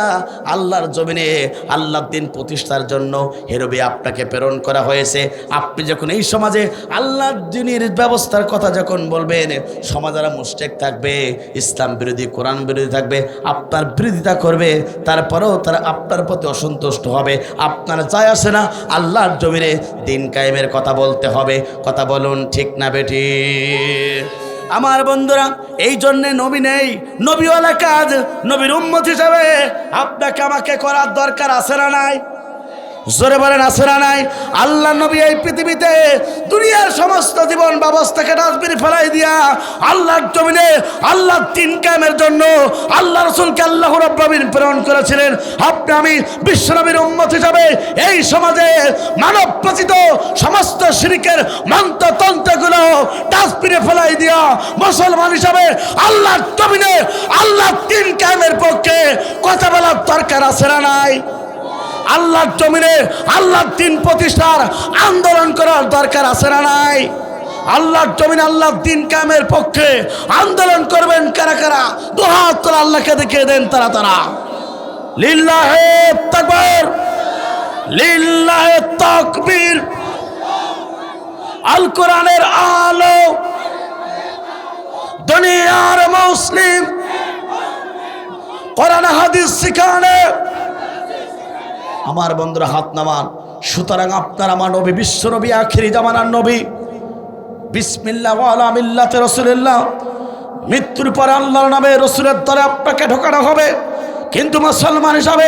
আল্লাহর জমিনে আল্লাহর দিন প্রতিষ্ঠার জন্য হে নবী আপনাকে প্রেরণ করা হয়েছে। আপনি যখন এই সমাজে আল্লাহর দিনের ব্যবস্থার কথা যখন বলবেন, সমাজের মুশরিক থাকবে, ইসলাম বিরোধী, কোরআন বিরোধী থাকবে, আপনার বিরোধিতা করবে, তারপরেও তারা আপনার প্রতি অসন্তুষ্ট হবে। আপনার যায় আসে না, আল্লাহর জমিনে দিন কায়েমের কথা বলতে হবে। কথা বলুন ঠিক না বেটি? আমার বন্ধুরা, এই জন্যে নবী নেই, নবীওয়ালা কাজ নবীর উম্মত হিসাবে আপনাকে আমাকে করার দরকার আছে না নাই? জোরে বলেন আছে না নাই? আল্লাহ নবী এই পৃথিবীতে দুনিয়ার সমস্ত জীবন ব্যবস্থাকে ডাস্টবিনে ফেলাই দিয়া আল্লাহর জমিনে আল্লাহর দ্বীন কায়েমের জন্য আল্লাহ রাসূলকে আল্লাহ রাব্বুল আলামিন প্রেরণ করেছিলেন। আপনি আমি বিশ্বনবীর উম্মত হিসাবে এই সমাজে মানব রচিত সমস্ত শিরকের মন্ত্রতন্ত্রগুলো ডাস্টবিনে ফেলাই দিয়া মুসলমান হিসাবে আল্লাহর জমিনে আল্লাহর দ্বীন কায়েমের পক্ষে কথা বলার দরকার আছে না নাই? আল্লাহর জমিনে আল্লাহর দ্বীন প্রতিষ্ঠার আন্দোলন করার দরকার আছে না নাই? আল্লাহর জমিনে আল্লাহর দ্বীন কায়েমের পক্ষে আন্দোলন করবেন কারা কারা? দুহাত করে আল্লাহকে দেখিয়ে দেন তারা তারা। লিল্লাহে তাকবীর, লিল্লাহে তাকবীর। আল কোরআনের আলো দুনিয়ার মুসলিম, কোরআন হাদিস শিখানে। আমার বন্ধুরা হাত নামান। সুতরাং আপনার আমার নবী, বিশ্ব নবী, আখিরি জামানার নবী, বিসমিল্লাহ ওয়ালা মিল্লাতে রাসূলুল্লাহ, মৃত্যুর পরে আল্লাহর নামে রাসূলের দ্বারা আপনাকে ঢোকানো হবে। কিন্তু মুসলমান হিসাবে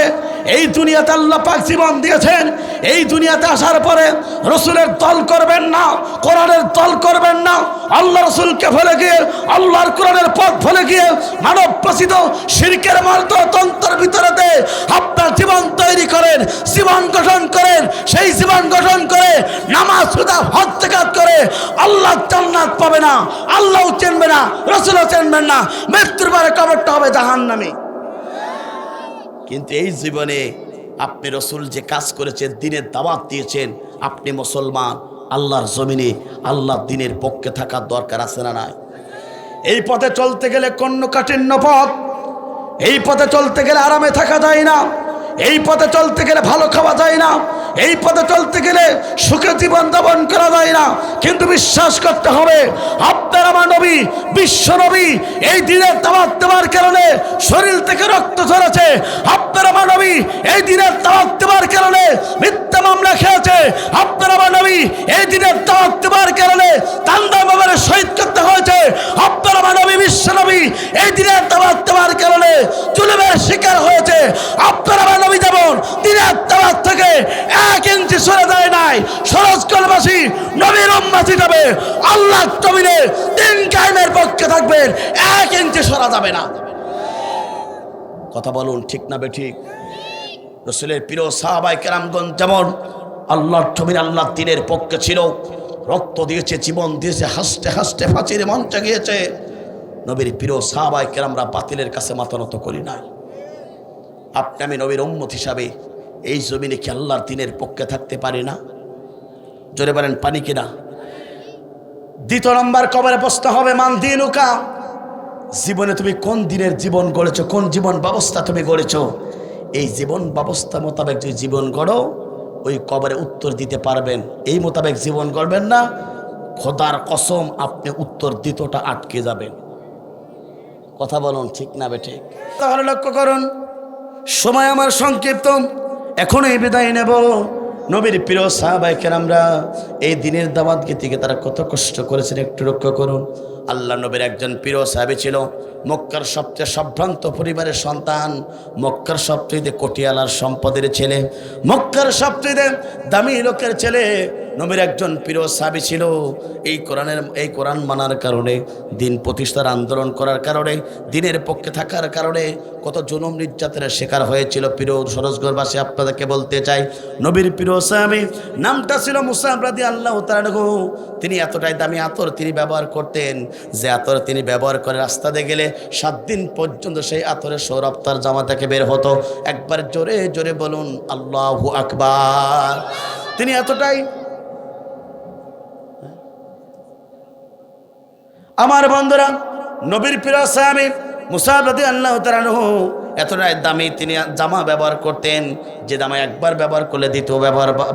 এই দুনিয়াতে আল্লাহ পাক জীবন দিয়েছেন, এই দুনিয়াতে আসার পরে রাসূলের দল করবেন না, কোরআনের দল করবেন না, আল্লাহ রাসূলকে ভুলে গিয়ে আল্লাহর কোরআনের পথ ভুলে গিয়ে মানব প্রসিদ্ধ শিরকের মন্ত্রতন্ত্রের ভিতরেতে আপনার জীবন তৈরি করেন, জীবন গঠন করেন। সেই জীবন গঠন করে নামাজ রোজা হজ যাকাত করে আল্লাহ জান্নাত পাবে না, আল্লাহও চিনবে না, রাসূলও চিনবেন না, মৃত্যুর পরে কবরটা হবে জাহান্নামী। কিন্তু এই জীবনে আপনি রাসূল যে কাজ করেছেন, দ্বীনের দাওয়াত দিয়েছেন, আপনি মুসলমান, আল্লাহর জমিনে আল্লাহর দ্বীনের পক্ষে থাকার দরকার আছে না নাই? এই পথে চলতে গেলে কঠিন পথ, এই পথে চলতে গেলে আরামে থাকা যায় না, এই পথে চলতে গেলে ভালো খাওয়া যায় না, এই পথে চলতে গেলে সুখে জীবন যাপন করা যায় না। কিন্তু বিশ্বাস করতে হবে, আপনার আমার নবী, বিশ্ব নবী এই দ্বীনের দাওয়াত দেওয়ার কারণে শরীর থেকে রক্ত ঝরেছে। আপনার আমার নবী এই দ্বীনের দাওয়াত দেওয়ার কারণে মিথ্যা মামলা খেয়েছে। আপনার আমার নবী এই দ্বীনের দাওয়াত দেওয়ার কারণে তান্ডা বাবারে শহীদ করতে হয়েছে। আপনার আমার নবী, বিশ্ব নবী এই দ্বীনের দাওয়াত দেওয়ার কারণে জুলুমের শিকার হয়েছে। আপনার আমার নবী যেমন দ্বীনের দাওয়াত থেকে 1 ইঞ্চি সরে যায় নাই, সরজকলবাসী নবীর উম্মত হিসাবে আল্লাহর জমিনে দ্বীন কায়েমের পক্ষে থাকবেন, 1 ইঞ্চি সরা যাবে না। কথা বলুন ঠিক না বেঠিক? রাসূলের প্রিয় সাহাবায়ে কেরামগণ যেমন আল্লাহর জমিনে আল্লাহর দ্বীনের পক্ষে ছিল, রক্ত দিয়েছে, জীবন দিয়েছে, হাসতে হাসতে ফাঁসির মঞ্চে গিয়েছে, নবীর প্রিয় সাহাবায়ে কেরামরা বাতিলের কাছে মাথা নত করি নাই। আপনি আমি নবীর উম্মত হিসাবে এই জমিনে কি আল্লাহর দ্বীনের পক্ষে থাকতে পারি না? জোরে বলেন পানি কিনা? দ্বিতীয় নম্বর কবরে প্রশ্ন হবে, মান দীনুকা, জীবনে তুমি কোন দিনের জীবন গড়েছো, কোন জীবন ব্যবস্থা তুমি গড়েছো? এই জীবন ব্যবস্থা মোতাবেক যদি জীবন গড়ো, ওই কবরে উত্তর দিতে পারবেন। এই মোতাবেক জীবন গড়বেন না, খোদার কসম আপনি উত্তর দিতটা আটকে যাবেন। কথা বলুন ঠিক না বেঠে? তাহলে লক্ষ্য করুন, সময় আমার সংক্ষিপ্ত, এখনই বিদায় নেব। নবীর প্রিয় সাহাবায়ে কেরামরা এই দিনের দাওয়াত গীতিকে তারা কত কষ্ট করেছেন একটু লক্ষ্য করুন। আল্লাহ নবীর একজন প্রিয় সাহাবী ছিল, মক্কার সবচেয়ে সম্ভ্রান্ত পরিবারের সন্তান, মক্কার সবচেয়ে কোটিয়ালার সম্পদের ছেলে, মক্কার সবচেয়ে দামি লোকের ছেলে। নবীর একজন প্রিয় সাহাবী ছিল। এই কোরআন মানার কারণে, দিন প্রতিষ্ঠার আন্দোলন করার কারণে, দিনের পক্ষে থাকার কারণে কত জুলুম নির্যাতনের শিকার হয়েছিল। প্রিয় সরোজগড়বাসী, আপনাদেরকে বলতে চাই, নবীর প্রিয় সাহাবী নামটা ছিল মুসাব রাদিয়াল্লাহু তাআলা আনহু। তিনি এতটাই দামি আতর তিনি ব্যবহার করতেন, যে আতর তিনি ব্যবহার করে রাস্তা দিয়ে গেলে 7 দিন পর্যন্ত সেই আতরের সৌরভ তার জামা থেকে বের হতো। একবার জোরে জোরে বলুন আল্লাহু আকবার। তিনি এতটাই, আমার বন্ধুরা, নবীর প্রিয় সাহাবী মুসাব রাদিয়াল্লাহু তাআলা আনহু এতটাই দামি তিনি জামা ব্যবহার করতেন, যে জামা একবার ব্যবহার করলে দ্বিতীয়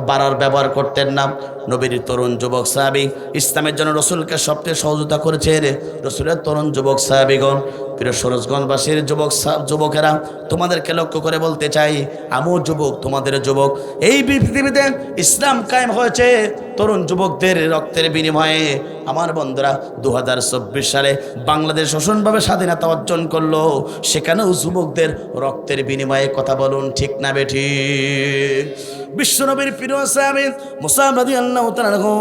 বারার ব্যবহার করতেন না। নবীর তরুণ যুবক সাহাবী, ইসলামের জন্য রসুলকে সবচেয়ে সহযোগিতা করেছে রসুলের তরুণ যুবক সাহাবীগণ। প্রিয় সরোজগঞ্জবাসীর যুবকেরা, তোমাদেরকে লক্ষ্য করে বলতে চাই, আমিও যুবক, তোমাদের যুবক। এই পৃথিবীতে ইসলাম কায়েম হয়েছে তরুণ যুবকদের রক্তের বিনিময়ে। আমার বন্ধুরা, 2024 সালে বাংলাদেশ শোষণভাবে স্বাধীনতা অর্জন করলো, সেখানেও যুবকদের রক্তের বিনিময়ে। কথা বলুন ঠিক না বেঠি? বিশ্বনবীর প্রিয় সাহাবী মুসাব রাদিয়াল্লাহু তাআলা আনহু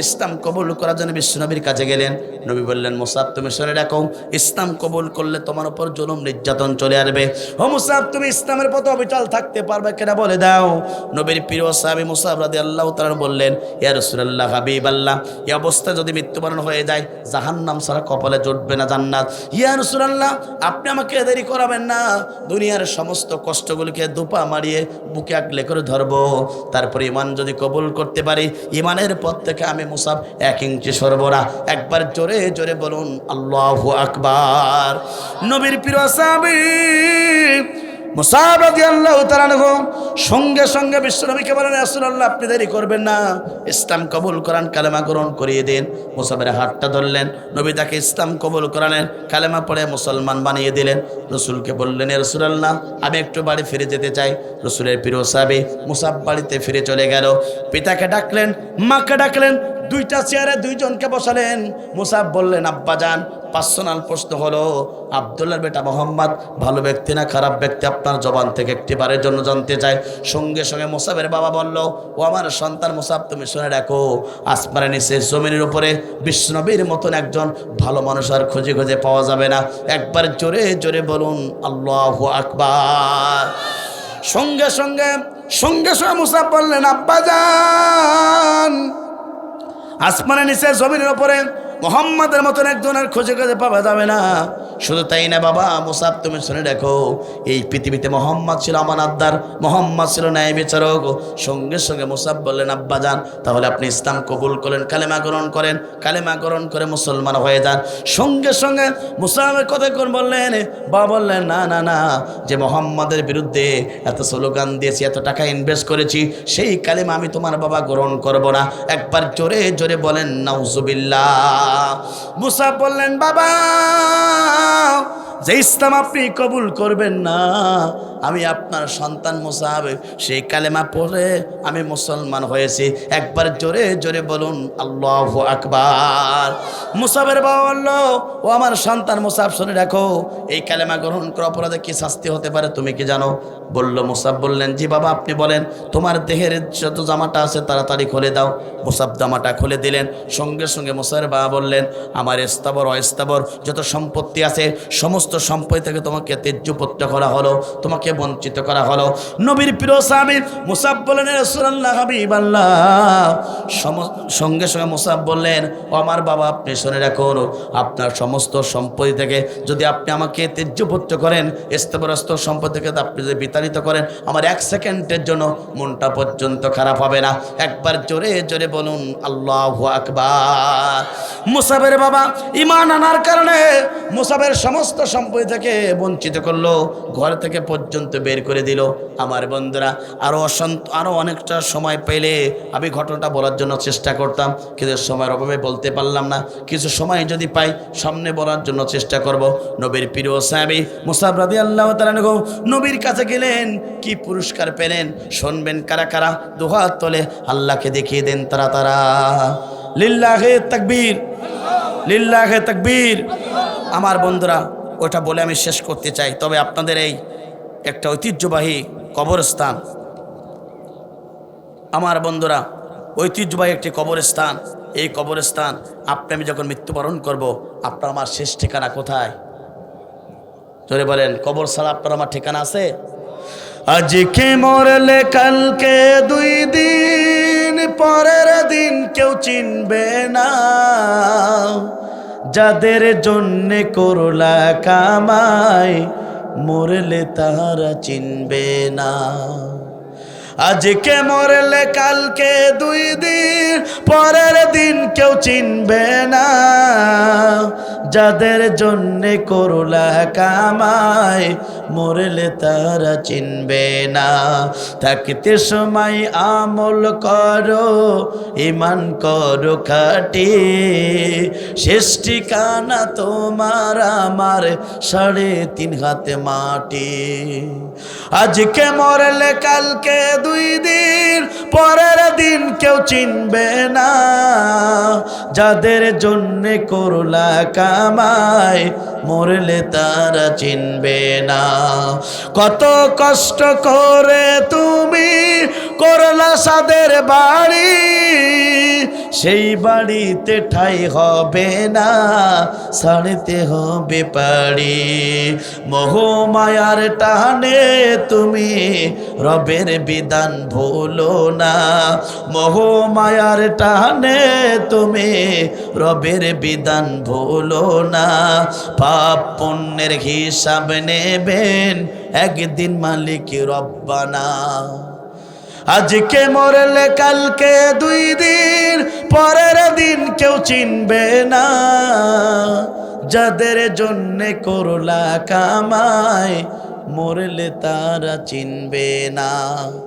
ইসলাম কবুল করার জন্য বিশ্বনবীর কাছে গেলেন। নবী বললেন, মুসাব তুমি শুনে রাখো, ইসলাম কবুল করলে তোমার উপর জুলুম নির্যাতন চলে আসবে। ও মুসাব, তুমি ইসলামের পথে অবিচল থাকতে পারবে কিনা বলে দাও। নবীর প্রিয় সাহাবী মুসাব রাদিয়াল্লাহু তাআলা বললেন, ইয়া রাসূলুল্লাহ, হাবিবাল্লাহ, এই অবস্থা যদি মৃত্যুবরণ হয়ে যায়, জাহান্নাম ছাড়া কপালে জুটবে না জান্নাত। ইয়া রাসূলুল্লাহ, আপনি আমাকে দেরি করাবেন না, দুনিয়ার সমস্ত কষ্টগুলোকে দুপা মারিয়ে বুকে আগলে করে ধরবো, তারপরে ঈমান যদি কবুল করতে পারি, ঈমানের পথ থেকে আমি মুসাব 1 ইঞ্চি সরব না। একবার জোরে জোরে বলুন আল্লাহু আকবার। নবীর প্রিয় সাহাবী মুসাব রাদিয়াল্লাহু তাআলা আনহু সঙ্গে সঙ্গে বিশ্বনবীকে বলেন, রাসূলুল্লাহ, আপনি দেরি করবেন না, ইসলাম কবুল করান, কালেমা গ্রহণ করিয়ে দিন। মুসাবের হাতটা ধরলেন, নবী তাকে ইসলাম কবুল করালেন, কালেমা পড়ে মুসলমান বানিয়ে দিলেন। রসুলকে বললেন, ইয়া রাসূলুল্লাহ, আমি একটু বাড়ি ফিরে যেতে চাই। রসুলের প্রিয় সাহাবী মুসাব বাড়িতে ফিরে চলে গেল। পিতাকে ডাকলেন, মাকে ডাকলেন, 2টা চেয়ারে 2 জনকে বসালেন। মুসাব বললেন, আব্বা যান, পার্সোনাল প্রশ্ন হলো, আব্দুল্লাহর বেটা মোহাম্মদ ভালো ব্যক্তি না খারাপ ব্যক্তি, আপনার জবান থেকে একটি বারের জন্য জানতে চাই। সঙ্গে সঙ্গে মুসাবের বাবা বলল, ও আমার সন্তান মুসাব, তুমি শুনে রাখো, আসমানের নিচে জমিনের উপরে বিশ্বনবীর মতন একজন ভালো মানুষ আর খুঁজে খুঁজে পাওয়া যাবে না। একবার জোরে জোরে বলুন আল্লাহু আকবার। সঙ্গে সঙ্গে মুসাব বললেন, আব্বা যান, আসমানের নিচে জমিনের উপরে মোহাম্মদের মতন একজনের খোঁজে খোঁজে পাওয়া যাবে না। শুধু তাই না বাবা মুসাব, তুমি শুনে দেখো, এই পৃথিবীতে মোহাম্মদ ছিল আমানতদার, মোহাম্মদ ছিল ন্যায় বিচারক। সঙ্গে সঙ্গে মুসাব বললেন, আব্বা যান, তাহলে আপনি ইসলাম কবুল করেন, কালেমা গ্রহণ করেন, কালেমা গ্রহণ করে মুসলমান হয়ে যান। সঙ্গে সঙ্গে মুসাবের কথা কোন বললেন, বাবা বললেন, না না না, যে মোহাম্মদের বিরুদ্ধে এত স্লোগান দিয়েছি, এত টাকা ইনভেস্ট করেছি, সেই কালেমা আমি তোমার বাবা গ্রহণ করব না। একবার জোরে জোরে বলেন নাউজুবিল্লাহ। মুসাব বললেন, বাবা, যে ইসলাম আপনি কবুল করবেন না, আমি আপনার সন্তান মুসাব, সেই কালেমা পড়ে আমি মুসলমান হয়েছি। একবার জোরে জোরে বলুন আল্লাহু আকবার। মুসাবের বাবা বলল, ও আমার সন্তান মুসাব, শুনে রাখো, এই কালেমা গ্রহণ করার অপরাধে কি শাস্তি হতে পারে তুমি কি জানো? বলল। মুসাব বললেন, জি বাবা, আপনি বলেন। তোমার দেহের যত জামাটা আছে তাড়াতাড়ি খুলে দাও। মুসাব জামাটা খুলে দিলেন। সঙ্গে সঙ্গে মুসাবের বাবা বললেন, আমার স্থাবর অস্থাবর যত সম্পত্তি আছে, সমস্ত সম্পত্তি থেকে তোমাকে ত্যায্যপুত্র করা হলো, তোমাকে বঞ্চিত করা হলো। নবীর প্রিয় সাহাবী মুসাব বললেন, রাসূলুল্লাহ, হাবিবাল্লাহ। সঙ্গে সঙ্গে মুসাব বললেন, ও আমার বাবা, আপনি শুনে রাখুন, আপনার সমস্ত সম্পত্তি থেকে যদি আপনি আমাকে ত্যায্যপুত্র করেন, স্থাবরস্থ সম্পত্তি থেকে আপনি যদি বিতাড়িত করেন, আমার 1 সেকেন্ডের জন্য মনটা পর্যন্ত খারাপ হবে না। একবার জোরে জোরে বলুন আল্লাহু আকবার। মুসাবের বাবা ঈমান আনার কারণে মুসাবের সমস্ত সম্পত্তি থেকে বঞ্চিত করলো, ঘর থেকে পর্যন্ত বের করে দিল। আমার বন্ধুরা, আরও অনেকটা সময় পেলে আমি ঘটনাটা বলার জন্য চেষ্টা করতাম, কিন্তু সময়ের অভাবে বলতে পারলাম না। কিছু সময় যদি পাই সামনে বলার জন্য চেষ্টা করব। নবীর প্রিয় সাহাবী মুসাব রাদিয়াল্লাহু তাআলা আনহু নবীর কাছে গেলেন, কি পুরস্কার পেলেন শুনবেন। কারা কারা দুহাত তোলে আল্লাহকে দেখিয়ে দেন তারা তারা। লিল্লাহে তাকবীর, লিল্লাহে তাকবীর। আমার বন্ধুরা, ওটা বলে আমি শেষ করতে চাই, তবে আপনাদের এই একটা ঐতিহ্যবাহী কবরস্থান, আমার বন্ধুরা ঐতিহ্যবাহী একটি কবরস্থান। এই কবরস্থান আপনি আমি যখন মৃত্যুবরণ করব, আপনার আমার শেষ ঠিকানা কোথায়? জোরে বলেন, কবর ছাড়া আপনার আমার ঠিকানা আছে? আজকে মরলে কালকে 2 দিন, পরের দিন কেউ চিনবে না। যাদের জন্যে করলা কামাই, মরলে তারা চিনবে না। আজকে মরলে কালকে 2 দিন, পরের দিন কেউ চিনবে না। যাদের জন্যে করলা কামাই, মরলে তারা চিনবে না। থাকতে সময় আমল করো, ঈমান করো খাঁটি, শেষ ঠিকানা তোমার আমার 3.5 হাত মাটি। আজকে মরলে কালকে 2 দিন, পরের দিন কেউ চিনবে না। যাদের জন্যে করলা কামাই, মরলে তারা চিনবে না। কত কষ্ট করে তুমি করলা সাদের বাড়ি, সেই বাড়িতে ঠাই হবে না, ছাড়তে হবে পাড়ি। মোহমায়ার টানে তুমি রবের বিধান ভুলো না। মোহমায়ার টানে তুমি রবের বিধান ভুলো না। পাপ পুণ্যের হিসাব নেবেন একদিন মালিক রব্বানা। আজকে মরলে কালকে 2 দিন, পরের দিন কেউ চিনবে না। যাদের জন্যে করলা কামাই, মরলে তারা চিনবে না।